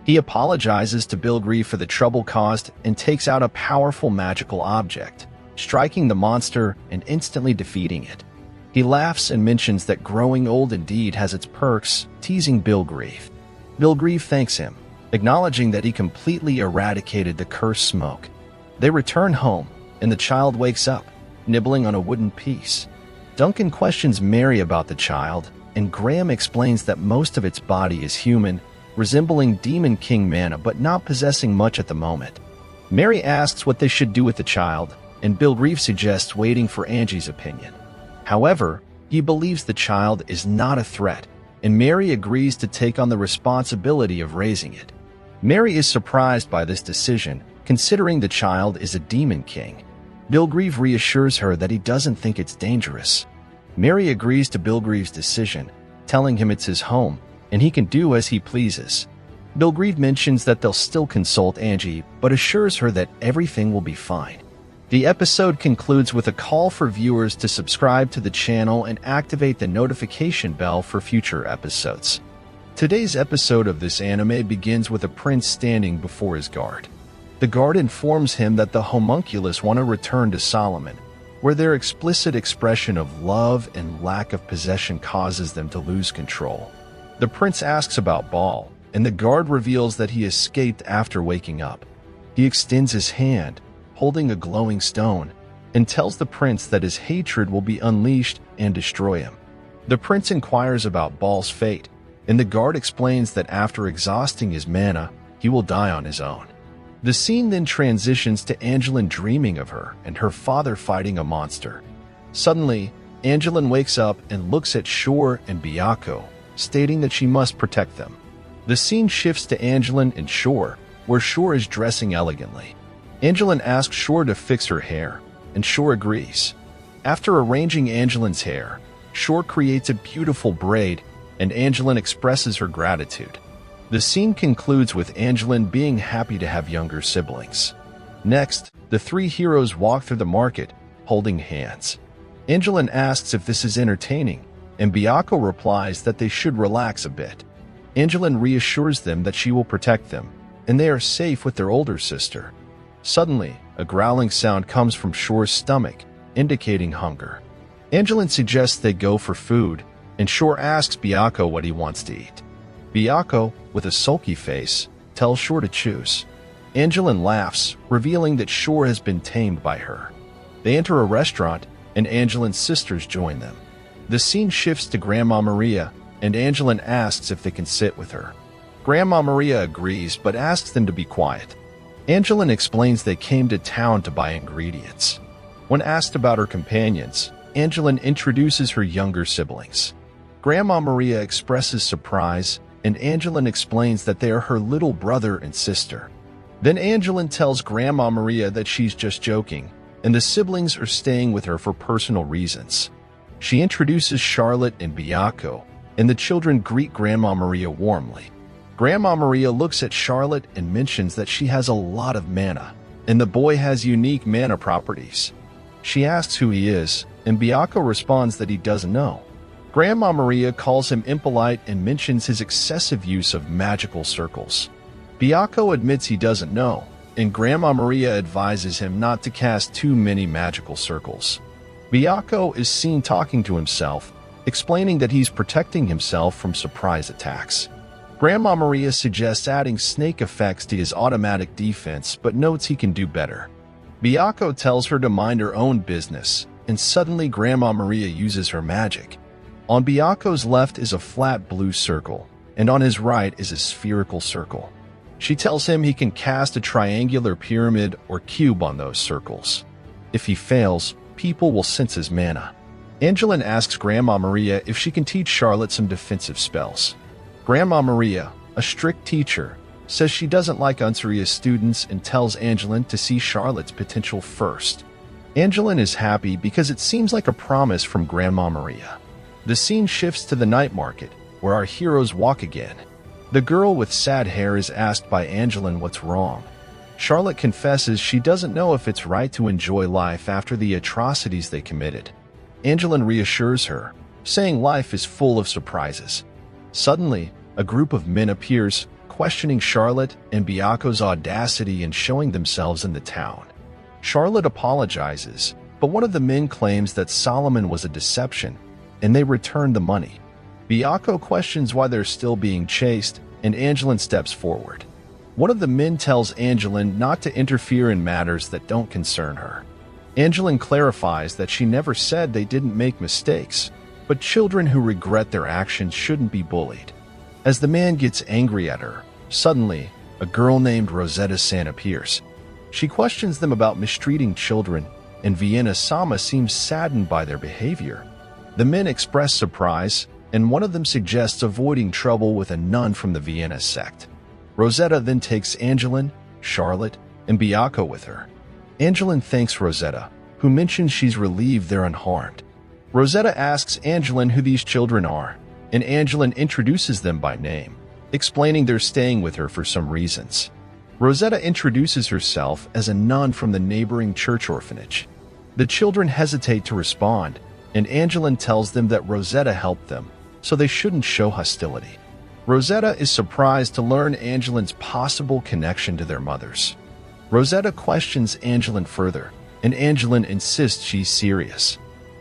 He apologizes to Bilgrave for the trouble caused and takes out a powerful magical object, striking the monster and instantly defeating it. He laughs and mentions that growing old indeed has its perks, teasing Bilgrave. Bilgrave thanks him, acknowledging that he completely eradicated the cursed smoke. They return home, and the child wakes up, nibbling on a wooden piece. Duncan questions Mary about the child, and Graham explains that most of its body is human, resembling Demon King mana but not possessing much at the moment. Mary asks what they should do with the child, and Bilgrave suggests waiting for Angie's opinion. However, he believes the child is not a threat, and Mary agrees to take on the responsibility of raising it. Mary is surprised by this decision, considering the child is a Demon King. Bilgrave reassures her that he doesn't think it's dangerous. Mary agrees to Bilgrave's decision, telling him it's his home, and he can do as he pleases. Bilgrave mentions that they'll still consult Angie, but assures her that everything will be fine. The episode concludes with a call for viewers to subscribe to the channel and activate the notification bell for future episodes. Today's episode of this anime begins with a prince standing before his guard. The guard informs him that the homunculus want to return to Solomon, where their explicit expression of love and lack of possession causes them to lose control. The prince asks about Baal, and the guard reveals that he escaped after waking up. He extends his hand, holding a glowing stone, and tells the prince that his hatred will be unleashed and destroy him. The prince inquires about Baal's fate, and the guard explains that after exhausting his mana, he will die on his own. The scene then transitions to Angeline dreaming of her and her father fighting a monster. Suddenly, Angeline wakes up and looks at Shore and Miyako, stating that she must protect them. The scene shifts to Angeline and Shore, where Shore is dressing elegantly. Angeline asks Shore to fix her hair, and Shore agrees. After arranging Angeline's hair, Shore creates a beautiful braid, and Angeline expresses her gratitude. The scene concludes with Angeline being happy to have younger siblings. Next, the three heroes walk through the market, holding hands. Angeline asks if this is entertaining, and Miyako replies that they should relax a bit. Angeline reassures them that she will protect them, and they are safe with their older sister. Suddenly, a growling sound comes from Shore's stomach, indicating hunger. Angeline suggests they go for food, and Shore asks Miyako what he wants to eat. Miyako, with a sulky face, tells Shore to choose. Angeline laughs, revealing that Shore has been tamed by her. They enter a restaurant, and Angeline's sisters join them. The scene shifts to Grandma Maria, and Angeline asks if they can sit with her. Grandma Maria agrees, but asks them to be quiet. Angeline explains they came to town to buy ingredients. When asked about her companions, Angeline introduces her younger siblings. Grandma Maria expresses surprise, and Angeline explains that they are her little brother and sister. Then Angeline tells Grandma Maria that she's just joking, and the siblings are staying with her for personal reasons. She introduces Charlotte and Miyako, and the children greet Grandma Maria warmly. Grandma Maria looks at Charlotte and mentions that she has a lot of mana, and the boy has unique mana properties. She asks who he is, and Miyako responds that he doesn't know. Grandma Maria calls him impolite and mentions his excessive use of magical circles. Miyako admits he doesn't know, and Grandma Maria advises him not to cast too many magical circles. Miyako is seen talking to himself, explaining that he's protecting himself from surprise attacks. Grandma Maria suggests adding snake effects to his automatic defense, but notes he can do better. Miyako tells her to mind her own business, and suddenly Grandma Maria uses her magic. On Miyako's left is a flat blue circle, and on his right is a spherical circle. She tells him he can cast a triangular pyramid or cube on those circles. If he fails, people will sense his mana. Angeline asks Grandma Maria if she can teach Charlotte some defensive spells. Grandma Maria, a strict teacher, says she doesn't like unserious students and tells Angeline to see Charlotte's potential first. Angeline is happy because it seems like a promise from Grandma Maria. The scene shifts to the night market, where our heroes walk again. The girl with sad hair is asked by Angeline what's wrong. Charlotte confesses she doesn't know if it's right to enjoy life after the atrocities they committed. Angeline reassures her, saying life is full of surprises. Suddenly, a group of men appears, questioning Charlotte and Miyako's audacity in showing themselves in the town. Charlotte apologizes, but one of the men claims that Solomon was a deception, and they return the money. Miyako questions why they're still being chased, and Angeline steps forward. One of the men tells Angeline not to interfere in matters that don't concern her. Angeline clarifies that she never said they didn't make mistakes, but children who regret their actions shouldn't be bullied. As the man gets angry at her, suddenly, a girl named Rosetta-san appears. She questions them about mistreating children, and Vienna-sama seems saddened by their behavior. The men express surprise, and one of them suggests avoiding trouble with a nun from the Vienna sect. Rosetta then takes Angeline, Charlotte, and Miyako with her. Angeline thanks Rosetta, who mentions she's relieved they're unharmed. Rosetta asks Angeline who these children are, and Angeline introduces them by name, explaining they're staying with her for some reasons. Rosetta introduces herself as a nun from the neighboring church orphanage. The children hesitate to respond, and Angeline tells them that Rosetta helped them, so they shouldn't show hostility. Rosetta is surprised to learn Angeline's possible connection to their mothers. Rosetta questions Angeline further, and Angeline insists she's serious.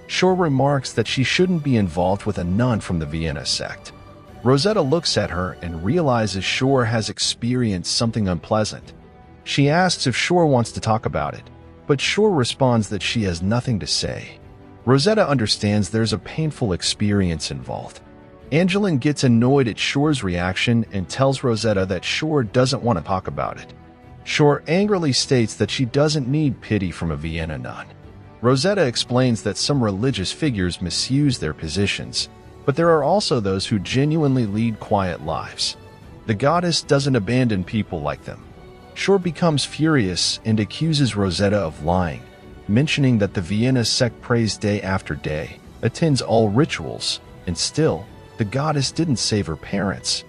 Shore remarks that she shouldn't be involved with a nun from the Vienna sect. Rosetta looks at her and realizes Shore has experienced something unpleasant. She asks if Shore wants to talk about it, but Shore responds that she has nothing to say. Rosetta understands there's a painful experience involved. Angeline gets annoyed at Shore's reaction and tells Rosetta that Shore doesn't want to talk about it. Shore angrily states that she doesn't need pity from a Vienna nun. Rosetta explains that some religious figures misuse their positions, but there are also those who genuinely lead quiet lives. The goddess doesn't abandon people like them. Shore becomes furious and accuses Rosetta of lying, mentioning that the Vienna sect prays day after day, attends all rituals, and still, the goddess didn't save her parents.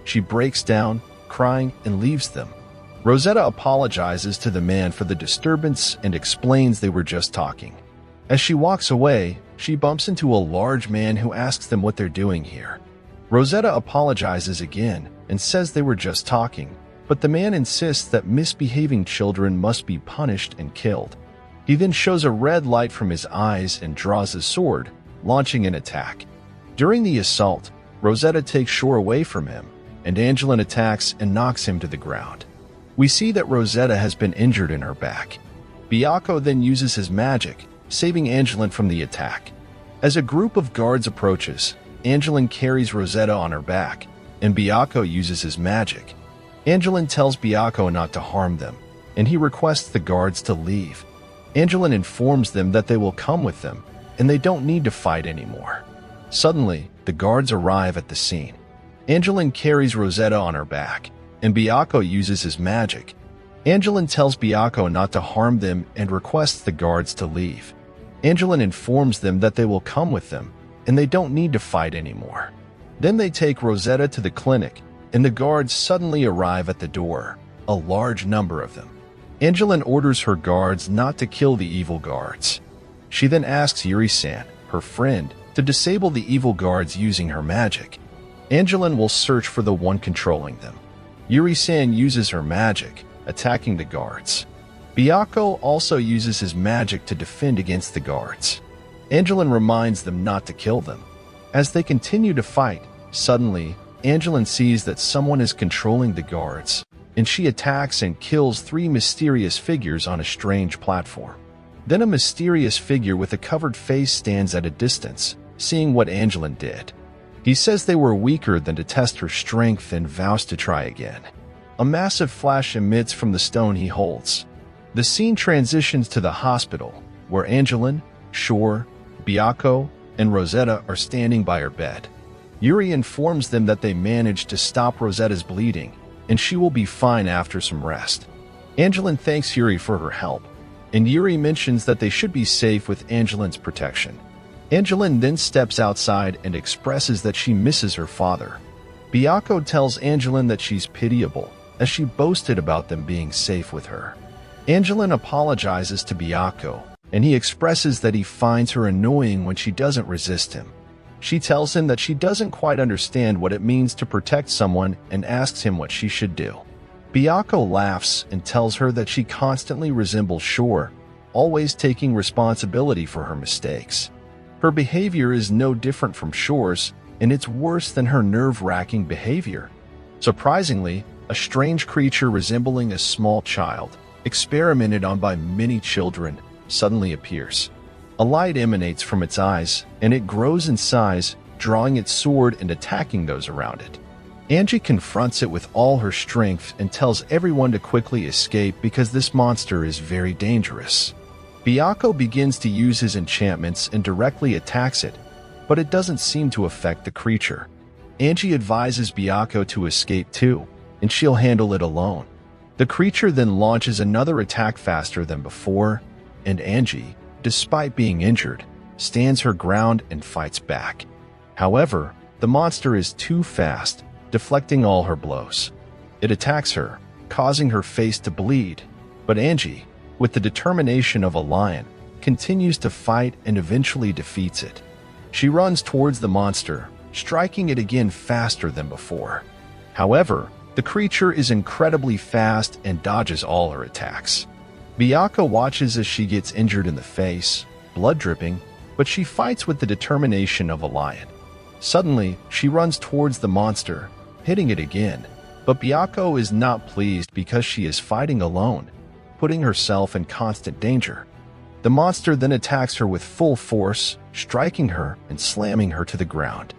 She breaks down, crying, and leaves them. Rosetta apologizes to the man for the disturbance and explains they were just talking. As she walks away, she bumps into a large man who asks them what they're doing here. Rosetta apologizes again and says they were just talking, but the man insists that misbehaving children must be punished and killed. He then shows a red light from his eyes and draws his sword, launching an attack. During the assault, Rosetta takes Shore away from him, and Angeline attacks and knocks him to the ground. We see that Rosetta has been injured in her back. Miyako then uses his magic, saving Angeline from the attack. As a group of guards approaches, Angeline carries Rosetta on her back, and Miyako uses his magic. Angeline tells Miyako not to harm them, and he requests the guards to leave. Angeline informs them that they will come with them, and they don't need to fight anymore. Suddenly, the guards arrive at the scene. Angeline carries Rosetta on her back, and Miyako uses his magic. Angeline tells Miyako not to harm them and requests the guards to leave. Angeline informs them that they will come with them, and they don't need to fight anymore. Then they take Rosetta to the clinic, and the guards suddenly arrive at the door, a large number of them. Angeline orders her guards not to kill the evil guards. She then asks Yuri-san, her friend, to disable the evil guards using her magic. Angeline will search for the one controlling them. Yuri-san uses her magic, attacking the guards. Miyako also uses his magic to defend against the guards. Angeline reminds them not to kill them. As they continue to fight, suddenly, Angeline sees that someone is controlling the guards, and she attacks and kills 3 mysterious figures on a strange platform. Then a mysterious figure with a covered face stands at a distance, seeing what Angeline did. He says they were weaker than to test her strength and vows to try again. A massive flash emits from the stone he holds. The scene transitions to the hospital, where Angeline, Shore, Miyako, and Rosetta are standing by her bed. Yuri informs them that they managed to stop Rosetta's bleeding, and she will be fine after some rest. Angeline thanks Yuri for her help, and Yuri mentions that they should be safe with Angeline's protection. Angeline then steps outside and expresses that she misses her father. Miyako tells Angeline that she's pitiable, as she boasted about them being safe with her. Angeline apologizes to Miyako, and he expresses that he finds her annoying when she doesn't resist him. She tells him that she doesn't quite understand what it means to protect someone and asks him what she should do. Miyako laughs and tells her that she constantly resembles Shore, always taking responsibility for her mistakes. Her behavior is no different from Shore's, and it's worse than her nerve-wracking behavior. Surprisingly, a strange creature resembling a small child, experimented on by many children, suddenly appears. A light emanates from its eyes, and it grows in size, drawing its sword and attacking those around it. Angie confronts it with all her strength and tells everyone to quickly escape because this monster is very dangerous. Miyako begins to use his enchantments and directly attacks it, but it doesn't seem to affect the creature. Angie advises Miyako to escape too, and she'll handle it alone. The creature then launches another attack faster than before, and Angie, despite being injured, stands her ground and fights back. However, the monster is too fast, deflecting all her blows. It attacks her, causing her face to bleed, but Angie, with the determination of a lion, continues to fight and eventually defeats it. She runs towards the monster, striking it again faster than before. However, the creature is incredibly fast and dodges all her attacks. Miyako watches as she gets injured in the face, blood dripping, but she fights with the determination of a lion. Suddenly, she runs towards the monster, hitting it again, but Miyako is not pleased because she is fighting alone, putting herself in constant danger. The monster then attacks her with full force, striking her and slamming her to the ground.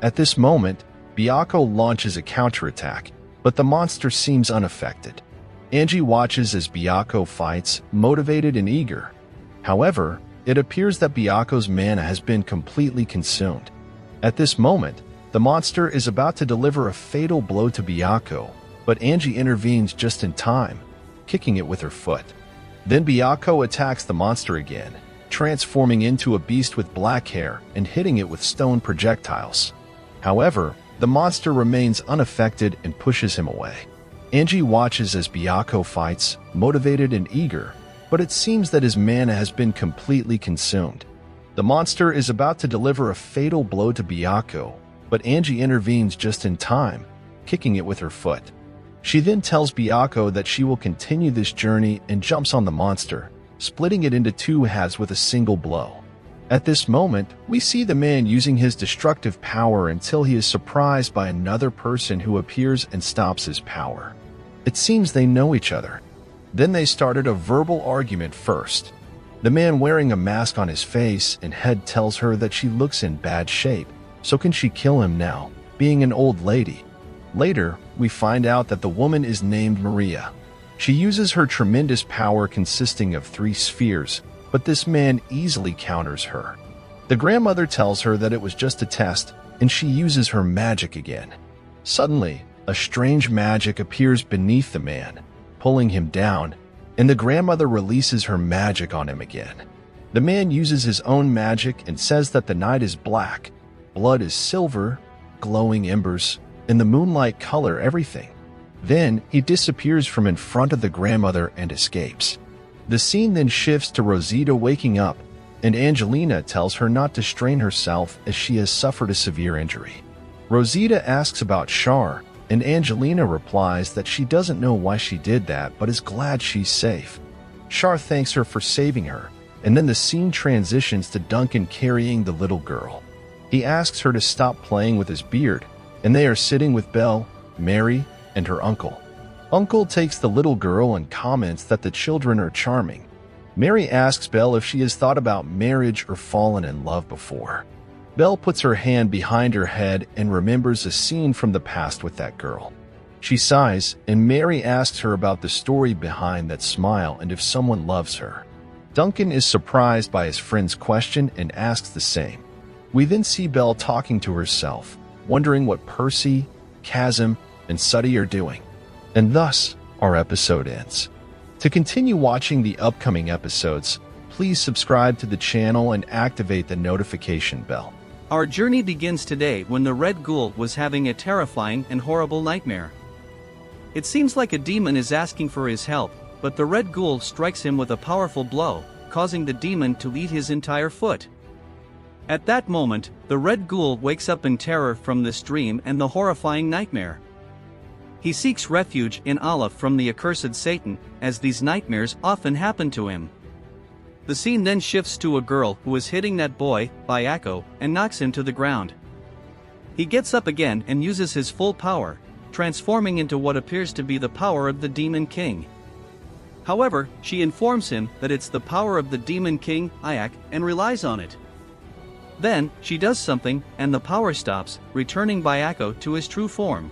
At this moment, Miyako launches a counterattack, but the monster seems unaffected. Angie watches as Miyako fights, motivated and eager. However, it appears that Miyako's mana has been completely consumed. At this moment, the monster is about to deliver a fatal blow to Miyako, but Angie intervenes just in time, kicking it with her foot. Then Miyako attacks the monster again, transforming into a beast with black hair and hitting it with stone projectiles. However, the monster remains unaffected and pushes him away. Angie watches as Miyako fights, motivated and eager, but it seems that his mana has been completely consumed. The monster is about to deliver a fatal blow to Miyako, but Angie intervenes just in time, kicking it with her foot. She then tells Miyako that she will continue this journey and jumps on the monster, splitting it into two halves with a single blow. At this moment, we see the man using his destructive power until he is surprised by another person who appears and stops his power. It seems they know each other. Then they started a verbal argument first. The man wearing a mask on his face and head tells her that she looks in bad shape, so can she kill him now, being an old lady. Later, we find out that the woman is named Maria. She uses her tremendous power consisting of 3 spheres, but this man easily counters her. The grandmother tells her that it was just a test, and she uses her magic again. Suddenly, a strange magic appears beneath the man, pulling him down, and the grandmother releases her magic on him again. The man uses his own magic and says that the night is black, blood is silver, glowing embers, and the moonlight color everything. Then he disappears from in front of the grandmother and escapes. The scene then shifts to Rosita waking up, and Angelina tells her not to strain herself as she has suffered a severe injury. Rosita asks about Char, and Angelina replies that she doesn't know why she did that but is glad she's safe. Char thanks her for saving her, and then the scene transitions to Duncan carrying the little girl. He asks her to stop playing with his beard, and they are sitting with Belle, Mary, and her uncle. Uncle takes the little girl and comments that the children are charming. Mary asks Belle if she has thought about marriage or fallen in love before. Belle puts her hand behind her head and remembers a scene from the past with that girl. She sighs, and Mary asks her about the story behind that smile and if someone loves her. Duncan is surprised by his friend's question and asks the same. We then see Belle talking to herself, wondering what Percy, Chasm, and Suddy are doing. And thus, our episode ends. To continue watching the upcoming episodes, please subscribe to the channel and activate the notification bell. Our journey begins today when the Red Ghoul was having a terrifying and horrible nightmare. It seems like a demon is asking for his help, but the red ghoul strikes him with a powerful blow, causing the demon to eat his entire foot. At that moment, the red ghoul wakes up in terror from this dream and the horrifying nightmare. He seeks refuge in Allah from the accursed Satan, as these nightmares often happen to him. The scene then shifts to a girl who is hitting that boy, Miyako, and knocks him to the ground. He gets up again and uses his full power, transforming into what appears to be the power of the Demon King. However, she informs him that it's the power of the Demon King, Ayak, and relies on it. Then, she does something, and the power stops, returning Miyako to his true form.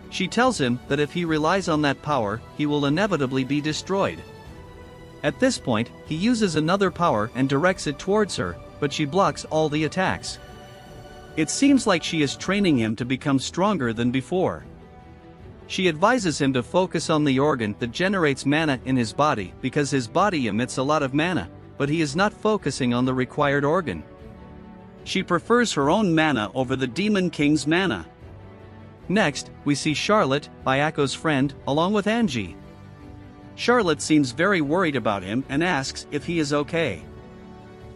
She tells him that if he relies on that power, he will inevitably be destroyed. At this point, he uses another power and directs it towards her, but she blocks all the attacks. It seems like she is training him to become stronger than before. She advises him to focus on the organ that generates mana in his body because his body emits a lot of mana, but he is not focusing on the required organ. She prefers her own mana over the Demon King's mana. Next, we see Charlotte, Miyako's friend, along with Angie. Charlotte seems very worried about him and asks if he is okay.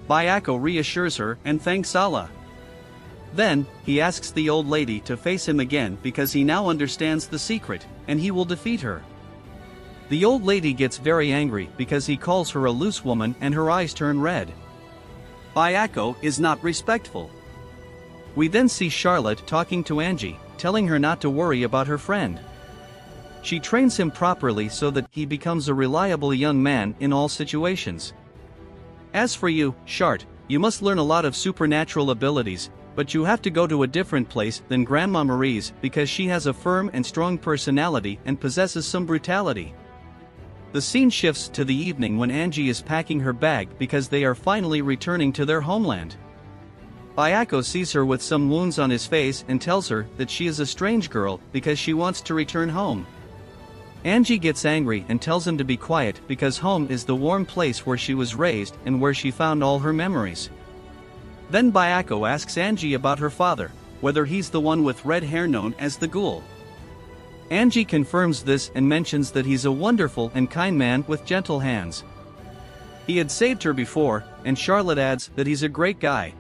Miyako reassures her and thanks Allah. Then, he asks the old lady to face him again because he now understands the secret, and he will defeat her. The old lady gets very angry because he calls her a loose woman and her eyes turn red. Miyako is not respectful. We then see Charlotte talking to Angie, telling her not to worry about her friend. She trains him properly so that he becomes a reliable young man in all situations. As for you, Chart, you must learn a lot of supernatural abilities, but you have to go to a different place than Grandma Marie's because she has a firm and strong personality and possesses some brutality. The scene shifts to the evening when Angie is packing her bag because they are finally returning to their homeland. Miyako sees her with some wounds on his face and tells her that she is a strange girl because she wants to return home. Angie gets angry and tells him to be quiet because home is the warm place where she was raised and where she found all her memories. Then Miyako asks Angie about her father, whether he's the one with red hair known as the ghoul. Angie confirms this and mentions that he's a wonderful and kind man with gentle hands. He had saved her before, and Charlotte adds that he's a great guy.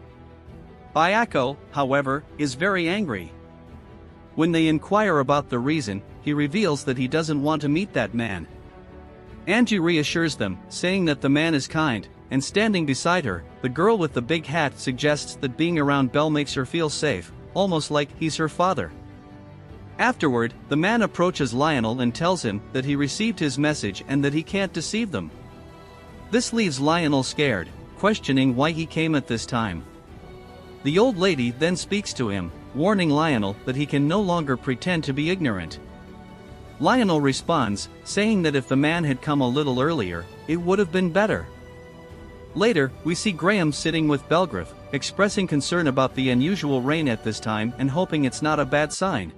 Miyako, however, is very angry. When they inquire about the reason, he reveals that he doesn't want to meet that man. Angie reassures them, saying that the man is kind, and standing beside her, the girl with the big hat suggests that being around Belle makes her feel safe, almost like he's her father. Afterward, the man approaches Lionel and tells him that he received his message and that he can't deceive them. This leaves Lionel scared, questioning why he came at this time. The old lady then speaks to him, warning Lionel that he can no longer pretend to be ignorant. Lionel responds, saying that if the man had come a little earlier, it would have been better. Later, we see Graham sitting with Belgriff, expressing concern about the unusual rain at this time and hoping it's not a bad sign.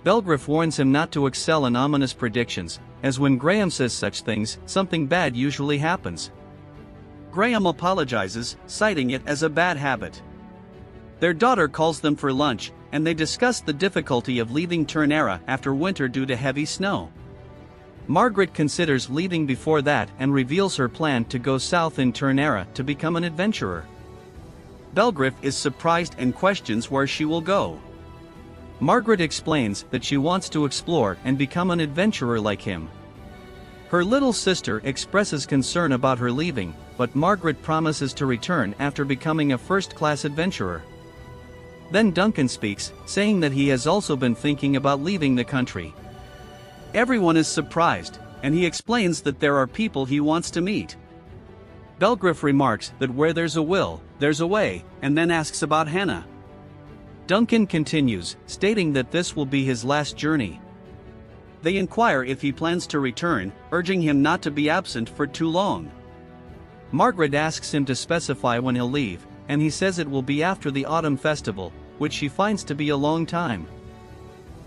Belgriff warns him not to excel in ominous predictions, as when Graham says such things, something bad usually happens. Graham apologizes, citing it as a bad habit. Their daughter calls them for lunch, and they discuss the difficulty of leaving Ternera after winter due to heavy snow. Margaret considers leaving before that and reveals her plan to go south in Ternera to become an adventurer. Belgriff is surprised and questions where she will go. Margaret explains that she wants to explore and become an adventurer like him. Her little sister expresses concern about her leaving, but Margaret promises to return after becoming a first-class adventurer. Then Duncan speaks, saying that he has also been thinking about leaving the country. Everyone is surprised, and he explains that there are people he wants to meet. Belgriff remarks that where there's a will, there's a way, and then asks about Hannah. Duncan continues, stating that this will be his last journey. They inquire if he plans to return, urging him not to be absent for too long. Margaret asks him to specify when he'll leave, and he says it will be after the autumn festival, which she finds to be a long time.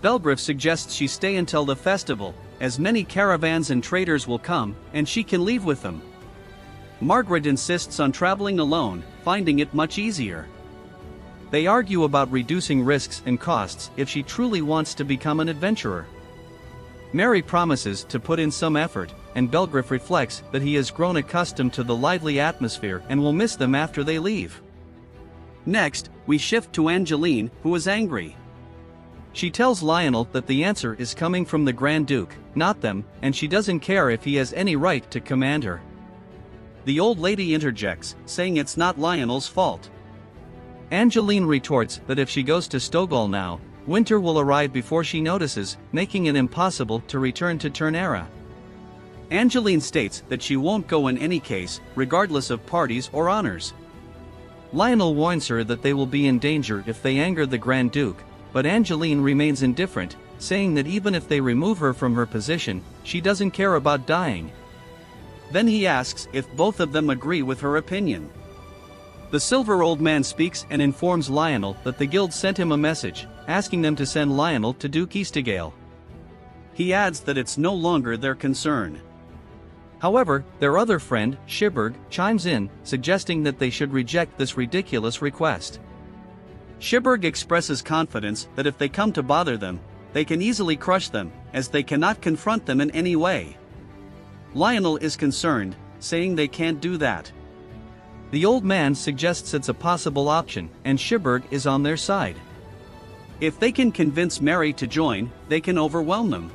Belgriff suggests she stay until the festival, as many caravans and traders will come, and she can leave with them. Margaret insists on traveling alone, finding it much easier. They argue about reducing risks and costs if she truly wants to become an adventurer. Mary promises to put in some effort, and Belgriff reflects that he has grown accustomed to the lively atmosphere and will miss them after they leave. Next, we shift to Angeline, who is angry. She tells Lionel that the answer is coming from the Grand Duke, not them, and she doesn't care if he has any right to command her. The old lady interjects, saying it's not Lionel's fault. Angeline retorts that if she goes to Stogol now, winter will arrive before she notices, making it impossible to return to Ternera. Angeline states that she won't go in any case, regardless of parties or honors. Lionel warns her that they will be in danger if they anger the Grand Duke, but Angeline remains indifferent, saying that even if they remove her from her position, she doesn't care about dying. Then he asks if both of them agree with her opinion. The Silver Old Man speaks and informs Lionel that the guild sent him a message, asking them to send Lionel to Duke Eastegale. He adds that it's no longer their concern. However, their other friend, Shibberg, chimes in, suggesting that they should reject this ridiculous request. Shibberg expresses confidence that if they come to bother them, they can easily crush them, as they cannot confront them in any way. Lionel is concerned, saying they can't do that. The old man suggests it's a possible option, and Shibberg is on their side. If they can convince Mary to join, they can overwhelm them.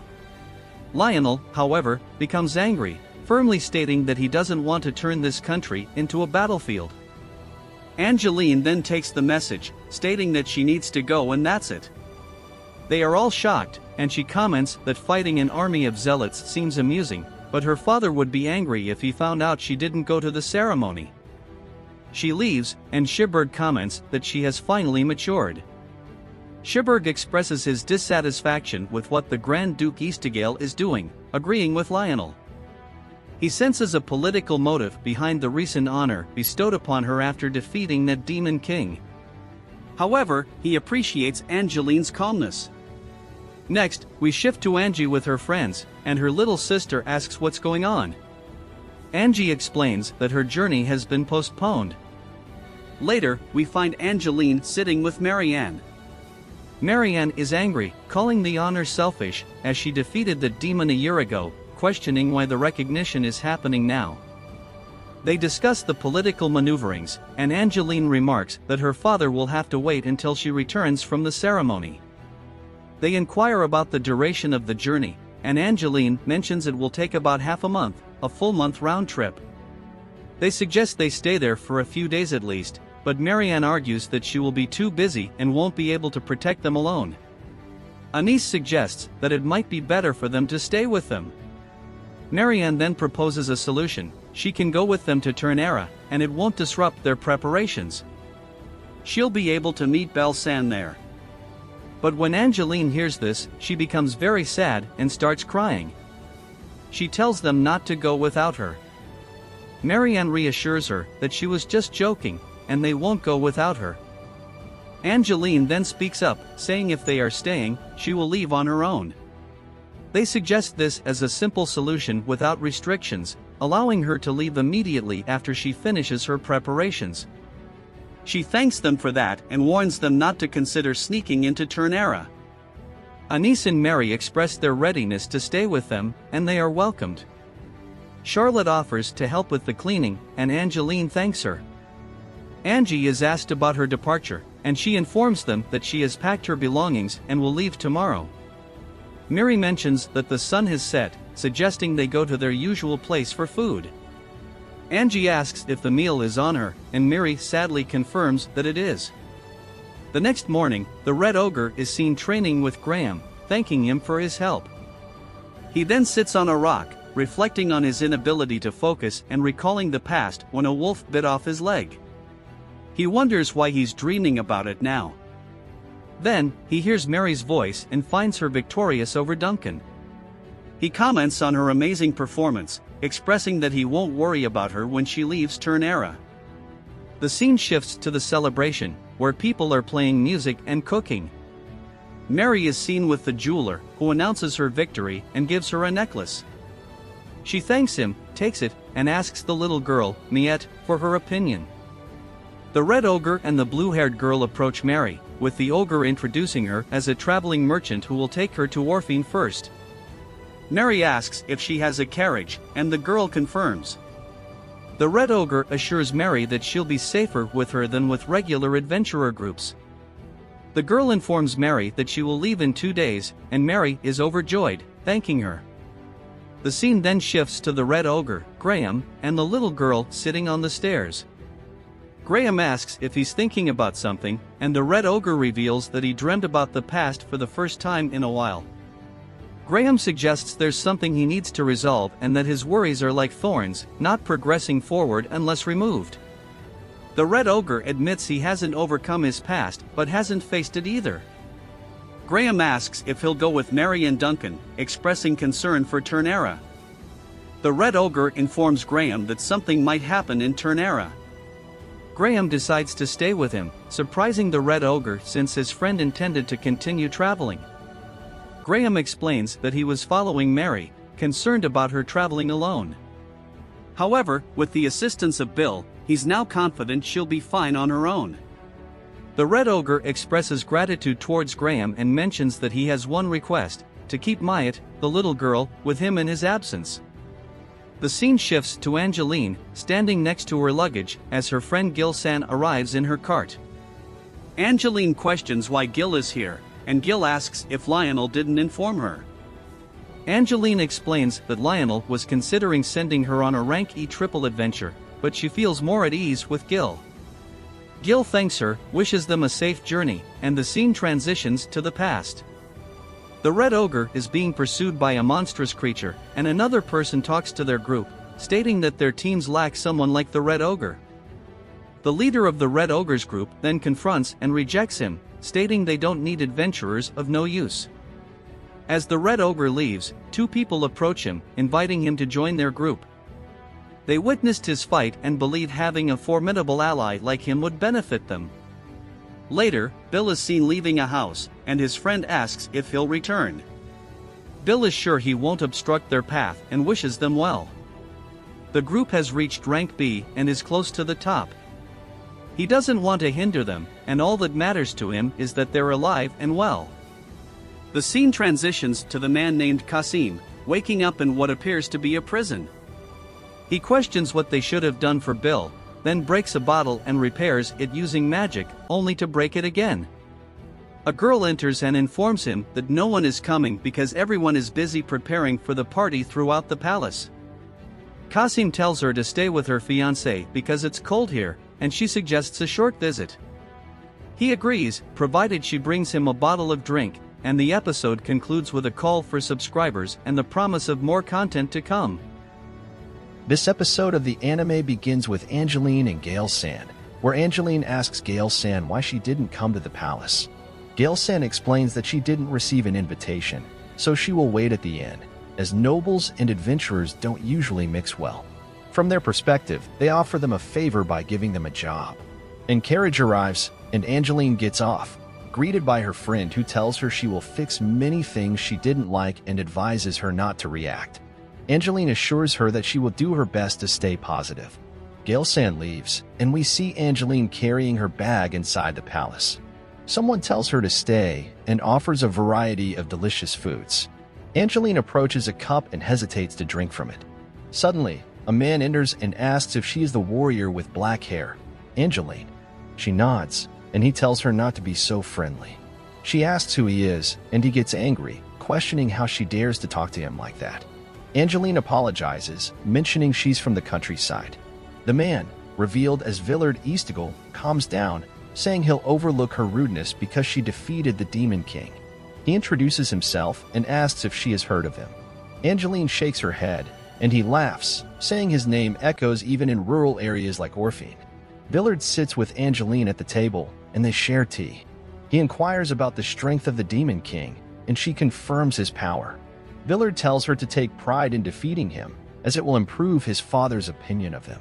Lionel, however, becomes angry, firmly stating that he doesn't want to turn this country into a battlefield. Angeline then takes the message, stating that she needs to go and that's it. They are all shocked, and she comments that fighting an army of zealots seems amusing, but her father would be angry if he found out she didn't go to the ceremony. She leaves, and Shibberg comments that she has finally matured. Shibberg expresses his dissatisfaction with what the Grand Duke Eastegale is doing, agreeing with Lionel. He senses a political motive behind the recent honor bestowed upon her after defeating that demon king. However, he appreciates Angeline's calmness. Next, we shift to Angie with her friends, and her little sister asks what's going on. Angie explains that her journey has been postponed. Later, we find Angeline sitting with Marianne. Marianne is angry, calling the honor selfish, as she defeated the demon a year ago, questioning why the recognition is happening now. They discuss the political maneuverings, and Angeline remarks that her father will have to wait until she returns from the ceremony. They inquire about the duration of the journey, and Angeline mentions it will take about half a month, a full month round trip. They suggest they stay there for a few days at least, but Marianne argues that she will be too busy and won't be able to protect them alone. Anise suggests that it might be better for them to stay with them. Marianne then proposes a solution: she can go with them to Ternera, and it won't disrupt their preparations. She'll be able to meet Belsan there. But when Angeline hears this, she becomes very sad and starts crying. She tells them not to go without her. Marianne reassures her that she was just joking, and they won't go without her. Angeline then speaks up, saying if they are staying, she will leave on her own. They suggest this as a simple solution without restrictions, allowing her to leave immediately after she finishes her preparations. She thanks them for that and warns them not to consider sneaking into Ternera. Anise and Mary express their readiness to stay with them, and they are welcomed. Charlotte offers to help with the cleaning, and Angeline thanks her. Angie is asked about her departure, and she informs them that she has packed her belongings and will leave tomorrow. Miri mentions that the sun has set, suggesting they go to their usual place for food. Angie asks if the meal is on her, and Miri sadly confirms that it is. The next morning, the Red Ogre is seen training with Graham, thanking him for his help. He then sits on a rock, reflecting on his inability to focus and recalling the past when a wolf bit off his leg. He wonders why he's dreaming about it now. Then, he hears Mary's voice and finds her victorious over Duncan. He comments on her amazing performance, expressing that he won't worry about her when she leaves Ternera. The scene shifts to the celebration, where people are playing music and cooking. Mary is seen with the jeweler, who announces her victory and gives her a necklace. She thanks him, takes it, and asks the little girl, Miette, for her opinion. The Red Ogre and the blue-haired girl approach Mary, with the ogre introducing her as a traveling merchant who will take her to Orphine first. Mary asks if she has a carriage, and the girl confirms. The Red Ogre assures Mary that she'll be safer with her than with regular adventurer groups. The girl informs Mary that she will leave in 2 days, and Mary is overjoyed, thanking her. The scene then shifts to the Red Ogre, Graham, and the little girl sitting on the stairs. Graham asks if he's thinking about something, and the Red Ogre reveals that he dreamt about the past for the first time in a while. Graham suggests there's something he needs to resolve and that his worries are like thorns, not progressing forward unless removed. The Red Ogre admits he hasn't overcome his past but hasn't faced it either. Graham asks if he'll go with Mary and Duncan, expressing concern for Ternera. The Red Ogre informs Graham that something might happen in Ternera. Graham decides to stay with him, surprising the Red Ogre since his friend intended to continue traveling. Graham explains that he was following Mary, concerned about her traveling alone. However, with the assistance of Bill, he's now confident she'll be fine on her own. The Red Ogre expresses gratitude towards Graham and mentions that he has one request: to keep Mayat, the little girl, with him in his absence. The scene shifts to Angeline, standing next to her luggage, as her friend Gil-san arrives in her cart. Angeline questions why Gil is here, and Gil asks if Lionel didn't inform her. Angeline explains that Lionel was considering sending her on a rank E triple adventure, but she feels more at ease with Gil. Gil thanks her, wishes them a safe journey, and the scene transitions to the past. The Red Ogre is being pursued by a monstrous creature, and another person talks to their group, stating that their teams lack someone like the Red Ogre. The leader of the Red Ogre's group then confronts and rejects him, stating they don't need adventurers of no use. As the Red Ogre leaves, 2 people approach him, inviting him to join their group. They witnessed his fight and believe having a formidable ally like him would benefit them. Later, Bill is seen leaving a house, and his friend asks if he'll return. Bill is sure he won't obstruct their path and wishes them well. The group has reached rank B and is close to the top. He doesn't want to hinder them, and all that matters to him is that they're alive and well. The scene transitions to the man named Kasim, waking up in what appears to be a prison. He questions what they should have done for Bill, then breaks a bottle and repairs it using magic, only to break it again. A girl enters and informs him that no one is coming because everyone is busy preparing for the party throughout the palace. Kasim tells her to stay with her fiancé because it's cold here, and she suggests a short visit. He agrees, provided she brings him a bottle of drink, and the episode concludes with a call for subscribers and the promise of more content to come. This episode of the anime begins with Angeline and Gale-san, where Angeline asks Gale-san why she didn't come to the palace. Gale-san explains that she didn't receive an invitation, so she will wait at the inn, as nobles and adventurers don't usually mix well. From their perspective, they offer them a favor by giving them a job. An carriage arrives, and Angeline gets off, greeted by her friend who tells her she will fix many things she didn't like and advises her not to react. Angeline assures her that she will do her best to stay positive. Gale-san leaves, and we see Angeline carrying her bag inside the palace. Someone tells her to stay and offers a variety of delicious foods. Angeline approaches a cup and hesitates to drink from it. Suddenly, a man enters and asks if she is the warrior with black hair, Angeline. She nods, and he tells her not to be so friendly. She asks who he is, and he gets angry, questioning how she dares to talk to him like that. Angeline apologizes, mentioning she's from the countryside. The man, revealed as Villard Eastigal, calms down, saying he'll overlook her rudeness because she defeated the Demon King. He introduces himself and asks if she has heard of him. Angeline shakes her head, and he laughs, saying his name echoes even in rural areas like Orphine. Villard sits with Angeline at the table, and they share tea. He inquires about the strength of the Demon King, and she confirms his power. Villard tells her to take pride in defeating him, as it will improve his father's opinion of him.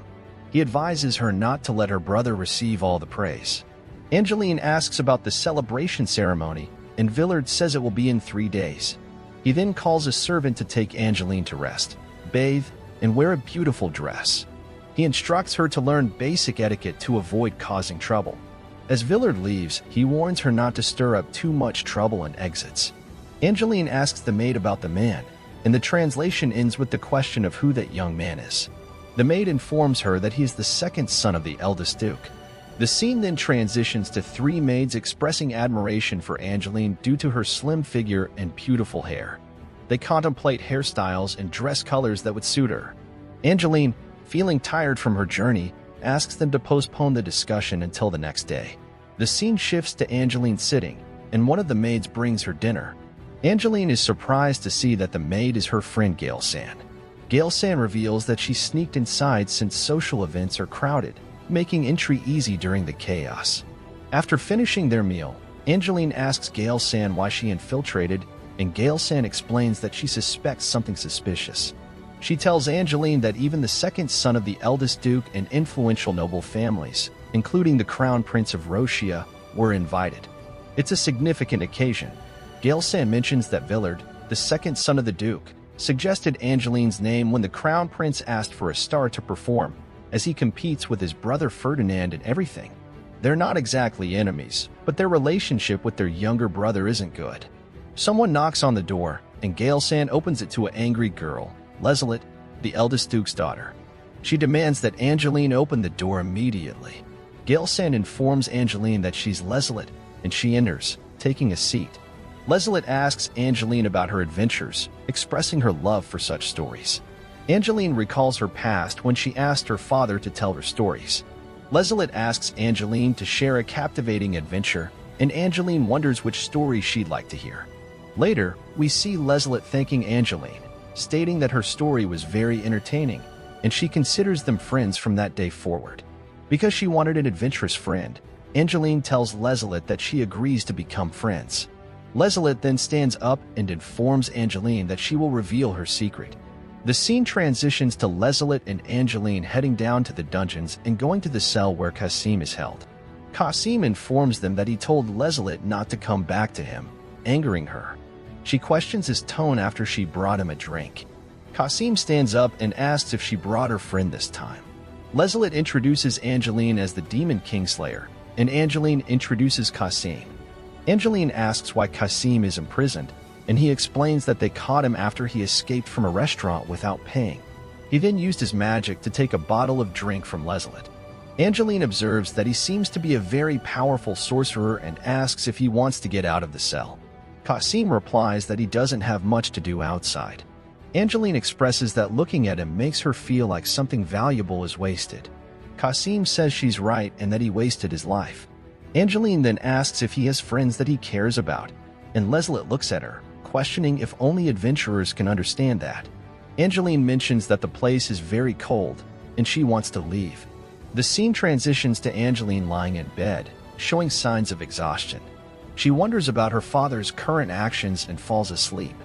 He advises her not to let her brother receive all the praise. Angeline asks about the celebration ceremony, and Villard says it will be in 3 days. He then calls a servant to take Angeline to rest, bathe, and wear a beautiful dress. He instructs her to learn basic etiquette to avoid causing trouble. As Villard leaves, he warns her not to stir up too much trouble and exits. Angeline asks the maid about the man, and the translation ends with the question of who that young man is. The maid informs her that he is the second son of the eldest duke. The scene then transitions to three maids expressing admiration for Angeline due to her slim figure and beautiful hair. They contemplate hairstyles and dress colors that would suit her. Angeline, feeling tired from her journey, asks them to postpone the discussion until the next day. The scene shifts to Angeline sitting, and one of the maids brings her dinner. Angeline is surprised to see that the maid is her friend Gale-san. Gale-san reveals that she sneaked inside since social events are crowded, making entry easy during the chaos. After finishing their meal, Angeline asks Gale-san why she infiltrated, and Gale-san explains that she suspects something suspicious. She tells Angeline that even the second son of the eldest duke and influential noble families, including the crown prince of Roshia, were invited. It's a significant occasion. Gale-san mentions that Villard, the second son of the duke, suggested Angeline's name when the crown prince asked for a star to perform, as he competes with his brother Ferdinand in everything. They're not exactly enemies, but their relationship with their younger brother isn't good. Someone knocks on the door, and Gale-san opens it to an angry girl, Lezelet, the eldest duke's daughter. She demands that Angeline open the door immediately. Gale-san informs Angeline that she's Lezelet, and she enters, taking a seat. Lezelet asks Angeline about her adventures, expressing her love for such stories. Angeline recalls her past when she asked her father to tell her stories. Lezelet asks Angeline to share a captivating adventure, and Angeline wonders which story she'd like to hear. Later, we see Lezelet thanking Angeline, stating that her story was very entertaining, and she considers them friends from that day forward. Because she wanted an adventurous friend, Angeline tells Lezelet that she agrees to become friends. Lezelet then stands up and informs Angeline that she will reveal her secret. The scene transitions to Lezelet and Angeline heading down to the dungeons and going to the cell where Kasim is held. Kasim informs them that he told Lezelet not to come back to him, angering her. She questions his tone after she brought him a drink. Kasim stands up and asks if she brought her friend this time. Lezelet introduces Angeline as the Demon Kingslayer, and Angeline introduces Kasim. Angeline asks why Kasim is imprisoned, and he explains that they caught him after he escaped from a restaurant without paying. He then used his magic to take a bottle of drink from Lezelet. Angeline observes that he seems to be a very powerful sorcerer and asks if he wants to get out of the cell. Kasim replies that he doesn't have much to do outside. Angeline expresses that looking at him makes her feel like something valuable is wasted. Kasim says she's right and that he wasted his life. Angeline then asks if he has friends that he cares about, and Lezelet looks at her, questioning if only adventurers can understand that. Angeline mentions that the place is very cold, and she wants to leave. The scene transitions to Angeline lying in bed, showing signs of exhaustion. She wonders about her father's current actions and falls asleep.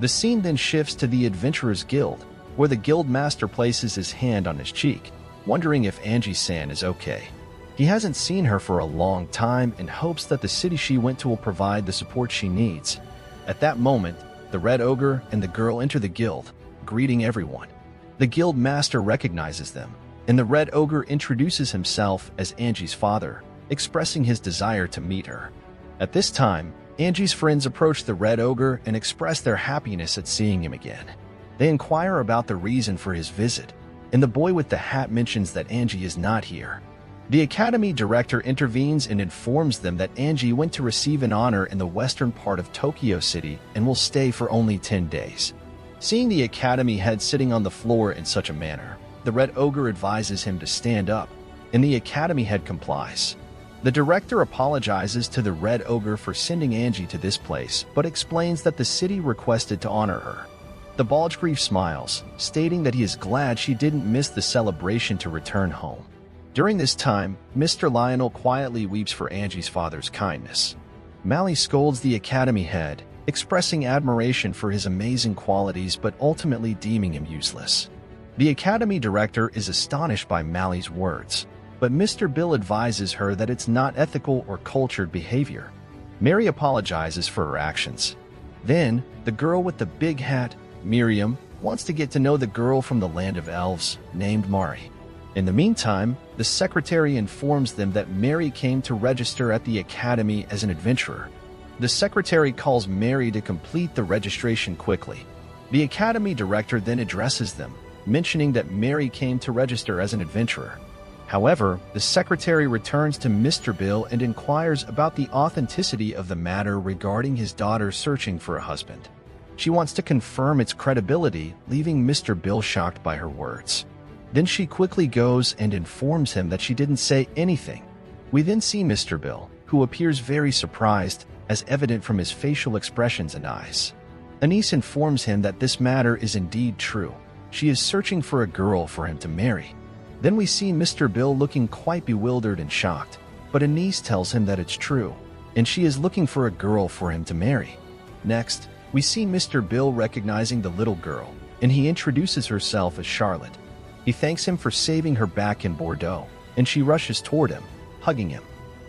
The scene then shifts to the Adventurers Guild, where the guild master places his hand on his cheek, wondering if Angie-san is okay. He hasn't seen her for a long time and hopes that the city she went to will provide the support she needs. At that moment, the Red Ogre and the girl enter the guild, greeting everyone. The guild master recognizes them, and the Red Ogre introduces himself as Angie's father, expressing his desire to meet her. At this time, Angie's friends approach the Red Ogre and express their happiness at seeing him again. They inquire about the reason for his visit, and the boy with the hat mentions that Angie is not here. The academy director intervenes and informs them that Angie went to receive an honor in the western part of Tokyo City and will stay for only 10 days. Seeing the academy head sitting on the floor in such a manner, the Red Ogre advises him to stand up, and the academy head complies. The director apologizes to the Red Ogre for sending Angie to this place, but explains that the city requested to honor her. The Baldgrief smiles, stating that he is glad she didn't miss the celebration to return home. During this time, Mr. Lionel quietly weeps for Angie's father's kindness. Mally scolds the academy head, expressing admiration for his amazing qualities but ultimately deeming him useless. The academy director is astonished by Mally's words, but Mr. Bill advises her that it's not ethical or cultured behavior. Mary apologizes for her actions. Then, the girl with the big hat, Miriam, wants to get to know the girl from the land of elves, named Mari. In the meantime, the secretary informs them that Mary came to register at the academy as an adventurer. The secretary calls Mary to complete the registration quickly. The academy director then addresses them, mentioning that Mary came to register as an adventurer. However, the secretary returns to Mr. Bill and inquires about the authenticity of the matter regarding his daughter searching for a husband. She wants to confirm its credibility, leaving Mr. Bill shocked by her words. Then she quickly goes and informs him that she didn't say anything. We then see Mr. Bill, who appears very surprised, as evident from his facial expressions and eyes. Anise informs him that this matter is indeed true. She is searching for a girl for him to marry. Then we see Mr. Bill looking quite bewildered and shocked, but Anise tells him that it's true, and she is looking for a girl for him to marry. Next, we see Mr. Bill recognizing the little girl, and he introduces herself as Charlotte. He thanks him for saving her back in Bordeaux, and she rushes toward him, hugging him.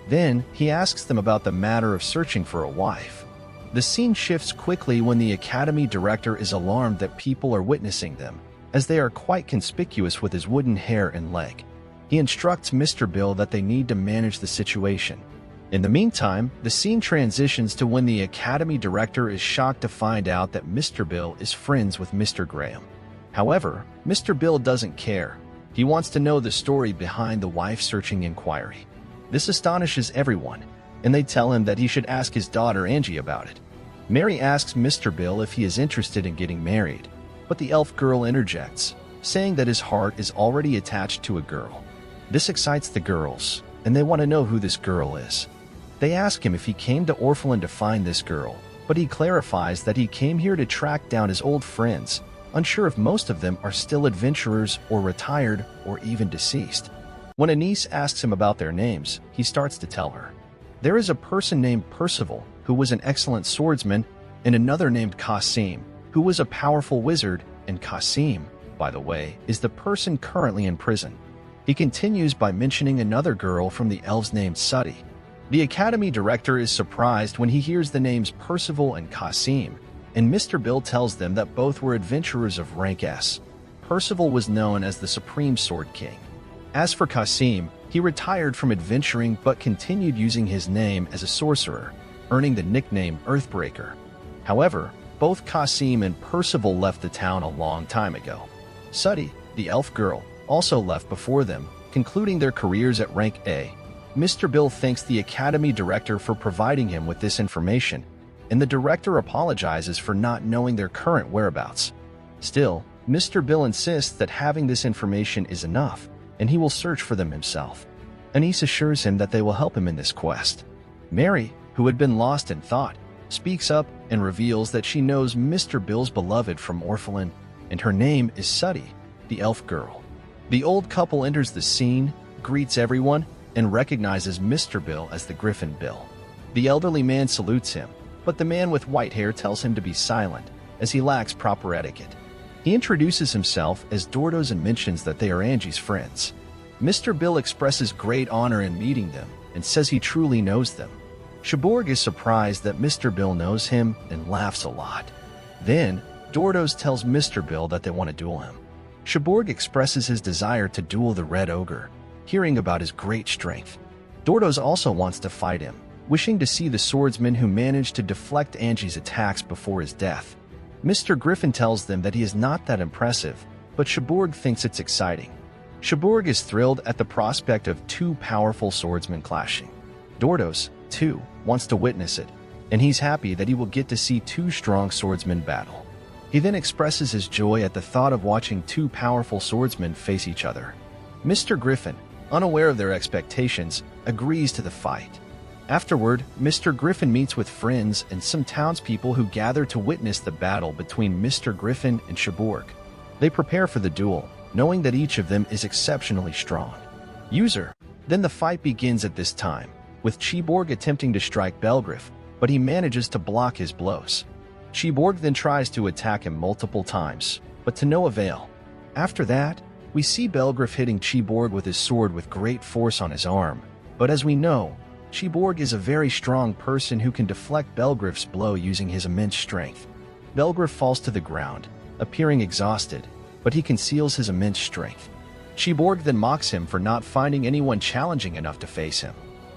Then, he asks them about the matter of searching for a wife. The scene shifts quickly when the academy director is alarmed that people are witnessing them, as they are quite conspicuous with his wooden hair and leg. He instructs Mr. Bill that they need to manage the situation. In the meantime, the scene transitions to when the academy director is shocked to find out that Mr. Bill is friends with Mr. Graham. However, Mr. Bill doesn't care. He wants to know the story behind the wife-searching inquiry. This astonishes everyone, and they tell him that he should ask his daughter Angie about it. Mary asks Mr. Bill if he is interested in getting married, but the elf girl interjects, saying that his heart is already attached to a girl. This excites the girls, and they want to know who this girl is. They ask him if he came to Orphelin to find this girl, but he clarifies that he came here to track down his old friends, unsure if most of them are still adventurers or retired or even deceased. When Anise asks him about their names, he starts to tell her. There is a person named Percival, who was an excellent swordsman, and another named Kasim, who was a powerful wizard, and Kasim, by the way, is the person currently in prison. He continues by mentioning another girl from the elves named Suddy. The academy director is surprised when he hears the names Percival and Kasim, and Mr. Bill tells them that both were adventurers of rank S. Percival was known as the Supreme Sword King. As for Kasim, he retired from adventuring but continued using his name as a sorcerer, earning the nickname Earthbreaker. However, both Kasim and Percival left the town a long time ago. Suddy, the elf girl, also left before them, concluding their careers at rank A. Mr. Bill thanks the academy director for providing him with this information, and the director apologizes for not knowing their current whereabouts. Still, Mr. Bill insists that having this information is enough, and he will search for them himself. Anise assures him that they will help him in this quest. Mary, who had been lost in thought, speaks up and reveals that she knows Mr. Bill's beloved from Orphelin, and her name is Suddy, the elf girl. The old couple enters the scene, greets everyone, and recognizes Mr. Bill as the Griffin Bill. The elderly man salutes him, but the man with white hair tells him to be silent, as he lacks proper etiquette. He introduces himself as Dordos and mentions that they are Angie's friends. Mr. Bill expresses great honor in meeting them and says he truly knows them. Cherbourg is surprised that Mr. Bill knows him and laughs a lot. Then, Dordos tells Mr. Bill that they want to duel him. Cherbourg expresses his desire to duel the Red Ogre, hearing about his great strength. Dordos also wants to fight him, wishing to see the swordsman who managed to deflect Angie's attacks before his death. Mr. Griffin tells them that he is not that impressive, but Cherbourg thinks it's exciting. Cherbourg is thrilled at the prospect of two powerful swordsmen clashing. Dordos, too, wants to witness it, and he's happy that he will get to see two strong swordsmen battle. He then expresses his joy at the thought of watching two powerful swordsmen face each other. Mr. Griffin, unaware of their expectations, agrees to the fight. Afterward, Mr. Griffin meets with friends and some townspeople who gather to witness the battle between Mr. Griffin and Cherbourg. They prepare for the duel, knowing that each of them is exceptionally strong. Then the fight begins at this time, with Cherbourg attempting to strike Belgriff, but he manages to block his blows. Cherbourg then tries to attack him multiple times, but to no avail. After that, we see Belgriff hitting Cherbourg with his sword with great force on his arm, but as we know, Cherbourg is a very strong person who can deflect Belgriff's blow using his immense strength. Belgriff falls to the ground, appearing exhausted, but he conceals his immense strength. Cherbourg then mocks him for not finding anyone challenging enough to face him.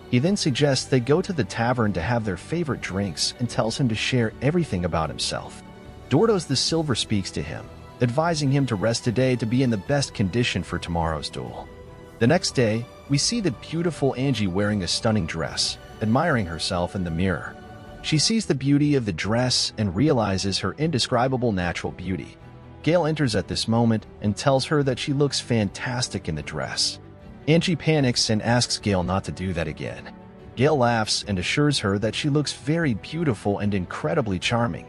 He then suggests they go to the tavern to have their favorite drinks and tells him to share everything about himself. Bordeaux the Silver speaks to him, advising him to rest today to be in the best condition for tomorrow's duel. The next day, we see the beautiful Angie wearing a stunning dress, admiring herself in the mirror. She sees the beauty of the dress and realizes her indescribable natural beauty. Gale enters at this moment and tells her that she looks fantastic in the dress. Angie panics and asks Gale not to do that again. Gale laughs and assures her that she looks very beautiful and incredibly charming.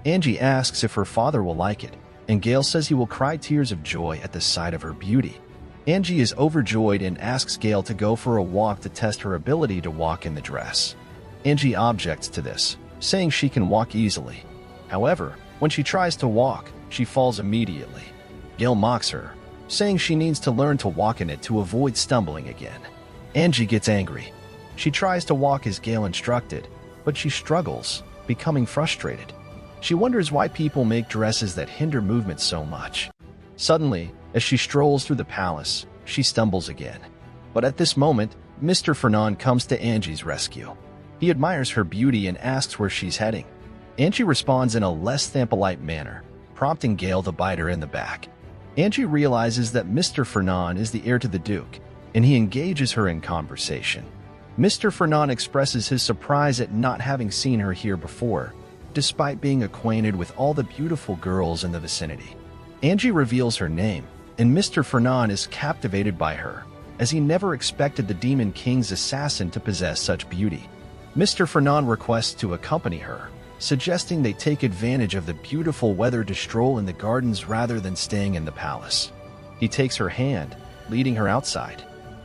Angie asks if her father will like it, and Gale says he will cry tears of joy at the sight of her beauty. Angie is overjoyed and asks Gale to go for a walk to test her ability to walk in the dress. Angie objects to this, saying she can walk easily. However, when she tries to walk, she falls immediately. Gale mocks her, saying she needs to learn to walk in it to avoid stumbling again. Angie gets angry. She tries to walk as Gale instructed, but she struggles, becoming frustrated. She wonders why people make dresses that hinder movement so much. Suddenly, as she strolls through the palace, she stumbles again. But at this moment, Mr. Fernand comes to Angie's rescue. He admires her beauty and asks where she's heading. Angie responds in a less than polite manner, prompting Gale to bite her in the back. Angie realizes that Mr. Fernand is the heir to the Duke, and he engages her in conversation. Mr. Fernand expresses his surprise at not having seen her here before, despite being acquainted with all the beautiful girls in the vicinity. Angie reveals her name, and Mr. Fernand is captivated by her, as he never expected the Demon King's assassin to possess such beauty. Mr. Fernand requests to accompany her, suggesting they take advantage of the beautiful weather to stroll in the gardens rather than staying in the palace. He takes her hand, leading her outside.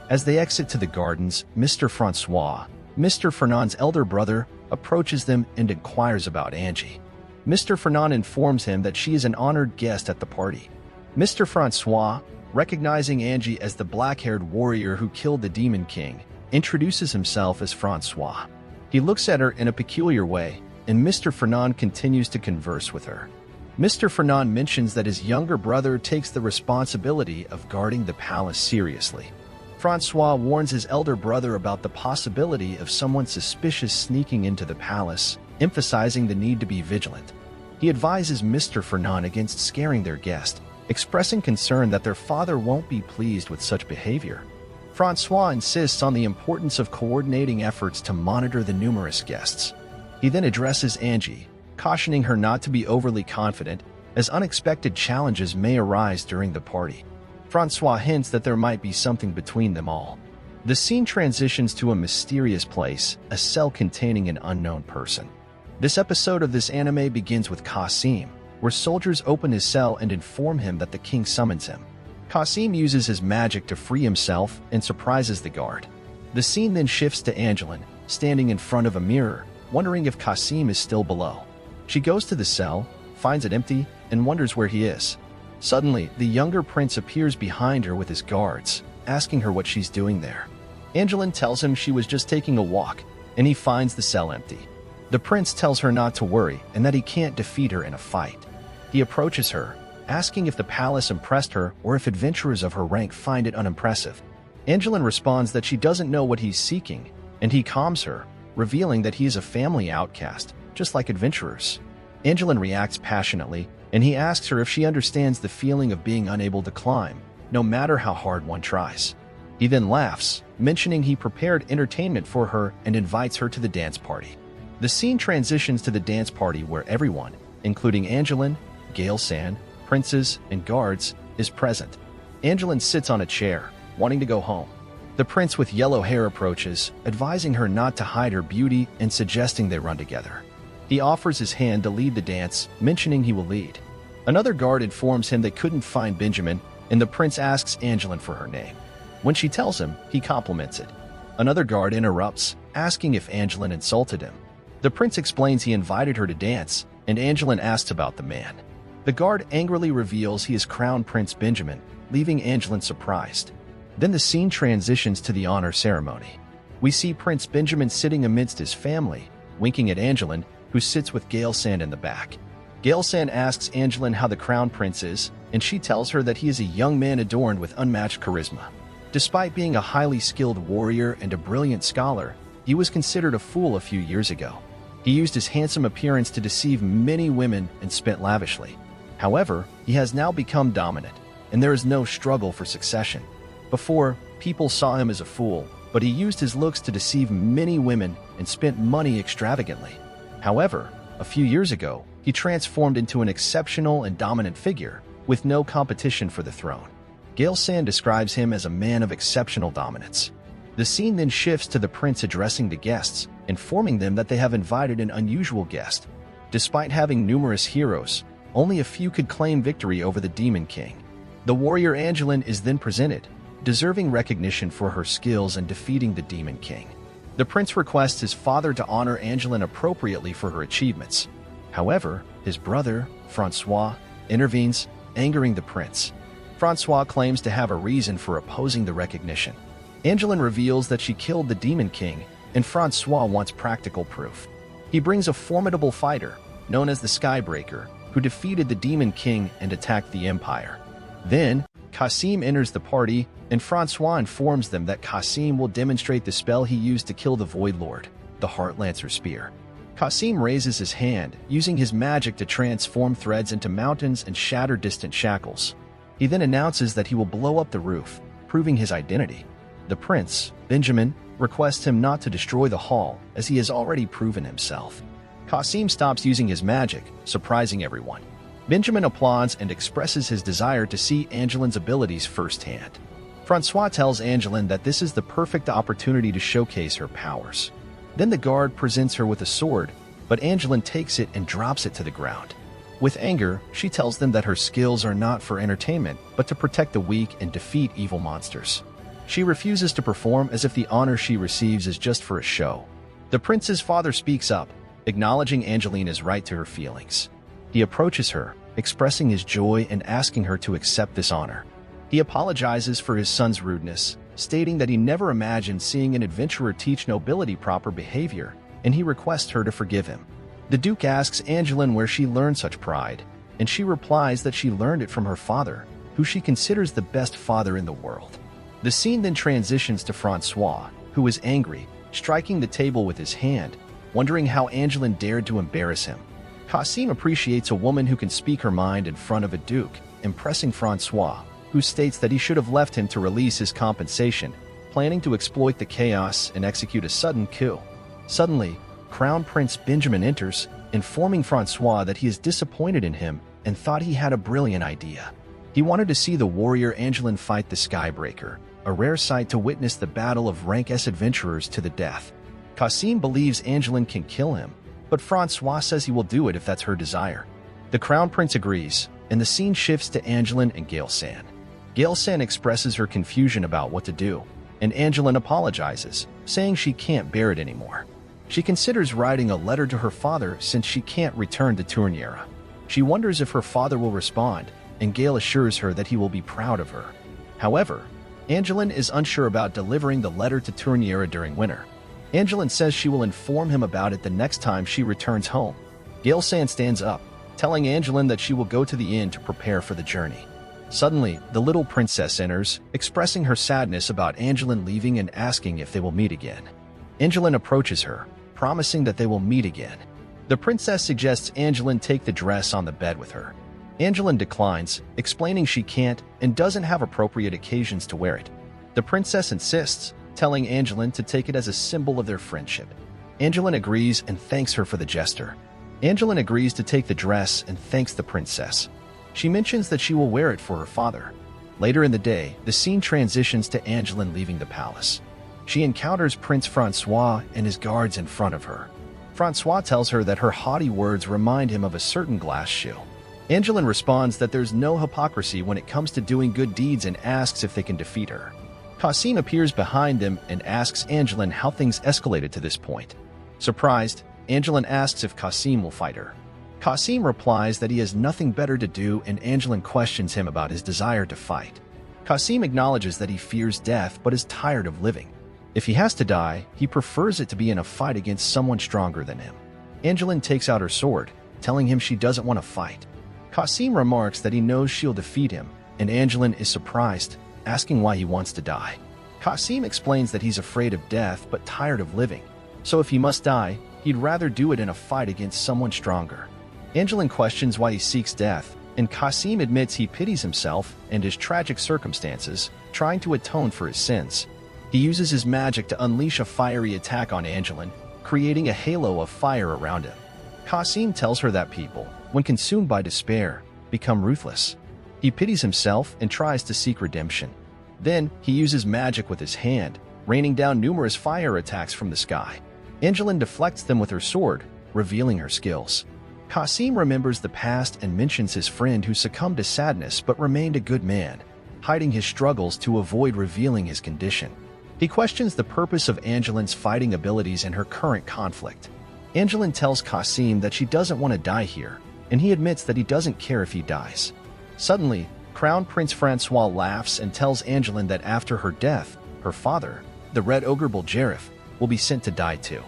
As they exit to the gardens, Mr. Francois, Mr. Fernand's elder brother, approaches them and inquires about Angie. Mr. Fernand informs him that she is an honored guest at the party. Mr. Francois, recognizing Angie as the black-haired warrior who killed the Demon King, introduces himself as Francois. He looks at her in a peculiar way, and Mr. Fernand continues to converse with her. Mr. Fernand mentions that his younger brother takes the responsibility of guarding the palace seriously. Francois warns his elder brother about the possibility of someone suspicious sneaking into the palace, emphasizing the need to be vigilant. He advises Mr. Fernand against scaring their guest, expressing concern that their father won't be pleased with such behavior. Francois insists on the importance of coordinating efforts to monitor the numerous guests. He then addresses Angie, cautioning her not to be overly confident, as unexpected challenges may arise during the party. Francois hints that there might be something between them all. The scene transitions to a mysterious place, a cell containing an unknown person. This episode of this anime begins with Kasim, where soldiers open his cell and inform him that the king summons him. Kasim uses his magic to free himself and surprises the guard. The scene then shifts to Angeline, standing in front of a mirror, wondering if Kasim is still below. She goes to the cell, finds it empty, and wonders where he is. Suddenly, the younger prince appears behind her with his guards, asking her what she's doing there. Angeline tells him she was just taking a walk, and he finds the cell empty. The prince tells her not to worry and that he can't defeat her in a fight. He approaches her, asking if the palace impressed her or if adventurers of her rank find it unimpressive. Angeline responds that she doesn't know what he's seeking, and he calms her, revealing that he is a family outcast, just like adventurers. Angeline reacts passionately, and he asks her if she understands the feeling of being unable to climb, no matter how hard one tries. He then laughs, mentioning he prepared entertainment for her and invites her to the dance party. The scene transitions to the dance party where everyone, including Angeline, Gale-san, princes, and guards, is present. Angeline sits on a chair, wanting to go home. The prince with yellow hair approaches, advising her not to hide her beauty and suggesting they run together. He offers his hand to lead the dance, mentioning he will lead. Another guard informs him they couldn't find Benjamin, and the prince asks Angeline for her name. When she tells him, he compliments it. Another guard interrupts, asking if Angeline insulted him. The prince explains he invited her to dance, and Angeline asks about the man. The guard angrily reveals he is Crown Prince Benjamin, leaving Angeline surprised. Then the scene transitions to the honor ceremony. We see Prince Benjamin sitting amidst his family, winking at Angeline, who sits with Gale-san in the back. Gale-san asks Angeline how the Crown Prince is, and she tells her that he is a young man adorned with unmatched charisma. Despite being a highly skilled warrior and a brilliant scholar, he was considered a fool a few years ago. He used his handsome appearance to deceive many women and spent lavishly. However, he has now become dominant, and there is no struggle for succession. Before, people saw him as a fool, but he used his looks to deceive many women and spent money extravagantly. However, a few years ago, he transformed into an exceptional and dominant figure, with no competition for the throne. Gale San describes him as a man of exceptional dominance. The scene then shifts to the prince addressing the guests, informing them that they have invited an unusual guest. Despite having numerous heroes, only a few could claim victory over the Demon King. The warrior Angeline is then presented, deserving recognition for her skills in defeating the Demon King. The prince requests his father to honor Angeline appropriately for her achievements. However, his brother, Francois, intervenes, angering the prince. Francois claims to have a reason for opposing the recognition. Angeline reveals that she killed the Demon King, and Francois wants practical proof. He brings a formidable fighter, known as the Skybreaker, who defeated the Demon King and attacked the Empire. Then, Kasim enters the party, and Francois informs them that Kasim will demonstrate the spell he used to kill the Void Lord, the Heartlancer Spear. Kasim raises his hand, using his magic to transform threads into mountains and shatter distant shackles. He then announces that he will blow up the roof, proving his identity. The prince, Benjamin, requests him not to destroy the hall, as he has already proven himself. Kasim stops using his magic, surprising everyone. Benjamin applauds and expresses his desire to see Angeline's abilities firsthand. Francois tells Angeline that this is the perfect opportunity to showcase her powers. Then the guard presents her with a sword, but Angeline takes it and drops it to the ground. With anger, she tells them that her skills are not for entertainment, but to protect the weak and defeat evil monsters. She refuses to perform as if the honor she receives is just for a show. The prince's father speaks up, acknowledging Angelina's right to her feelings. He approaches her, expressing his joy and asking her to accept this honor. He apologizes for his son's rudeness, stating that he never imagined seeing an adventurer teach nobility proper behavior, and he requests her to forgive him. The Duke asks Angeline where she learned such pride, and she replies that she learned it from her father, who she considers the best father in the world. The scene then transitions to Francois, who is angry, striking the table with his hand, wondering how Angeline dared to embarrass him. Kasim appreciates a woman who can speak her mind in front of a duke, impressing Francois, who states that he should have left him to release his compensation, planning to exploit the chaos and execute a sudden coup. Suddenly, Crown Prince Benjamin enters, informing Francois that he is disappointed in him and thought he had a brilliant idea. He wanted to see the warrior Angeline fight the Skybreaker, a rare sight to witness the battle of rank S adventurers to the death. Kasim believes Angeline can kill him, but Francois says he will do it if that's her desire. The Crown Prince agrees, and the scene shifts to Angeline and Gale San. Gale San expresses her confusion about what to do, and Angeline apologizes, saying she can't bear it anymore. She considers writing a letter to her father since she can't return to Tourniera. She wonders if her father will respond, and Gale assures her that he will be proud of her. However, Angeline is unsure about delivering the letter to Tourniera during winter. Angeline says she will inform him about it the next time she returns home. Gale San stands up, telling Angeline that she will go to the inn to prepare for the journey. Suddenly, the little princess enters, expressing her sadness about Angeline leaving and asking if they will meet again. Angeline approaches her, promising that they will meet again. The princess suggests Angeline take the dress on the bed with her. Angeline declines, explaining she can't and doesn't have appropriate occasions to wear it. The princess insists, telling Angeline to take it as a symbol of their friendship. Angeline agrees and thanks her for the gesture. Angeline agrees to take the dress and thanks the princess. She mentions that she will wear it for her father. Later in the day, the scene transitions to Angeline leaving the palace. She encounters Prince Francois and his guards in front of her. Francois tells her that her haughty words remind him of a certain glass shoe. Angeline responds that there's no hypocrisy when it comes to doing good deeds and asks if they can defeat her. Kasim appears behind them and asks Angeline how things escalated to this point. Surprised, Angeline asks if Kasim will fight her. Kasim replies that he has nothing better to do, and Angeline questions him about his desire to fight. Kasim acknowledges that he fears death but is tired of living. If he has to die, he prefers it to be in a fight against someone stronger than him. Angeline takes out her sword, telling him she doesn't want to fight. Kasim remarks that he knows she'll defeat him, and Angeline is surprised, asking why he wants to die. Kasim explains that he's afraid of death but tired of living, so if he must die, he'd rather do it in a fight against someone stronger. Angeline questions why he seeks death, and Kasim admits he pities himself and his tragic circumstances, trying to atone for his sins. He uses his magic to unleash a fiery attack on Angeline, creating a halo of fire around him. Kasim tells her that people, when consumed by despair, become ruthless. He pities himself and tries to seek redemption. Then, he uses magic with his hand, raining down numerous fire attacks from the sky. Angeline deflects them with her sword, revealing her skills. Kasim remembers the past and mentions his friend who succumbed to sadness but remained a good man, hiding his struggles to avoid revealing his condition. He questions the purpose of Angeline's fighting abilities in her current conflict. Angeline tells Kasim that she doesn't want to die here, and he admits that he doesn't care if he dies. Suddenly, Crown Prince Francois laughs and tells Angeline that after her death, her father, the Red Ogre Bulgarif, will be sent to die too.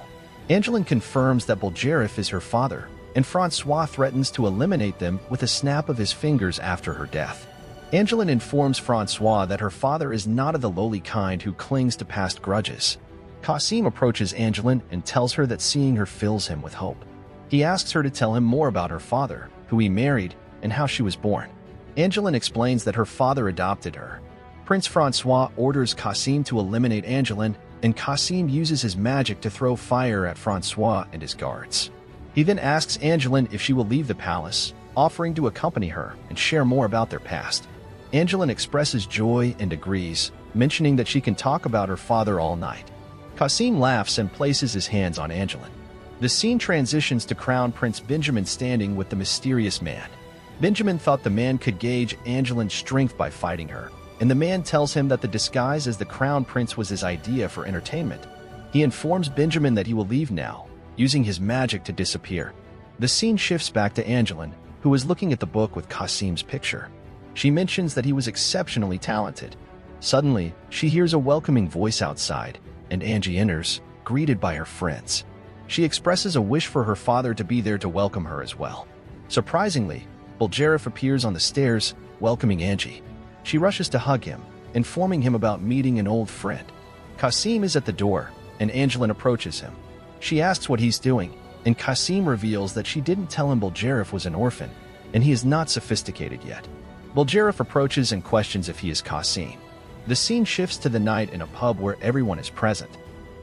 Angeline confirms that Bulgarif is her father, and Francois threatens to eliminate them with a snap of his fingers after her death. Angeline informs Francois that her father is not of the lowly kind who clings to past grudges. Kasim approaches Angeline and tells her that seeing her fills him with hope. He asks her to tell him more about her father, who he married, and how she was born. Angeline explains that her father adopted her. Prince Francois orders Kasim to eliminate Angeline, and Kasim uses his magic to throw fire at Francois and his guards. He then asks Angeline if she will leave the palace, offering to accompany her and share more about their past. Angeline expresses joy and agrees, mentioning that she can talk about her father all night. Kasim laughs and places his hands on Angeline. The scene transitions to Crown Prince Benjamin standing with the mysterious man. Benjamin thought the man could gauge Angeline's strength by fighting her, and the man tells him that the disguise as the Crown Prince was his idea for entertainment. He informs Benjamin that he will leave now, using his magic to disappear. The scene shifts back to Angeline, who is looking at the book with Kasim's picture. She mentions that he was exceptionally talented. Suddenly, she hears a welcoming voice outside, and Angie enters, greeted by her friends. She expresses a wish for her father to be there to welcome her as well. Surprisingly, Bulgarif appears on the stairs, welcoming Angie. She rushes to hug him, informing him about meeting an old friend. Kasim is at the door, and Angeline approaches him. She asks what he's doing, and Kasim reveals that she didn't tell him Bulgarif was an orphan, and he is not sophisticated yet. Bulgarif approaches and questions if he is Kasim. The scene shifts to the night in a pub where everyone is present.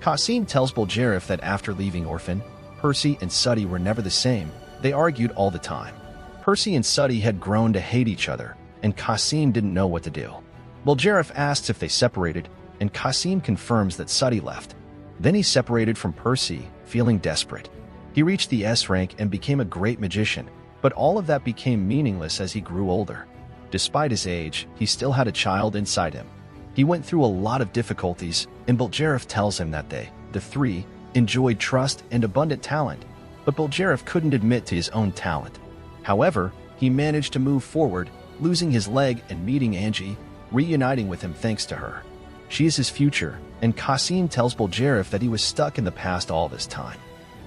Kasim tells Bulgarif that after leaving Orphan, Percy and Suddy were never the same. They argued all the time. Percy and Suddy had grown to hate each other, and Kasim didn't know what to do. Bulgarif asks if they separated, and Kasim confirms that Suddy left. Then he separated from Percy, feeling desperate. He reached the S rank and became a great magician, but all of that became meaningless as he grew older. Despite his age, he still had a child inside him. He went through a lot of difficulties, and Bulgarif tells him that they, the three, enjoyed trust and abundant talent, but Bulgarif couldn't admit to his own talent. However, he managed to move forward, losing his leg and meeting Angie, reuniting with him thanks to her. She is his future, and Kasim tells Bulgarif that he was stuck in the past all this time.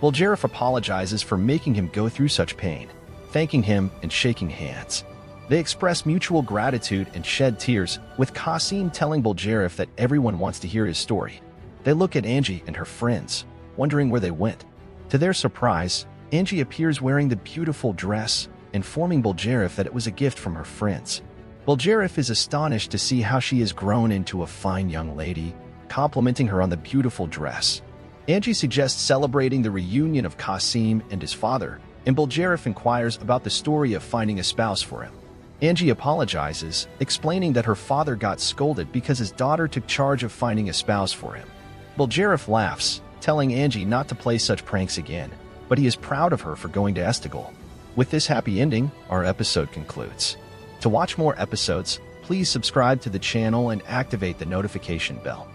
Bulgarif apologizes for making him go through such pain, thanking him and shaking hands. They express mutual gratitude and shed tears, with Kasim telling Bulgarif that everyone wants to hear his story. They look at Angie and her friends, wondering where they went. To their surprise, Angie appears wearing the beautiful dress, informing Bulgarif that it was a gift from her friends. Bulgarif is astonished to see how she has grown into a fine young lady, complimenting her on the beautiful dress. Angie suggests celebrating the reunion of Kasim and his father, and Bulgarif inquires about the story of finding a spouse for him. Angie apologizes, explaining that her father got scolded because his daughter took charge of finding a spouse for him. Bulgarif laughs, telling Angie not to play such pranks again, but he is proud of her for going to Esteghlal. With this happy ending, our episode concludes. To watch more episodes, please subscribe to the channel and activate the notification bell.